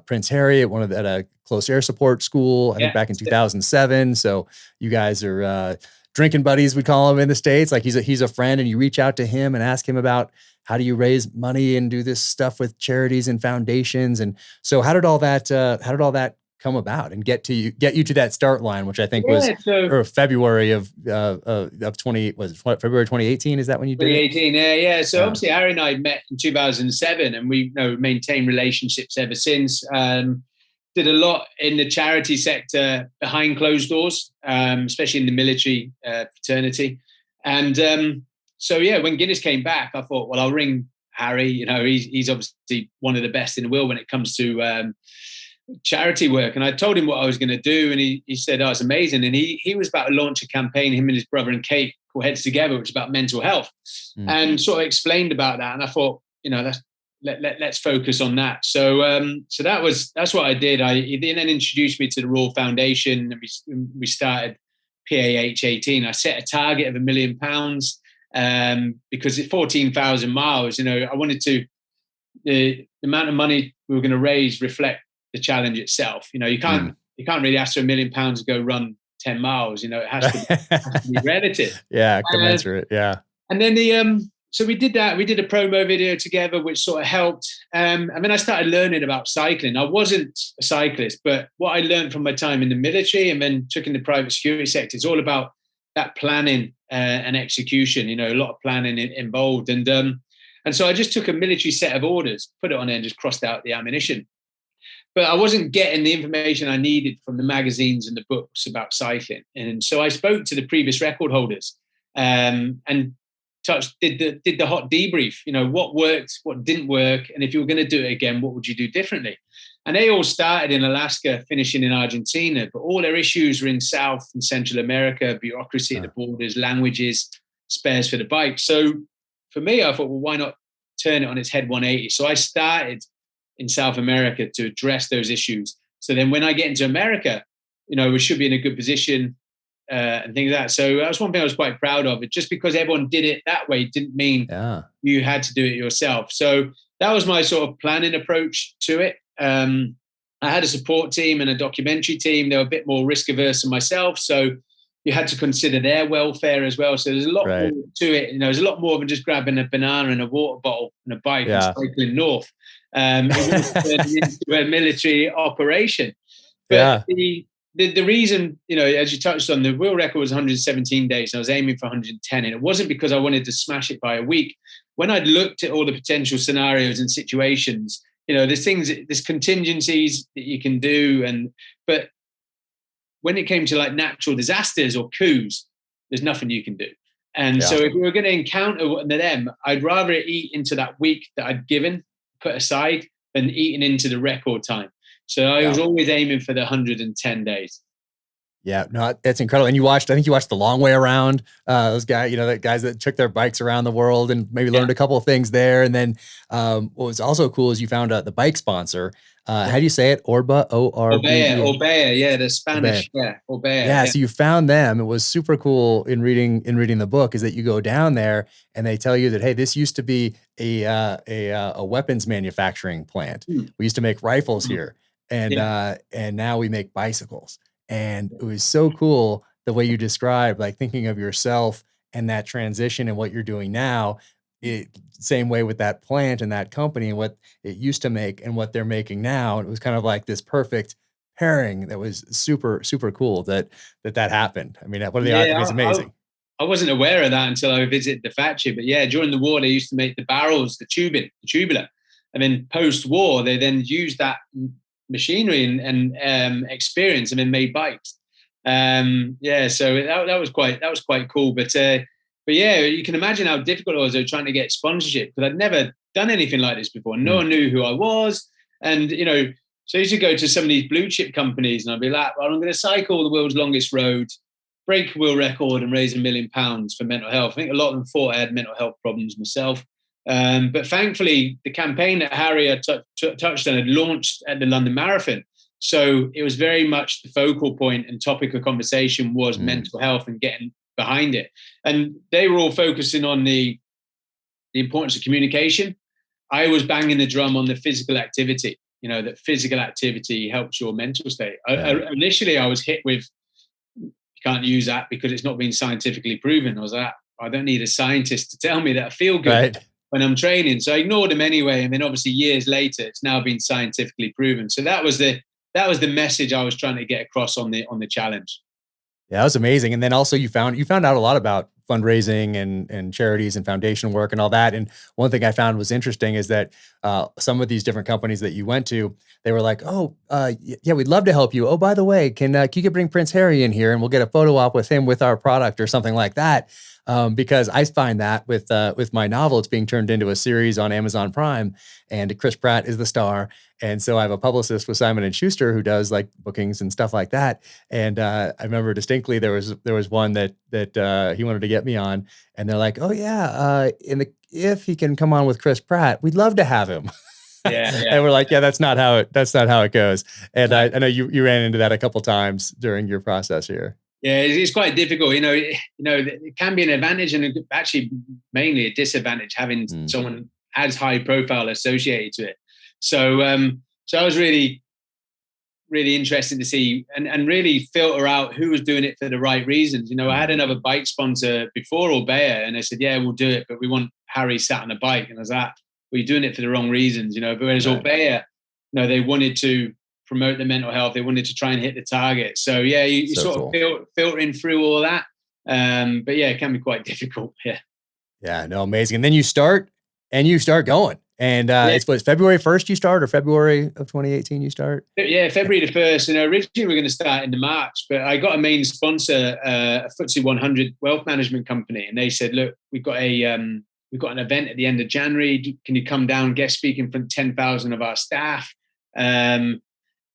Prince Harry at a close air support school, I think back in 2007. So you guys are drinking buddies, we call him in the States. Like he's a friend, and you reach out to him and ask him about how do you raise money and do this stuff with charities and foundations. And so how did all that come about and get you to that start line, which I think was February of February 2018. Is that when you did 2018? Yeah. So obviously Harry and I met in 2007, and we maintained relationships ever since. Did a lot in the charity sector behind closed doors, especially in the military fraternity. And when Guinness came back, I thought, well, I'll ring Harry. He's obviously one of the best in the world when it comes to charity work. And I told him what I was going to do, and he said, oh, it's amazing. And he was about to launch a campaign, him and his brother and Kate, called Heads Together, which is about mental health, and sort of explained about that. And I thought, let's focus on that. So that's what I did. He then introduced me to the Royal Foundation, and we started PAH 18. I set a target of £1 million because at 14,000 miles, I wanted to the amount of money we were going to raise reflect the challenge itself. You can't really ask for £1 million to go run 10 miles. It has to be relative. Commensurate. And then so we did that. We did a promo video together, which sort of helped. And then I started learning about cycling. I wasn't a cyclist, but what I learned from my time in the military and then took in the private security sector is all about that planning and execution. A lot of planning involved. And so I just took a military set of orders, put it on there, and just crossed out the ammunition. But I wasn't getting the information I needed from the magazines and the books about cycling. And so I spoke to the previous record holders and did the hot debrief, what worked, what didn't work. And if you were going to do it again, what would you do differently? And they all started in Alaska, finishing in Argentina, but all their issues were in South and Central America, bureaucracy at the borders, languages, spares for the bike. So for me, I thought, well, why not turn it on its head 180? So I started in South America to address those issues, So then when I get into America, we should be in a good position and things like that. So that was one thing I was quite proud of. It just because everyone did it that way didn't mean you had to do it yourself. So that was my sort of planning approach to it. I had a support team and a documentary team. They were a bit more risk averse than myself. So you had to consider their welfare as well. So there's a lot more to it. There's a lot more than just grabbing a banana and a water bottle and a bike and cycling north. It was turned into a military operation. But the reason, as you touched on, the world record was 117 days. And I was aiming for 110. And it wasn't because I wanted to smash it by a week. When I'd looked at all the potential scenarios and situations, there's contingencies that you can do. But when it came to like natural disasters or coups, there's nothing you can do. And so if we were going to encounter one of them, I'd rather eat into that week that I'd put aside, than eating into the record time. So I was always aiming for the 110 days. Yeah, no, that's incredible. And I think you watched The Long Way Around. Those guys, the guys that took their bikes around the world and maybe learned a couple of things there. And then what was also cool is you found the bike sponsor. How do you say it? Orba, O-R-B-E. Orbea, the Spanish. Orbea. Yeah, so you found them. It was super cool in reading the book is that you go down there and they tell you that, hey, this used to be a weapons manufacturing plant. We used to make rifles here, and now we make bicycles. And it was so cool the way you described, like thinking of yourself and that transition and what you're doing now. Same way with that plant and that company and what it used to make and what they're making now. And it was kind of like this perfect pairing that was super, super cool that happened. I mean, it's amazing. I wasn't aware of that until I visited the factory. But during the war, they used to make the barrels, the tubular. And then post-war, they then used that machinery and experience and then made bikes. So that was quite cool. But you can imagine how difficult it was trying to get sponsorship because I'd never done anything like this before. No one knew who I was. And, so I used to go to some of these blue chip companies and I'd be like, well, I'm going to cycle the world's longest road, break a world record and raise £1 million for mental health. I think a lot of them thought I had mental health problems myself. But thankfully, the campaign that Harry had touched on had launched at the London Marathon. So it was very much the focal point and topic of conversation was mental health and getting behind it. And they were all focusing on the importance of communication. I was banging the drum on the physical activity, that physical activity helps your mental state. Initially, I was hit with, you can't use that because it's not been scientifically proven. I was like, I don't need a scientist to tell me that I feel good when I'm training. So I ignored them anyway. And then obviously years later, it's now been scientifically proven. So that was the message I was trying to get across on the challenge. Yeah, that was amazing. And then also you found out a lot about fundraising and charities and foundation work and all that. And one thing I found was interesting is that some of these different companies that you went to, they were like, we'd love to help you. Oh, by the way, can you bring Prince Harry in here and we'll get a photo op with him with our product or something like that. Because I find that with my novel, it's being turned into a series on Amazon Prime, and Chris Pratt is the star. And so I have a publicist with Simon & Schuster who does like bookings and stuff like that. And I remember distinctly there was one that he wanted to get me on, and they're like, oh yeah, if he can come on with Chris Pratt, we'd love to have him. And we're like, that's not how it goes. And I know you ran into that a couple times during your process here. Yeah, it's quite difficult. It can be an advantage and actually mainly a disadvantage having someone as high profile associated to it. So I was really, really interested to see and really filter out who was doing it for the right reasons. I had another bike sponsor before Orbea, and they said, yeah, we'll do it, but we want Harry sat on a bike. And I was like, well, you're doing it for the wrong reasons, But whereas Orbea, they wanted to promote the mental health. They wanted to try and hit the target. So you sort of filtering through all that. But it can be quite difficult. Yeah, no, amazing. And then you start going. And it's February 1st you start, or February of 2018 you start? Yeah, February the 1st. Originally we were going to start in March, but I got a main sponsor, a FTSE 100 wealth management company, and they said, look, we've got an event at the end of January. Can you come down, guest speak in front of 10,000 of our staff?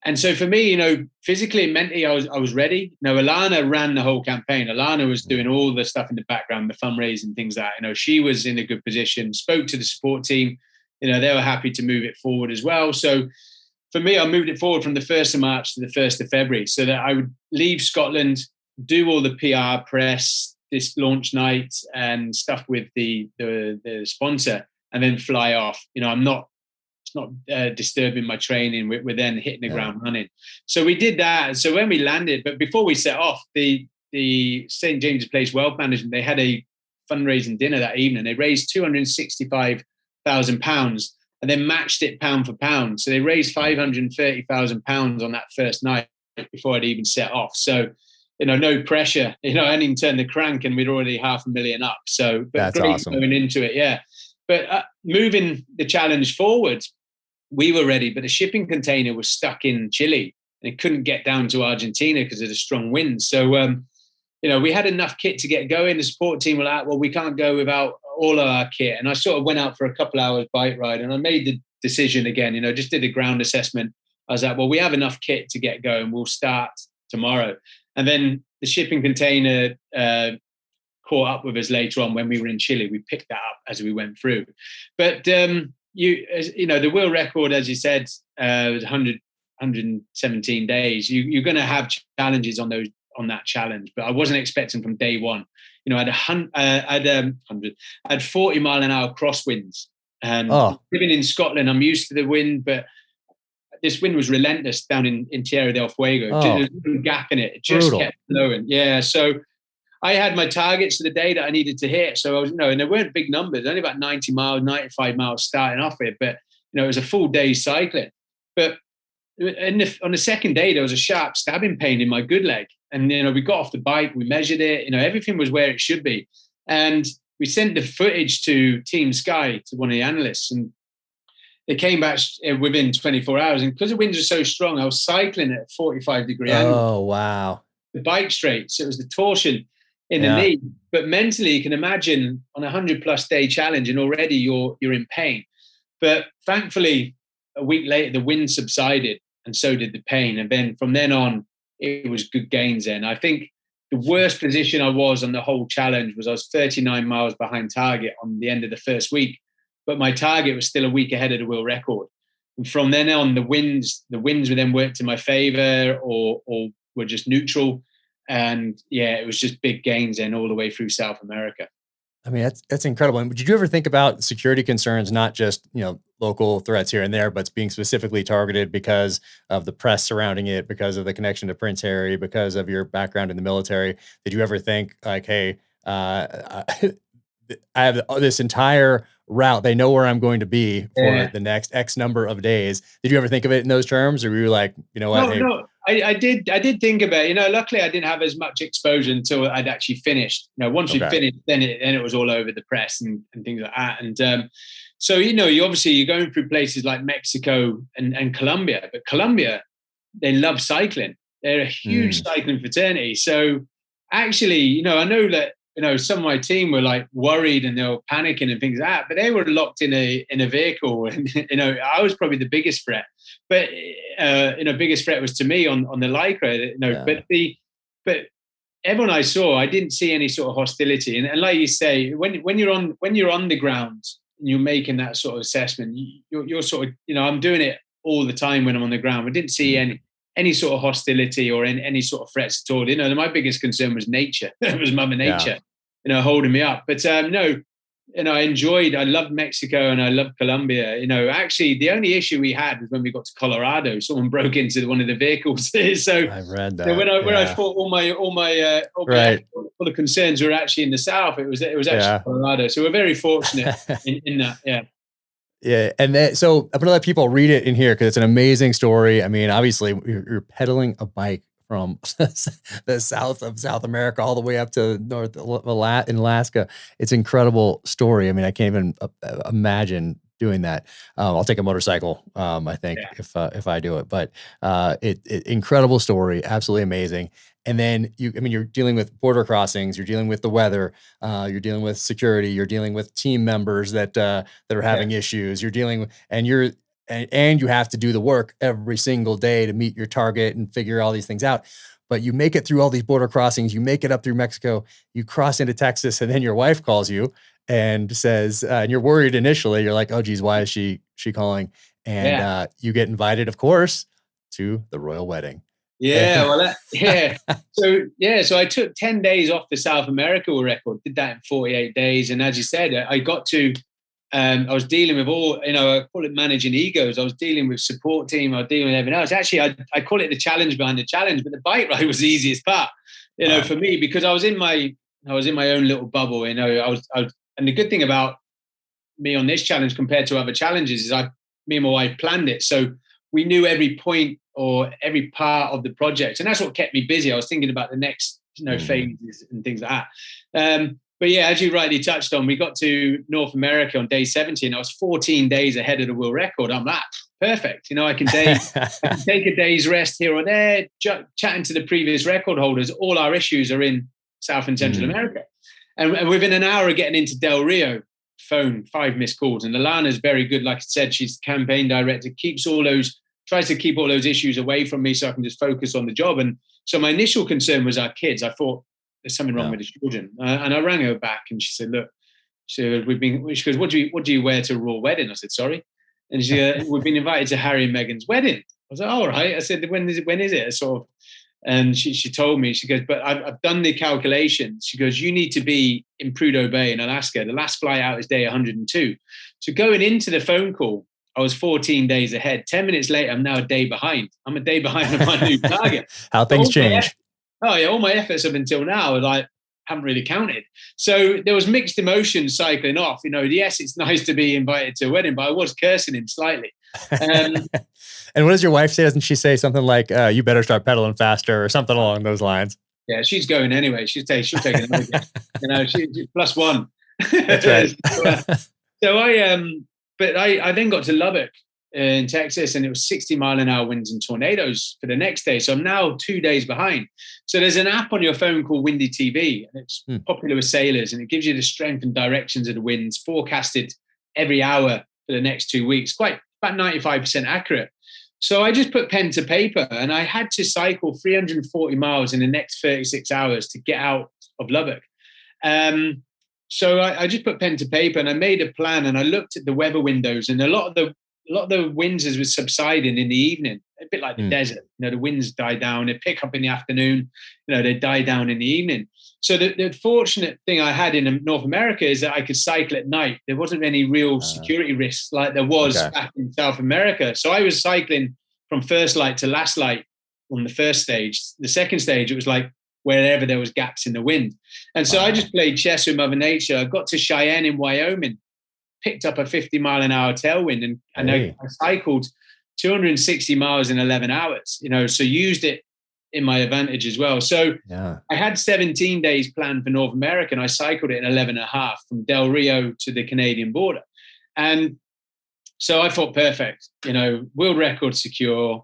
And so for me, physically and mentally, I was ready. Alana ran the whole campaign. Alana was doing all the stuff in the background, the fundraising, things like that. She was in a good position, spoke to the support team. They were happy to move it forward as well. So for me, I moved it forward from the 1st of March to the 1st of February so that I would leave Scotland, do all the PR press, this launch night and stuff with the sponsor, and then fly off. It's not disturbing my training. We're then hitting the ground running. So we did that. So when we landed, but before we set off, the St. James's Place Wealth Management, they had a fundraising dinner that evening. They raised £265,000 and then matched it pound for pound. So they raised £530,000 on that first night before I'd even set off. So, no pressure, I hadn't even turned the crank and we'd already $500,000 up. So, but that's great awesome. Going into it. Yeah. But moving the challenge forward, we were ready, but the shipping container was stuck in Chile and it couldn't get down to Argentina because of the strong winds. So, we had enough kit to get going. The support team were like, well, we can't go without all of our kit. And I sort of went out for a couple hours bike ride and I made the decision again, just did a ground assessment. I was like, well, we have enough kit to get going. We'll start tomorrow. And then the shipping container caught up with us later on when we were in Chile. We picked that up as we went through. But, the world record, as you said, was 117 days. You're going to have challenges on that challenge, but I wasn't expecting from day one. I had 40 mile an hour crosswinds, and living in Scotland, I'm used to the wind, but this wind was relentless down in Tierra del Fuego. There's a gap in it. It just kept blowing. Yeah. So I had my targets for the day that I needed to hit. So I was, and there weren't big numbers, only about 90 miles, 95 miles starting off with, but it was a full day cycling. But on the second day, there was a sharp stabbing pain in my good leg. And, we got off the bike, we measured it, everything was where it should be. And we sent the footage to Team Sky, to one of the analysts, and they came back within 24 hours. And because the winds were so strong, I was cycling at a 45-degree angle. Oh, wow. The bike straight. So it was the torsion in the knee. But mentally, you can imagine on a 100-plus day challenge, and already you're in pain. But thankfully, a week later, the wind subsided, and so did the pain. And then from then on, it was good gains then. I think the worst position I was on the whole challenge was I was 39 miles behind target on the end of the first week, but my target was still a week ahead of the world record. And from then on, the winds would then work to my favor or were just neutral. And it was just big gains then all the way through South America. I mean, that's incredible. And did you ever think about security concerns, not just, local threats here and there, but being specifically targeted because of the press surrounding it, because of the connection to Prince Harry, because of your background in the military? Did you ever think like, hey, I have this entire route. They know where I'm going to be for the next X number of days. Did you ever think of it in those terms, or were you like, what? No. I did think about it. Luckily I didn't have as much exposure until I'd actually finished. Once we finished, then it was all over the press and things like that. And so you're going through places like Mexico and Colombia, but Colombia, they love cycling. They're a huge cycling fraternity. So actually, I know that some of my team were like worried and they were panicking and things like that, but they were locked in a vehicle, and I was probably the biggest threat. But biggest threat was to me on the Lycra. But everyone I saw, I didn't see any sort of hostility. And like you say, when you're on the ground and you're making that sort of assessment, you're sort of I'm doing it all the time when I'm on the ground. I didn't see any sort of hostility or any sort of threats at all. My biggest concern was nature. It was Mother Nature, holding me up. But I loved Mexico and I loved Colombia. Actually, the only issue we had was when we got to Colorado. Someone broke into one of the vehicles. So I read that. When I thought all the concerns were actually in the south, it was actually Colorado. So we're very fortunate in that. Yeah. Yeah. And so I'm going to let people read it in here because it's an amazing story. I mean, obviously you're pedaling a bike from the south of South America all the way up to north in Alaska. It's an incredible story. I mean, I can't even imagine doing that. I'll take a motorcycle, I think, if I do it. But incredible story, absolutely amazing. And then you're dealing with border crossings, you're dealing with the weather, you're dealing with security, you're dealing with team members that are having issues. You're dealing with, and you have to do the work every single day to meet your target and figure all these things out. But you make it through all these border crossings, you make it up through Mexico, you cross into Texas, and then your wife calls you and says, and you're worried initially, you're like, oh geez, why is she calling? And you get invited, of course, to the royal wedding. Yeah, So I took 10 days off the South America record, did that in 48 days. And as you said, I got to, I was dealing with all, I call it managing egos. I was dealing with support team. I was dealing with everything else. Actually, I call it the challenge behind the challenge, but the bike ride was the easiest part, for me, because I was in my own little bubble. And the good thing about me on this challenge compared to other challenges is me and my wife planned it. So we knew every point or every part of the project. And that's what kept me busy. I was thinking about the next, phases and things like that. But yeah, as you rightly touched on, we got to North America on day 70, and I was 14 days ahead of the world record. I'm like, perfect. I can take a day's rest here or there, chatting to the previous record holders. All our issues are in South and Central America. And within an hour of getting into Del Rio, phone, 5 missed calls. And Alana's very good. Like I said, she's the campaign director, tries to keep all those issues away from me so I can just focus on the job. And so my initial concern was our kids. I thought there's something wrong with the children. And I rang her back and she said, look, she goes, what do you wear to a royal wedding? I said, sorry. And she we've been invited to Harry and Meghan's wedding. I was like, all right. I said, when is it? And she told me, she goes, but I've done the calculations. She goes, you need to be in Prudhoe Bay in Alaska. The last flight out is day 102. So going into the phone call, I was 14 days ahead. 10 minutes later, I'm now a day behind. I'm a day behind on my new target. How things change. All my efforts up until now, haven't really counted. So there was mixed emotions cycling off. Yes, it's nice to be invited to a wedding, but I was cursing him slightly. And what does your wife say? Doesn't she say something like, you better start pedaling faster or something along those lines? Yeah, she's going anyway. She'll take another. She's plus one. That's right. So I then got to Lubbock in Texas, and it was 60-mile-an-hour winds and tornadoes for the next day. So I'm now 2 days behind. So there's an app on your phone called Windy TV, and it's popular with sailors, and it gives you the strength and directions of the winds forecasted every hour for the next 2 weeks. Quite about 95% accurate. So I just put pen to paper, and I had to cycle 340 miles in the next 36 hours to get out of Lubbock. So I just put pen to paper, and I made a plan, and I looked at the weather windows, and a lot of the winds was subsiding in the evening, a bit like the desert. The winds die down, they pick up in the afternoon, they die down in the evening. So the fortunate thing I had in North America is that I could cycle at night. There wasn't any real security risks like there was back in South America. So I was cycling from first light to last light on the first stage. The second stage, it was like wherever there was gaps in the wind. And so I just played chess with Mother Nature. I got to Cheyenne in Wyoming, picked up a 50-mile-an-hour tailwind, and I cycled 260 miles in 11 hours, so used it in my advantage as well. So I had 17 days planned for North America, and I cycled it in 11 and a half from Del Rio to the Canadian border. And so I thought, perfect, world record secure.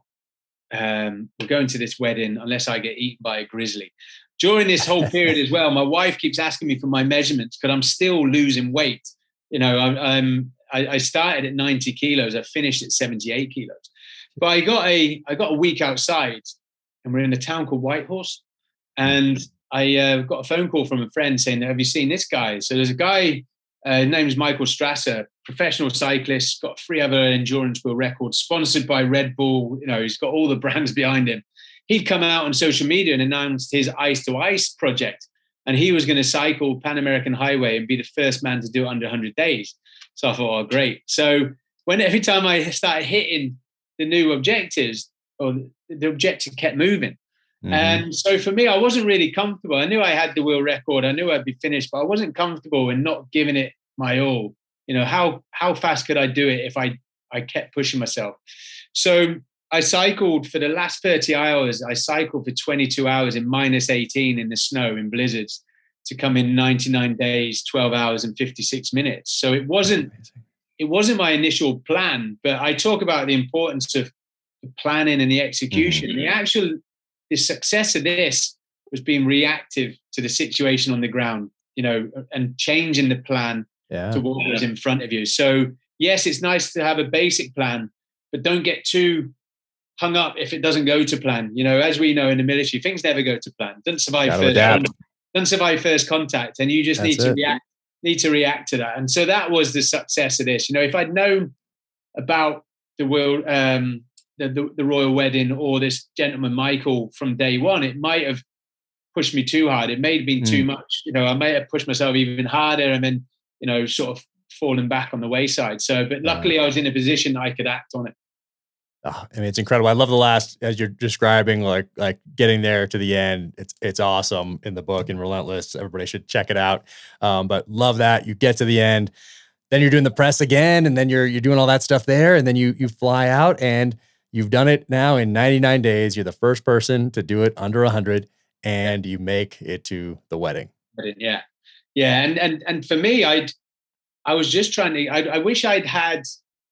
We're going to this wedding unless I get eaten by a grizzly. During this whole period as well, my wife keeps asking me for my measurements because I'm still losing weight. I started at 90 kilos. I finished at 78 kilos. But I got a week outside, and we're in a town called Whitehorse. And I got a phone call from a friend saying, have you seen this guy? So there's a guy, his name is Michael Strasser, professional cyclist, got 3 other endurance world records, sponsored by Red Bull. He's got all the brands behind him. He'd come out on social media and announced his Ice to Ice project. And he was going to cycle Pan American Highway and be the first man to do it under 100 days. So I thought, oh, great. So every time I started hitting the new objectives, or the objective kept moving. And so for me, I wasn't really comfortable. I knew I had the world record. I knew I'd be finished, but I wasn't comfortable in not giving it my all. How fast could I do it if I kept pushing myself? So I cycled for the last 30 hours. I cycled for 22 hours in -18 in the snow, in blizzards, to come in 99 days, 12 hours and 56 minutes. So it wasn't my initial plan, but I talk about the importance of the planning and the execution. The success of this was being reactive to the situation on the ground, and changing the plan to what was in front of you. So yes, it's nice to have a basic plan, but don't get too hung up if it doesn't go to plan. As we know in the military, things never go to plan. Don't survive first contact, and you just need to react to that. And so that was the success of this. If I'd known about the royal wedding or this gentleman Michael from day one, it might have pushed me too hard. It may have been too much. I may have pushed myself even harder and then, sort of fallen back on the wayside. So, but luckily I was in a position that I could act on it. Oh, I mean, it's incredible. I love the last, as you're describing, like getting there to the end. It's awesome in the book and Relentless. Everybody should check it out. But love that you get to the end, then you're doing the press again, and then you're doing all that stuff there, and then you fly out, and you've done it now in 99 days. You're the first person to do it under 100, and you make it to the wedding. Yeah, and for me, I was just trying to. I wish I'd had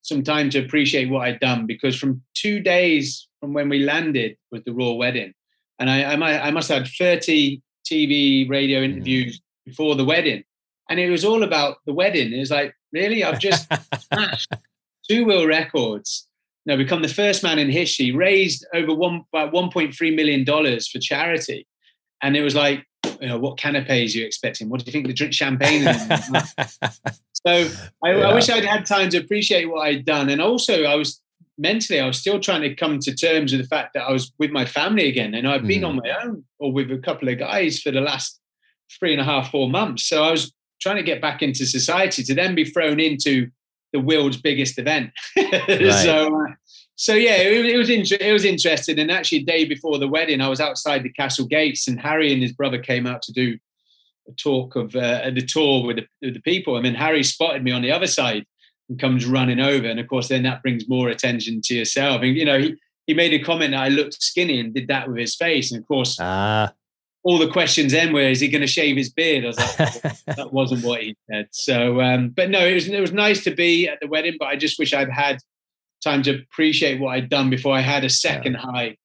some time to appreciate what I'd done, because from 2 days from when we landed was the royal wedding, and I must have had 30 TV, radio interviews before the wedding, and it was all about the wedding. It was like, really, I've just smashed 2 world records. Become the first man in history, raised over about $1.3 million for charity, and it was like, what canapes are you expecting? What do you think? They drink champagne? So I wish I'd had time to appreciate what I'd done. And also I was still trying to come to terms with the fact that I was with my family again. And I've been on my own or with a couple of guys for the last 3.5, 4 months. So I was trying to get back into society to then be thrown into the world's biggest event. Right. So yeah, it was interesting. And actually, a day before the wedding, I was outside the castle gates, and Harry and his brother came out to do a talk of the tour with the people. I mean, Harry spotted me on the other side and comes running over, and of course, then that brings more attention to yourself. And he made a comment that I looked skinny and did that with his face, and of course, all the questions then were, is he going to shave his beard? I was like, that wasn't what he said. So, but no, it was nice to be at the wedding, but I just wish I'd had time to appreciate what I'd done before I had a second high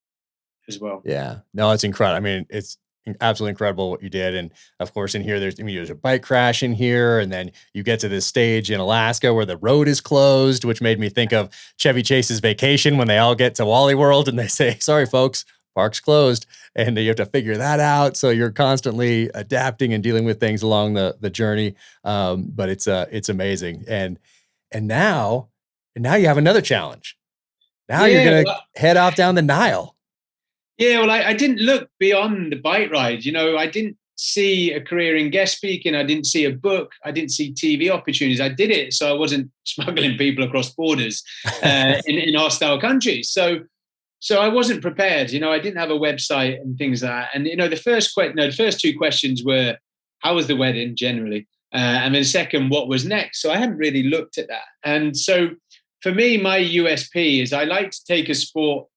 as well. Yeah, no, it's incredible. I mean, it's absolutely incredible what you did. And of course, in here, there's a bike crash in here. And then you get to this stage in Alaska where the road is closed, which made me think of Chevy Chase's Vacation when they all get to Wally World and they say, sorry, folks, park's closed. And you have to figure that out. So you're constantly adapting and dealing with things along the journey. But it's amazing. And now you have another challenge. Now you're going to head off down the Nile. Yeah, well, I didn't look beyond the bike ride. I didn't see a career in guest speaking. I didn't see a book. I didn't see TV opportunities. I did it so I wasn't smuggling people across borders in hostile countries. So I wasn't prepared. I didn't have a website and things like that. And the first 2 questions were, how was the wedding generally? And then second, what was next? So I hadn't really looked at that. And so for me, my USP is I like to take a sport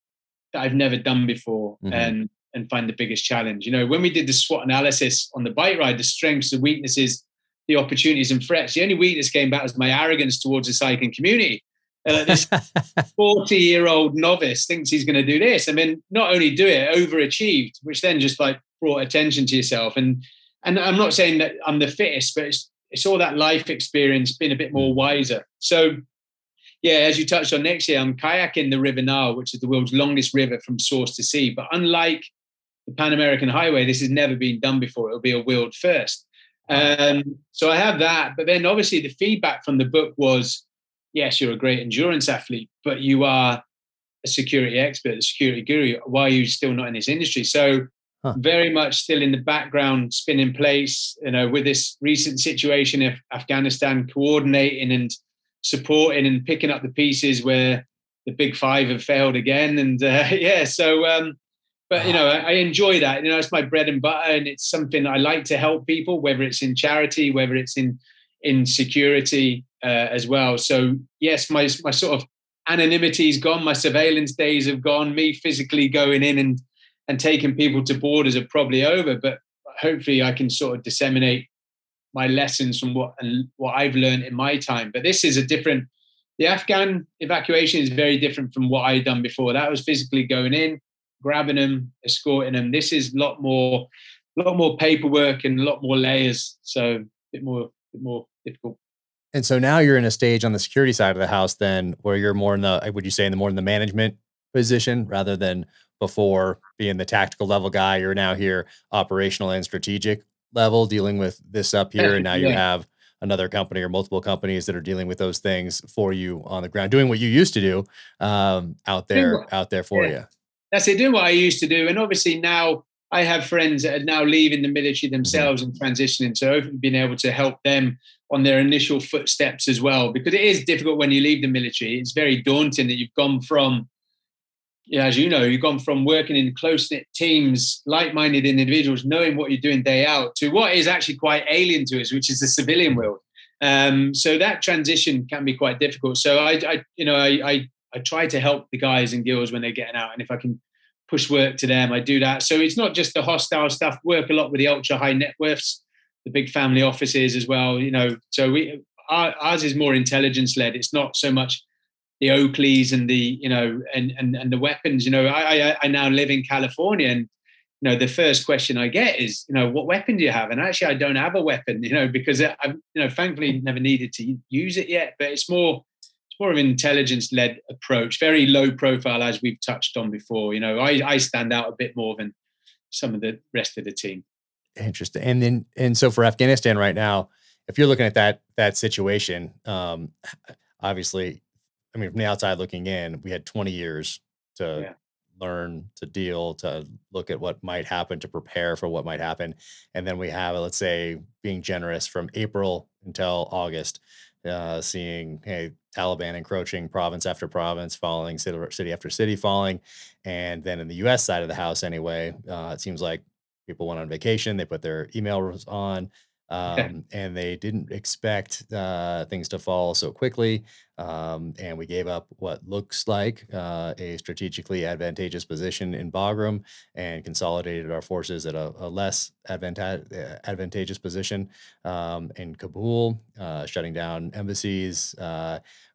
that I've never done before and find the biggest challenge. When we did the SWOT analysis on the bike ride, the strengths, the weaknesses, the opportunities and threats, the only weakness came back was my arrogance towards the cycling community. This 40-year-old novice thinks he's going to do this. I mean, not only do it, overachieved, which then just like brought attention to yourself. And I'm not saying that I'm the fittest, but it's all that life experience, being a bit more wiser. So yeah, as you touched on, next year, I'm kayaking the River Nile, which is the world's longest river from source to sea. But unlike the Pan American Highway, this has never been done before. It'll be a world first. So I have that. But then obviously the feedback from the book was, yes, you're a great endurance athlete, but you are a security expert, a security guru. Why are you still not in this industry? So very much still in the background, spinning plates, with this recent situation of Afghanistan, coordinating and supporting and picking up the pieces where the big 5 have failed again. And but I enjoy that. It's my bread and butter, and it's something I like to help people, whether it's in charity, whether it's in security as well. So yes, my sort of anonymity is gone. My surveillance days have gone. Me physically going in and taking people to borders are probably over, but hopefully I can sort of disseminate my lessons from what I've learned in my time. But this is the Afghan evacuation is very different from what I'd done before. That was physically going in, grabbing them, escorting them. This is a lot more paperwork and a lot more layers. So a bit more difficult. And so now you're in a stage on the security side of the house then where you're more in more in the management position rather than before being the tactical level guy. You're now here operational and strategic level dealing with this up here. And now you have another company or multiple companies that are dealing with those things for you on the ground, doing what you used to do out there for Yeah. you. That's it, doing what I used to do. And obviously now I have friends that are now leaving the military Mhm. themselves and transitioning. So hopefully being able to help them on their initial footsteps as well, because it is difficult when you leave the military. It's very daunting that you've gone from, as you know, you've gone from working in close-knit teams, like-minded individuals, knowing what you're doing day out, to what is actually quite alien to us, which is the civilian world. So that transition can be quite difficult. So I try to help the guys and girls when they're getting out, and if I can push work to them, I do that. So it's not just the hostile stuff. Work a lot with the ultra high net worths, the big family offices as well. So ours is more intelligence led. It's not so much the Oakleys and the and the weapons. I now live in California, and the first question I get is, what weapon do you have? And actually, I don't have a weapon, because I've thankfully never needed to use it yet. But it's more of an intelligence-led approach, very low profile, as we've touched on before. I stand out a bit more than some of the rest of the team. Interesting. And so for Afghanistan right now, if you're looking at that situation, obviously, I mean, from the outside looking in, we had 20 years to Yeah, learn, to deal, to look at what might happen, to prepare for what might happen. And then we have, let's say, being generous, from April until August, seeing, hey, Taliban encroaching province after province, falling city after city falling. And then in the US side of the house, anyway, it seems like people went on vacation, they put their emails on, yeah, and they didn't expect things to fall so quickly. And we gave up what looks like a strategically advantageous position in Bagram and consolidated our forces at a less advantageous position in Kabul, shutting down embassies,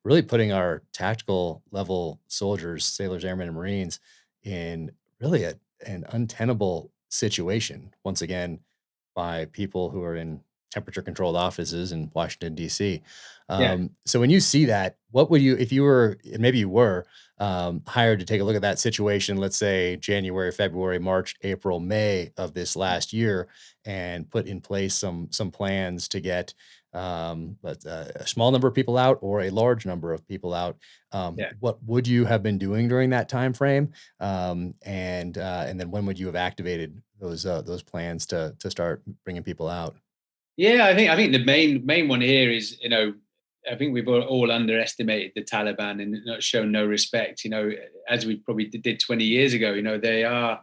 really putting our tactical level soldiers, sailors, airmen, and Marines in really an untenable situation once again by people who are in temperature controlled offices in Washington, D.C. yeah. So when you see that, what would you, if you were, and maybe you were, hired to take a look at that situation, let's say January, February, March, April, May of this last year, and put in place some plans to get a small number of people out or a large number of people out, Yeah. what would you have been doing during that time frame? And then when would you have activated those plans to start bringing people out? Yeah, I think the main one here is, I think we've all underestimated the Taliban and not shown no respect. As we probably did 20 years ago. You know, they are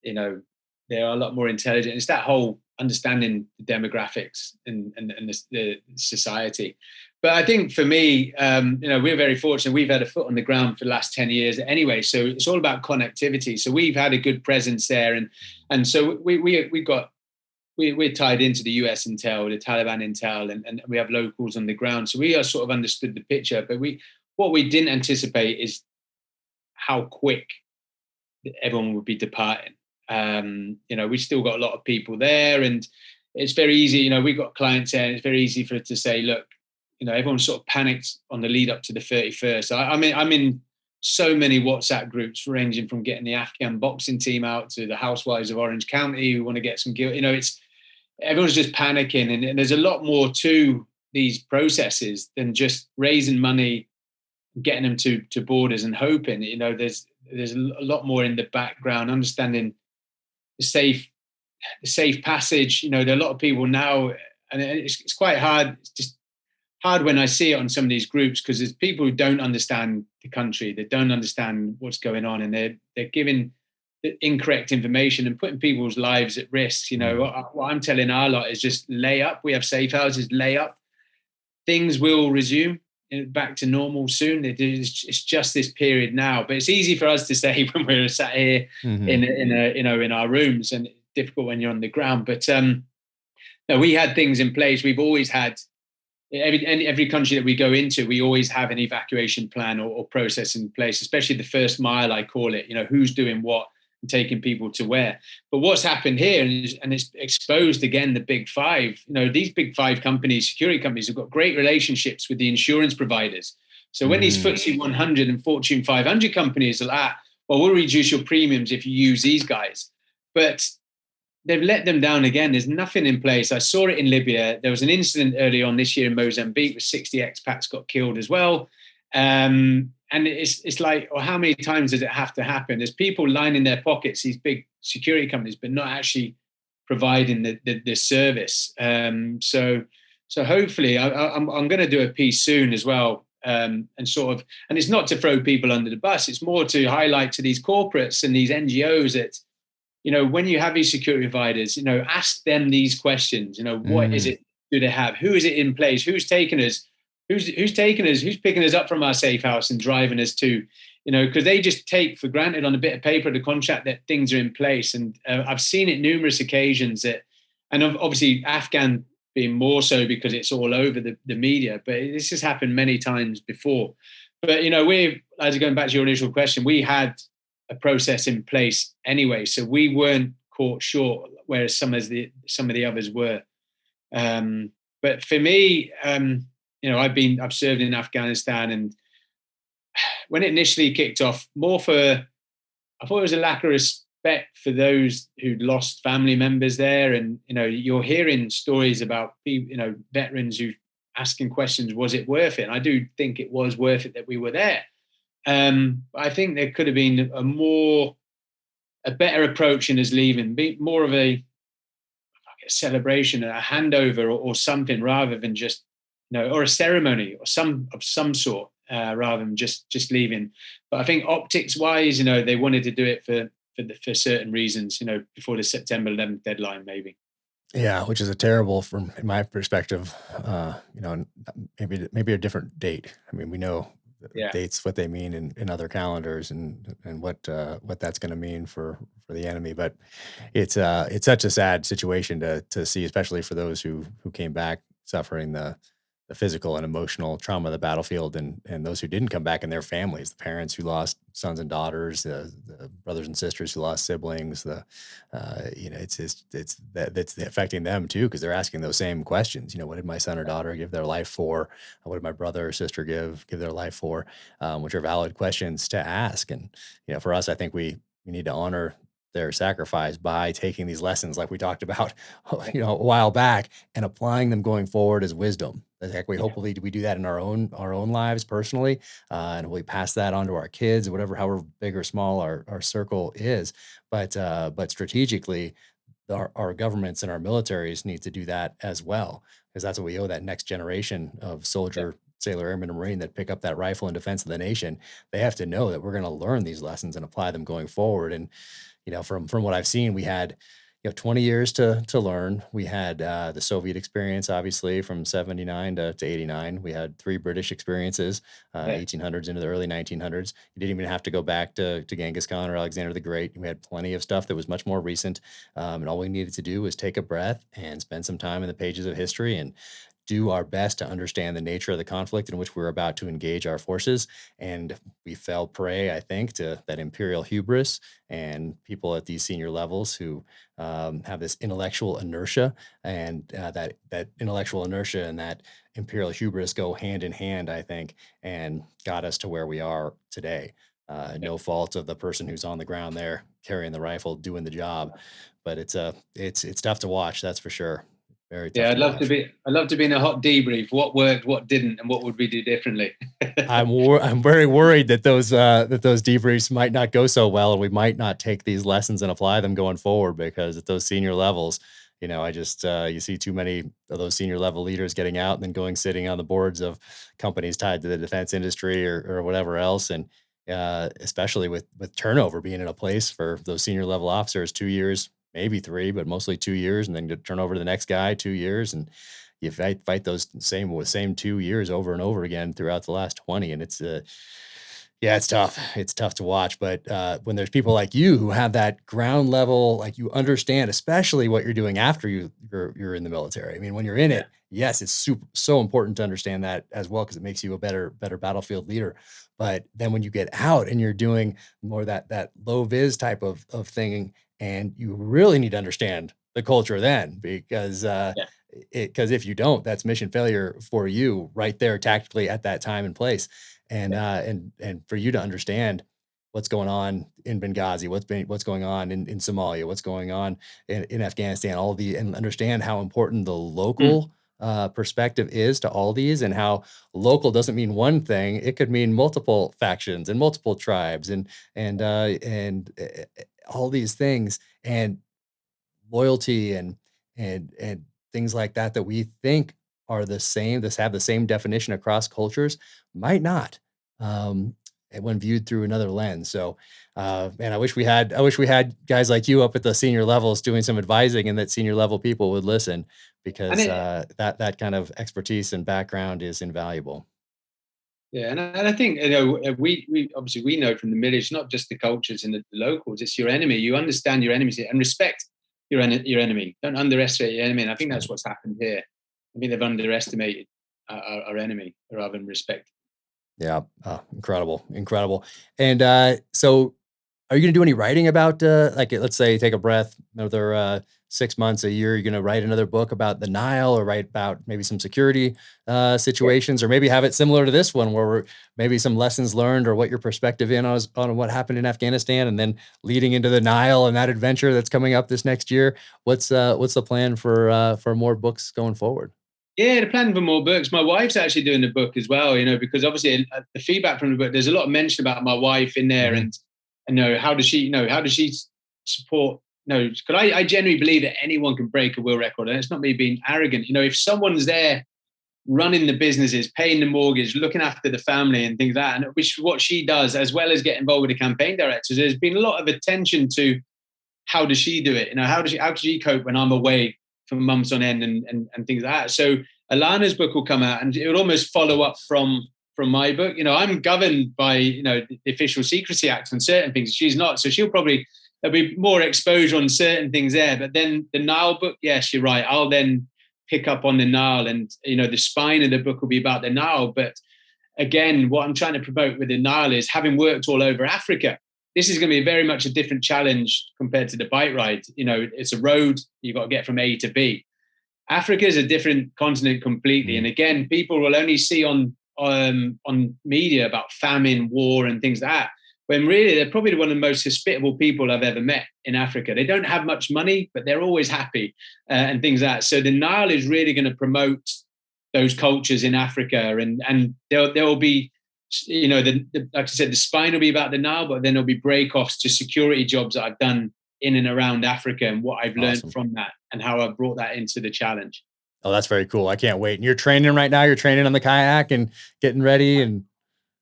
a lot more intelligent. It's that whole understanding the demographics and the society. But I think for me, we're very fortunate. We've had a foot on the ground for the last 10 years anyway. So it's all about connectivity. So we've had a good presence there, and so we got we're tied into the US intel, the Taliban intel, and we have locals on the ground. So we are sort of understood the picture. But what we didn't anticipate is how quick everyone would be departing. We still got a lot of people there, and it's very easy. We got clients there, and it's very easy for it to say, look, everyone sort of panicked on the lead up to the 31st. I'm in so many WhatsApp groups, ranging from getting the Afghan boxing team out to the housewives of Orange County who want to get some guilt. It's everyone's just panicking, and there's a lot more to these processes than just raising money, getting them to borders and hoping. There's a lot more in the background, understanding the safe passage. There are a lot of people now, and it's quite hard. It's just hard when I see it on some of these groups, because there's people who don't understand the country, they don't understand what's going on, and they're giving incorrect information and putting people's lives at risk. What I'm telling our lot is just lay up. We have safe houses, lay up. Things will resume back to normal soon. It's just this period now, but it's easy for us to say when we're sat here Mhm. in our rooms, and it's difficult when you're on the ground. But no, we had things in place. We've always had every country that we go into, we always have an evacuation plan or process in place, especially the first mile, I call it. Who's doing what and taking people to where. But what's happened here, and it's exposed again the big five. These big five companies, security companies, have got great relationships with the insurance providers. So when these Mhm. FTSE 100 and Fortune 500 companies are like, well, we'll reduce your premiums if you use these guys. But they've let them down again. There's nothing in place. I saw it in Libya. There was an incident early on this year in Mozambique where 60 expats got killed as well. And it's like, well, how many times does it have to happen? There's people lining their pockets, these big security companies, but not actually providing the service. So hopefully, I'm going to do a piece soon as well, and sort of, and it's not to throw people under the bus. It's more to highlight to these corporates and these NGOs that, when you have these security providers, ask them these questions. What is it do they have? Who is it in place? Who's taking us? Who's taking us? Who's picking us up from our safe house and driving us to, because they just take for granted on a bit of paper, the contract, that things are in place. And I've seen it numerous occasions that, and obviously Afghan being more so because it's all over the media, but this has happened many times before. But, as going back to your initial question, we had a process in place anyway, so we weren't caught short, whereas some of the others were. But for me, I've served in Afghanistan, and when it initially kicked off, I thought it was a lack of respect for those who'd lost family members there. And, you're hearing stories about people, veterans who asking questions, was it worth it? And I do think it was worth it that we were there. I think there could have been a better approach in us leaving, be more of a celebration, a handover or something, rather than just, or a ceremony or some sort, rather than just leaving. But I think optics wise, they wanted to do it for certain reasons, before the September 11th deadline, maybe. Yeah, which is a terrible, from in my perspective, maybe a different date. I mean, we know dates, what they mean in other calendars, and what that's going to mean for the enemy. But it's such a sad situation to see, especially for those who came back suffering the physical and emotional trauma of the battlefield, and those who didn't come back, and their families, the parents who lost sons and daughters, the brothers and sisters who lost siblings. It's affecting them too, because they're asking those same questions. What did my son or daughter give their life for? What did my brother or sister give their life for? Which are valid questions to ask. And for us, I think we need to honor their sacrifice by taking these lessons, like we talked about, a while back, and applying them going forward as wisdom. Hopefully we do that in our own lives personally, and we pass that on to our kids, however big or small our circle is. But strategically, our governments and our militaries need to do that as well, because that's what we owe that next generation of soldier, sailor, airman, and marine that pick up that rifle in defense of the nation. They have to know that we're going to learn these lessons and apply them going forward. And from what I've seen, we had 20 years to learn. We had the Soviet experience, obviously, from 79 to 89. We had 3 British experiences, 1800s into the early 1900s. You didn't even have to go back to Genghis Khan or Alexander the Great. We had plenty of stuff that was much more recent. And all we needed to do was take a breath and spend some time in the pages of history and do our best to understand the nature of the conflict in which we're about to engage our forces. And we fell prey, I think, to that imperial hubris and people at these senior levels who have this intellectual inertia, and that intellectual inertia and that imperial hubris go hand in hand, I think, and got us to where we are today. No fault of the person who's on the ground there carrying the rifle, doing the job, but it's tough to watch, that's for sure. Very tough. Yeah, I'd love to be in a hot debrief. What worked, what didn't, and what would we do differently? I'm very worried that those debriefs might not go so well, and we might not take these lessons and apply them going forward, because at those senior levels, I just you see too many of those senior level leaders getting out and then sitting on the boards of companies tied to the defense industry or whatever else, and especially with turnover being in a place for those senior level officers, 2 years, maybe 3, but mostly 2 years, and then to turn over to the next guy, 2 years, and you fight those same 2 years over and over again throughout the last 20. And it's it's tough. It's tough to watch. But when there's people like you who have that ground level, like, you understand, especially what you're doing after you're in the military. I mean, when you're in it, yes, it's so important to understand that as well, because it makes you a better battlefield leader. But then when you get out and you're doing more that low vis type of thing, and you really need to understand the culture then, because if you don't, that's mission failure for you right there tactically at that time and place. And for you to understand what's going on in Benghazi, what's going on in Somalia, what's going on in Afghanistan, and understand how important the Mm. local perspective is to all these, and how local doesn't mean one thing; it could mean multiple factions and multiple tribes and all these things, and loyalty and things like that that we think are the same, this have the same definition across cultures, might not, um, and when viewed through another lens. So, man, I wish we had guys like you up at the senior levels doing some advising, and that senior level people would listen, And because it, that kind of expertise and background is invaluable. yeah, and I think, we obviously we know from the village, not just the cultures and the locals. It's your enemy. You understand your enemies and respect your enemy. Don't underestimate your enemy. And I think that's what's happened here. I think they've underestimated our enemy rather than respect. Yeah, incredible, incredible. And so, are you going to do any writing about, like, let's say, take a breath, another 6 months, a year? You're going to write another book about the Nile, or write about maybe some security Yeah. situations, or maybe have it similar to this one, where maybe some lessons learned, or what your perspective on what happened in Afghanistan, and then leading into the Nile and that adventure that's coming up this next year. What's the plan for more books going forward? Yeah, the plan for more books. My wife's actually doing the book as well, because obviously the feedback from the book, there's a lot of mention about my wife in there, Hmm. and how does she, how does she support? No, because I genuinely believe that anyone can break a world record, and it's not me being arrogant. If someone's there running the businesses, paying the mortgage, looking after the family and things like that, and which is what she does, as well as get involved with the campaign directors. There's been a lot of attention to how does she do it? How does she cope when I'm away for months on end and things like that? So Alana's book will come out, and it will almost follow up from my book. I'm governed by the Official Secrecy Act on certain things. She's not, so there'll be more exposure on certain things there. But then the Nile book, yes, you're right. I'll then pick up on the Nile, and the spine of the book will be about the Nile. But again, what I'm trying to promote with the Nile is, having worked all over Africa, this is going to be very much a different challenge compared to the bike ride. It's a road, you've got to get from A to B. Africa is a different continent completely. And Mm. again, people will only see on media about famine, war, and things like that, when really they're probably one of the most hospitable people I've ever met in Africa. They don't have much money, but they're always happy, and things like that. So the Nile is really going to promote those cultures in Africa, and there will be, like I said, the spine will be about the Nile, but then there'll be break-offs to security jobs that I've done in and around Africa, and what I've learned Awesome. from that, and how I've brought that into the challenge. Oh, that's very cool. I can't wait. And you're training right now. You're training on the kayak and getting ready. And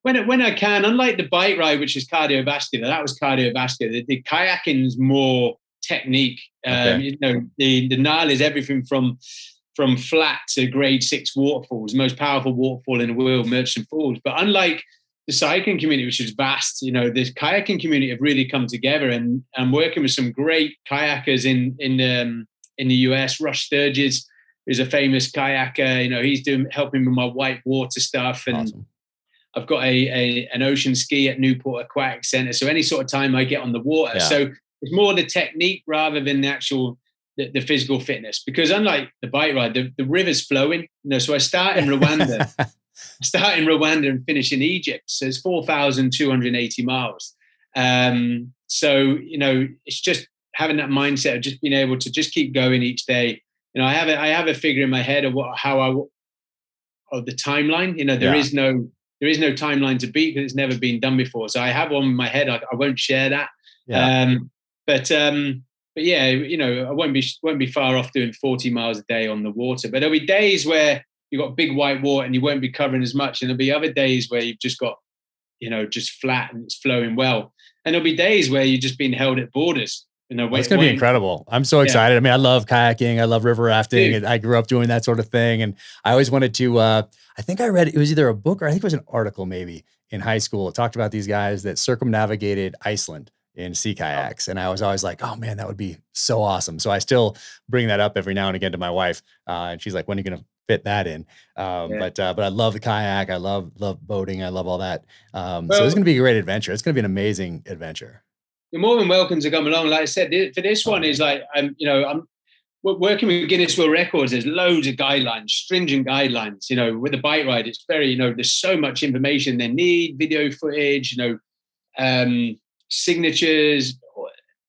When I can, unlike the bike ride, which is cardiovascular, that was cardiovascular. The kayaking is more technique. okay, The Nile is everything from flat to grade 6 waterfalls, the most powerful waterfall in the world, Murchison Falls. But unlike the cycling community, which is vast, this kayaking community have really come together, and I'm working with some great kayakers in the US. Rush Sturgis is a famous kayaker. He's helping with my white water stuff, and awesome. I've got an ocean ski at Newport Aquatic Centre. So any sort of time I get on the water. Yeah. So it's more the technique rather than the physical fitness. Because unlike the bike ride, the river's flowing. So I start in Rwanda. And finish in Egypt. So it's 4,280 miles. So it's just having that mindset of just being able to just keep going each day. I have a figure in my head of of the timeline. There is no timeline to beat, because it's never been done before. So I have one in my head. I won't share that. Yeah. But yeah, I won't be far off doing 40 miles a day on the water. But there'll be days where you've got big white water and you won't be covering as much. And there'll be other days where you've just got, just flat and it's flowing well. And there'll be days where you're just being held at borders. Well, it's going to be incredible. I'm so excited. I mean, I love kayaking. I love river rafting, and I grew up doing that sort of thing. And I always wanted to, I think I read, it was either a book, or I think it was an article maybe in high school. It talked about these guys that circumnavigated Iceland in sea kayaks. And I was always like, oh man, that would be so awesome. So I still bring that up every now and again to my wife. And she's like, when are you going to fit that in? But I love the kayak. I love boating. I love all that. So it's going to be a great adventure. It's going to be an amazing adventure. You're more than welcome to come along. Like I said, for this one is like, I'm working with Guinness World Records. There's loads of guidelines, stringent guidelines. With the bike ride, it's very, there's so much information they need, video footage, signatures,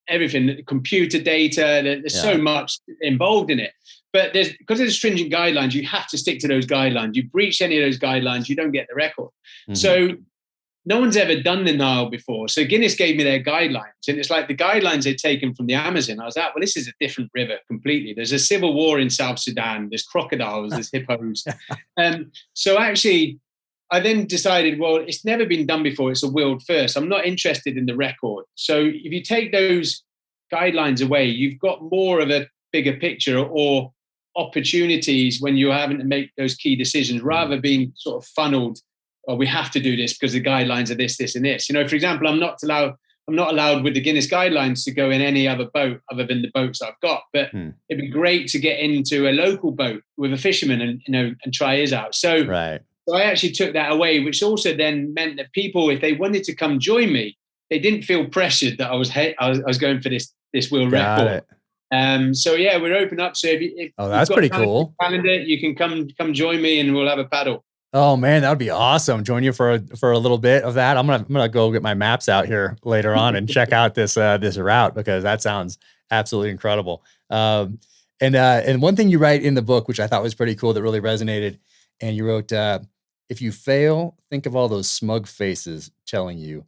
everything, computer data. There's so much involved in it. But because there's stringent guidelines, you have to stick to those guidelines. You breach any of those guidelines, you don't get the record. Mm-hmm. So no one's ever done the Nile before. So Guinness gave me their guidelines. And it's like the guidelines they'd taken from the Amazon. I was like, well, this is a different river completely. There's a civil war in South Sudan. There's crocodiles, there's hippos. So actually, I then decided, well, it's never been done before. It's a world first. I'm not interested in the record. So if you take those guidelines away, you've got more of a bigger picture or opportunities when you're having to make those key decisions rather being sort of funneled. Oh, we have to do this because the guidelines are this, this, and this. You know, for example, I'm not allowed with the Guinness guidelines to go in any other boat other than the boats I've got. But it'd be great to get into a local boat with a fisherman and try his out. So, so I actually took that away, which also then meant that people, if they wanted to come join me, they didn't feel pressured that I was going for this world record. So yeah, we're open up. So if that's pretty cool. Calendar, you can come join me and we'll have a paddle. Oh man, that would be awesome. Join you for a little bit of that. I'm gonna go get my maps out here later on and check out this route because that sounds absolutely incredible. And one thing you write in the book, which I thought was pretty cool, that really resonated, and you wrote, "If you fail, think of all those smug faces telling you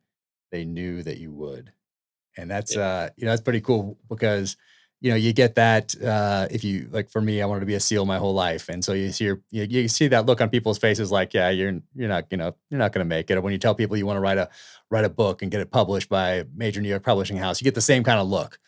they knew that you would," and that's that's pretty cool because you get that if you like. For me, I wanted to be a SEAL my whole life, and so you see that look on people's faces, like, yeah, you're not gonna make it. Or when you tell people you want to write a book and get it published by a major New York publishing house, you get the same kind of look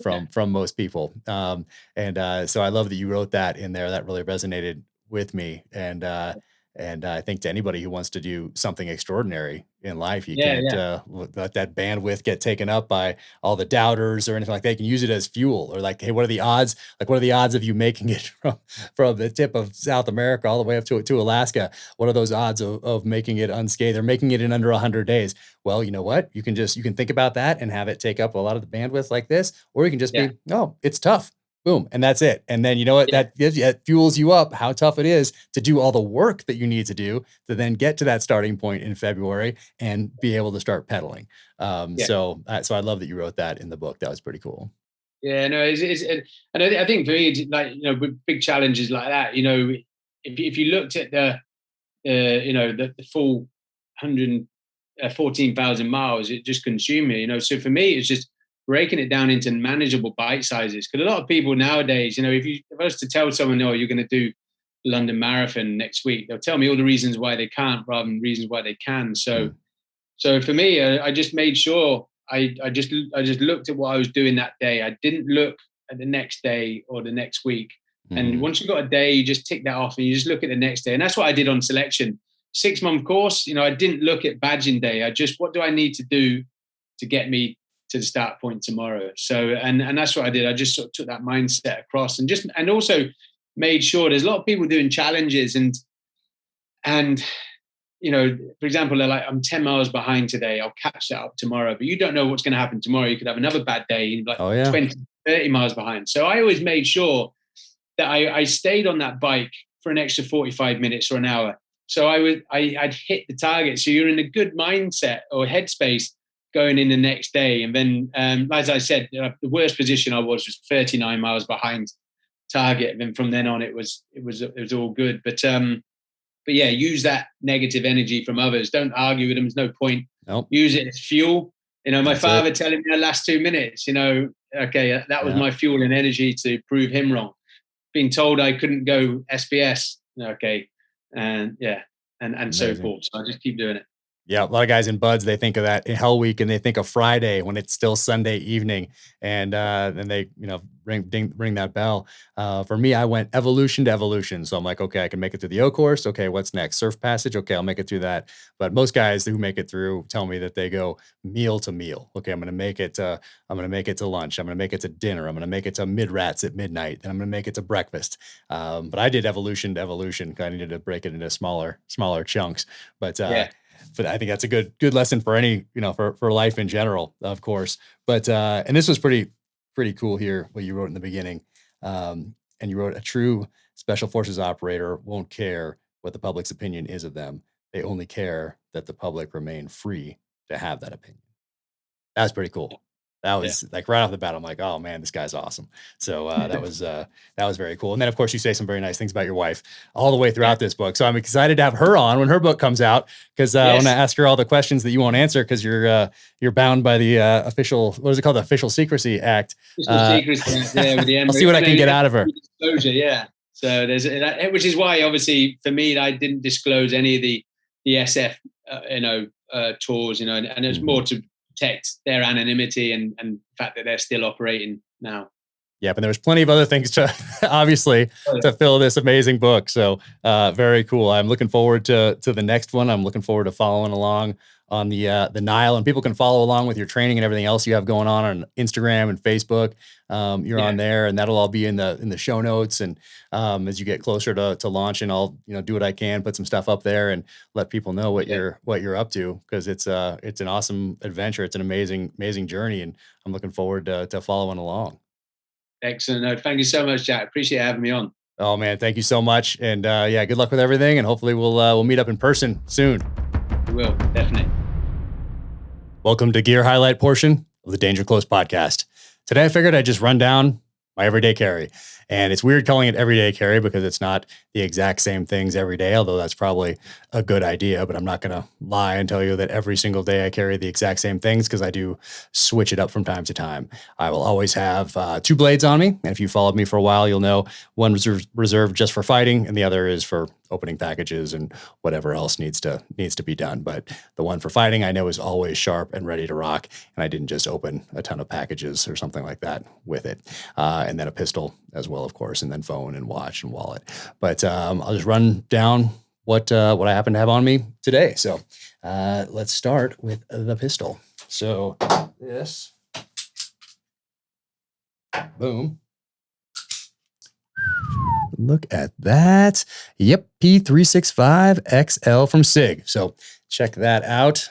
from most people. So I love that you wrote that in there. That really resonated with me, and I think to anybody who wants to do something extraordinary in life, you can't let that bandwidth get taken up by all the doubters or anything like that. You can use it as fuel, or like, hey, what are the odds? Like, what are the odds of you making it from the tip of South America all the way up to Alaska? What are those odds of making it unscathed or making it in under 100 days? Well, you know what? You can think about that and have it take up a lot of the bandwidth like this, or you can just be, oh, it's tough. Boom. And that's it. And then you know what? That gives you, it fuels you up how tough it is to do all the work that you need to do to then get to that starting point in February and be able to start pedaling. So I love that you wrote that in the book. That was pretty cool. Yeah, no, and I think for me, like, with big challenges like that, if you looked at the full 114,000 miles, it just consumed me, so for me, it's just breaking it down into manageable bite sizes. Because a lot of people nowadays, if I was to tell someone, no, you're going to do London Marathon next week, they'll tell me all the reasons why they can't rather than reasons why they can. So for me, I just made sure I just looked at what I was doing that day. I didn't look at the next day or the next week. And once you've got a day, you just tick that off and you just look at the next day. And that's what I did on selection. 6-month course, I didn't look at badging day. I just, what do I need to do to get me to the start point tomorrow? So, and that's what I did. I just sort of took that mindset across and also made sure there's a lot of people doing challenges and for example, they're like, I'm 10 miles behind today. I'll catch that up tomorrow, but you don't know what's going to happen tomorrow. You could have another bad day, like 20, 30 miles behind. So I always made sure that I stayed on that bike for an extra 45 minutes or an hour. So I'd hit the target. So you're in a good mindset or headspace going in the next day. And then, as I said, the worst position I was 39 miles behind target. And then from then on, it was all good. But yeah, use that negative energy from others. Don't argue with them. There's no point. Nope. Use it as fuel. My father telling me the last 2 minutes, okay, that was my fuel and energy to prove him wrong. Being told I couldn't go SBS, okay, and so forth. So I just keep doing it. Yeah, a lot of guys in buds, they think of that Hell Week and they think of Friday when it's still Sunday evening, and then they ring that bell. For me, I went evolution to evolution. So I'm like, okay, I can make it through the O course. Okay, what's next? Surf Passage. Okay, I'll make it through that. But most guys who make it through tell me that they go meal to meal. Okay, I'm going to make it to lunch. I'm going to make it to dinner. I'm going to make it to mid-rats at midnight. Then I'm going to make it to breakfast. But I did evolution to evolution. I needed to break it into smaller chunks. But I think that's a good lesson for any, for life in general, of course. But and this was pretty cool here, what you wrote in the beginning. And you wrote, a true special forces operator won't care what the public's opinion is of them. They only care that the public remain free to have that opinion. That was pretty cool. That Yeah. was like right off the bat. I'm like, oh man, this guy's awesome. So that was very cool. And then of course you say some very nice things about your wife all the way throughout this book. So I'm excited to have her on when her book comes out because I want to ask her all the questions that you won't answer because you're bound by the official, what is it called, the Official Secrecy Act. Official Secrecy Act, yeah. With the I'll see what I can get out of her. Disclosure, yeah. So which is why obviously for me I didn't disclose any of the SF tours, and it's more to protect their anonymity and the fact that they're still operating now. Yeah, but there was plenty of other things to obviously to fill this amazing book. So very cool. I'm looking forward to the next one. I'm looking forward to following along on the Nile, and people can follow along with your training and everything else you have going on Instagram and Facebook. You're on there, and that'll all be in the show notes. And as you get closer to launching, I'll do what I can, put some stuff up there, and let people know what you're up to, because it's an awesome adventure. It's an amazing journey, and I'm looking forward to following along. Excellent. No, thank you so much, Jack. Appreciate having me on. Oh man, thank you so much, and good luck with everything, and hopefully we'll meet up in person soon. We will, definitely. Welcome to Gear Highlight portion of the Danger Close podcast. Today I figured I'd just run down my everyday carry. And it's weird calling it everyday carry because it's not the exact same things every day, although that's probably a good idea. But I'm not going to lie and tell you that every single day I carry the exact same things, because I do switch it up from time to time. I will always have 2 blades on me. And if you followed me for a while, you'll know one is reserved just for fighting, and the other is for opening packages and whatever else needs to be done. But the one for fighting I know is always sharp and ready to rock. And I didn't just open a ton of packages or something like that with it. And then a pistol as well, of course, and then phone and watch and wallet. But I'll just run down what I happen to have on me today. So let's start with the pistol. So this, boom. Look at that. Yep, P365XL from SIG. So check that out.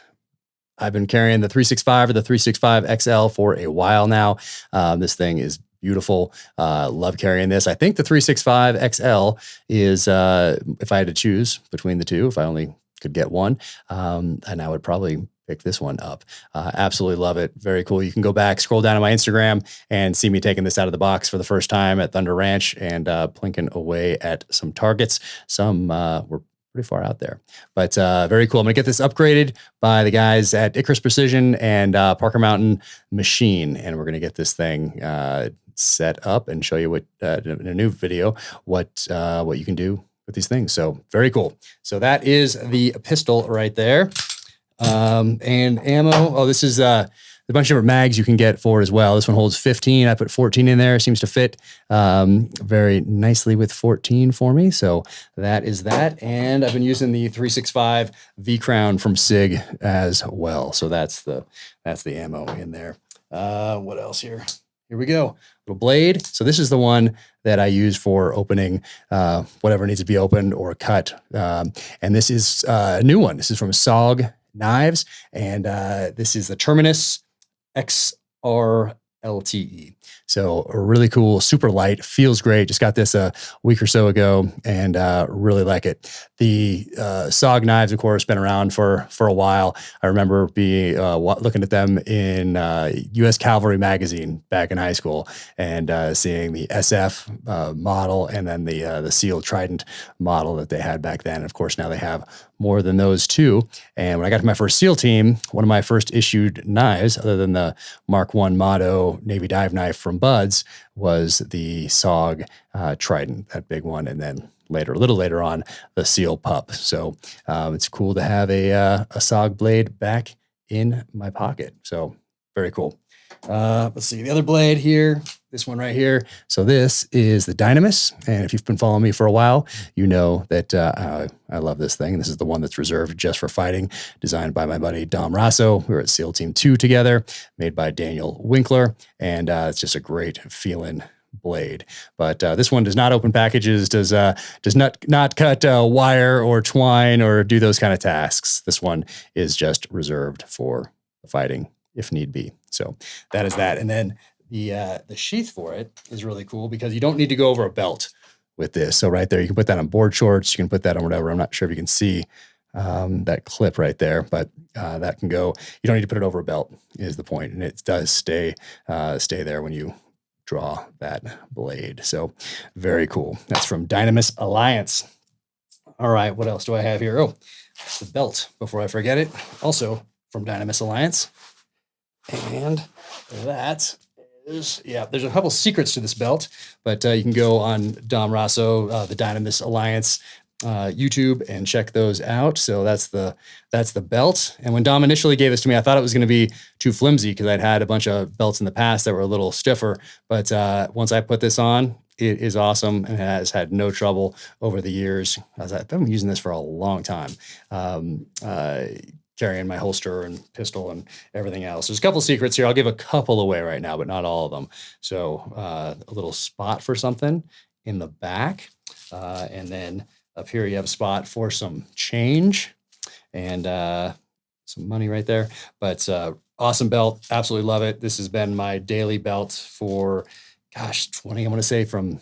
I've been carrying the 365 or the 365XL for a while now. This thing is beautiful. Love carrying this. I think the 365XL is, if I had to choose between the two, if I only could get one, and I would probably pick this one up. Absolutely love it. Very cool. You can go back, scroll down to my Instagram, and see me taking this out of the box for the first time at Thunder Ranch and plinking away at some targets. Some were pretty far out there, but very cool. I'm going to get this upgraded by the guys at Icarus Precision and Parker Mountain Machine, and we're going to get this thing set up and show you what in a new video what you can do with these things. So very cool. So that is the pistol right there. And ammo. Oh, this is a bunch of different mags you can get for it as well. This one holds 15. I put 14 in there. Seems to fit very nicely with 14 for me. So that is that. And I've been using the 365 V Crown from SIG as well. So that's the ammo in there. What else here? Here we go. Little blade. So this is the one that I use for opening whatever needs to be opened or cut. And this is a new one. This is from SOG Knives, and this is the Terminus XRLTE. So really cool, super light, feels great. Just got this a week or so ago, and really like it. The SOG Knives, of course, been around for a while. I remember being looking at them in U.S. Cavalry magazine back in high school, and seeing the SF model and then the Seal Trident model that they had back then. And of course, now they have more than those two. And when I got to my first SEAL team, one of my first issued knives, other than the Mark I Motto Navy dive knife from Buds, was the SOG Trident, that big one. And then a little later on, the Seal Pup. So it's cool to have a SOG blade back in my pocket. So very cool. Let's see the other blade here. This one right here. So this is the Dynamis. And if you've been following me for a while, you know that I love this thing. This is the one that's reserved just for fighting, designed by my buddy Dom Rasso. We were at SEAL Team 2 together, made by Daniel Winkler. And it's just a great feeling blade. But this one does not open packages, does not cut wire or twine or do those kind of tasks. This one is just reserved for fighting if need be. So that is that. And then the sheath for it is really cool because you don't need to go over a belt with this. So right there, you can put that on board shorts. You can put that on whatever. I'm not sure if you can see that clip right there, but that can go. You don't need to put it over a belt is the point, and it does stay there when you draw that blade. So very cool. That's from Dynamis Alliance. All right, what else do I have here? Oh, the belt before I forget it. Also from Dynamis Alliance. And that is, there's a couple secrets to this belt, but you can go on Dom Rosso, the Dynamis Alliance YouTube, and check those out. So that's the belt. And when Dom initially gave this to me, I thought it was going to be too flimsy because I'd had a bunch of belts in the past that were a little stiffer. But once I put this on, it is awesome and has had no trouble over the years. I've been using this for a long time. Carrying my holster and pistol and everything else. There's a couple secrets here. I'll give a couple away right now, but not all of them. So a little spot for something in the back. And then up here, you have a spot for some change and some money right there. But awesome belt. Absolutely love it. This has been my daily belt for, I want to say from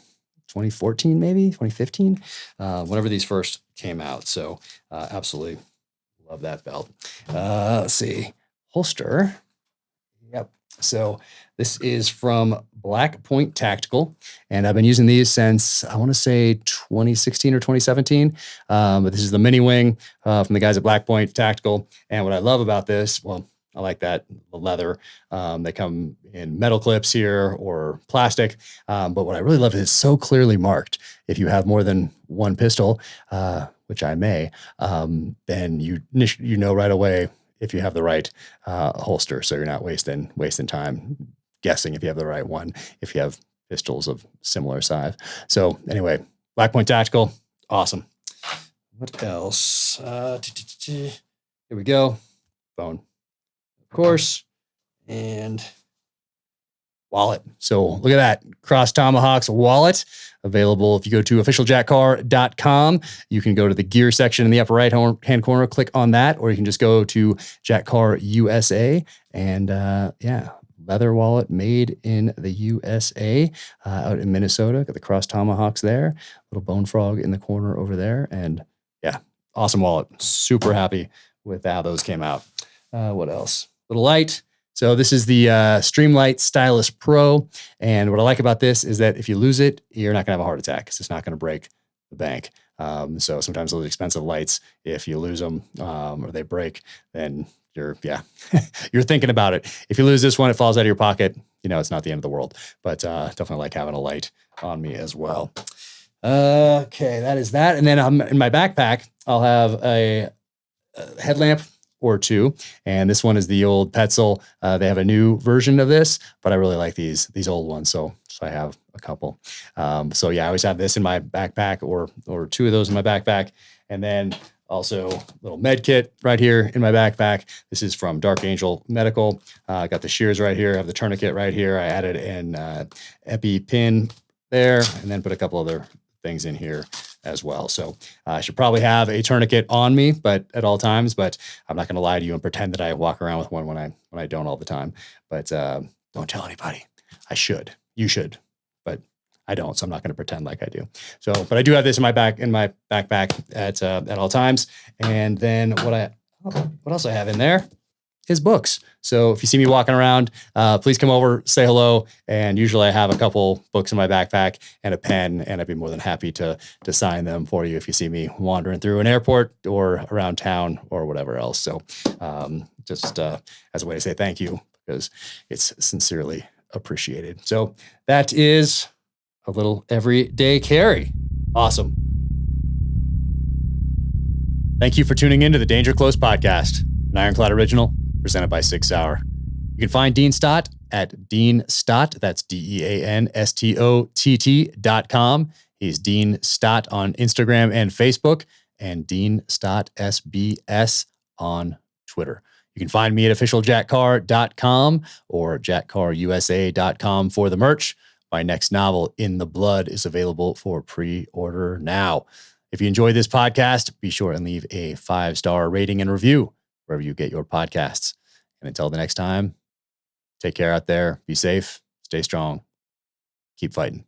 2014, maybe 2015, whenever these first came out. So absolutely love that belt. Let's see. Holster. Yep. So this is from Black Point Tactical, and I've been using these since, I want to say 2016 or 2017. But this is the mini wing from the guys at Black Point Tactical. And what I love about this, well, I like that the leather. They come in metal clips here or plastic. But what I really love is it's so clearly marked. If you have more than one pistol, which I may, then you know right away if you have the right holster. So you're not wasting time guessing if you have the right one, if you have pistols of similar size. So anyway, Black Point Tactical, awesome. What else? Here we go. Phone, of course, and wallet. So look at that. Cross Tomahawks wallet available. If you go to officialjackcarr.com, you can go to the gear section in the upper right hand corner, click on that, or you can just go to Jack Carr USA and leather wallet made in the USA out in Minnesota. Got the Cross Tomahawks there, little bone frog in the corner over there. And yeah, awesome wallet. Super happy with how those came out. What else? Little light. So this is the Streamlight Stylus Pro. And what I like about this is that if you lose it, you're not going to have a heart attack because it's not going to break the bank. So sometimes those expensive lights, if you lose them or they break, then you're thinking about it. If you lose this one, it falls out of your pocket. It's not the end of the world. But definitely like having a light on me as well. Okay, that is that. And then in my backpack, I'll have a headlamp or two. And this one is the old Petzl. They have a new version of this, but I really like these old ones. So I have a couple. I always have this in my backpack or two of those in my backpack. And then also a little med kit right here in my backpack. This is from Dark Angel Medical. I got the shears right here. I have the tourniquet right here. I added an epi pin there and then put a couple other things in here as well. So I should probably have a tourniquet on me, but at all times, but I'm not going to lie to you and pretend that I walk around with one when I don't all the time, but don't tell anybody. I should, you should, but I don't. So I'm not going to pretend like I do. So, but I do have this in my backpack at all times. And then what else I have in there is books. So if you see me walking around, please come over, say hello. And usually I have a couple books in my backpack and a pen, and I'd be more than happy to sign them for you if you see me wandering through an airport or around town or whatever else. So just as a way to say thank you, because it's sincerely appreciated. So that is a little everyday carry. Awesome. Thank you for tuning in to the Danger Close podcast, an Ironclad original presented by 6 Hour. You can find Dean Stott at Dean Stott. That's DeanStott.com. He's Dean Stott on Instagram and Facebook, and Dean Stott SBS on Twitter. You can find me at officialjackcarr.com or jackcarrusa.com for the merch. My next novel, In the Blood, is available for pre-order now. If you enjoyed this podcast, be sure and leave a 5-star rating and review wherever you get your podcasts. And until the next time, take care out there. Be safe. Stay strong. Keep fighting.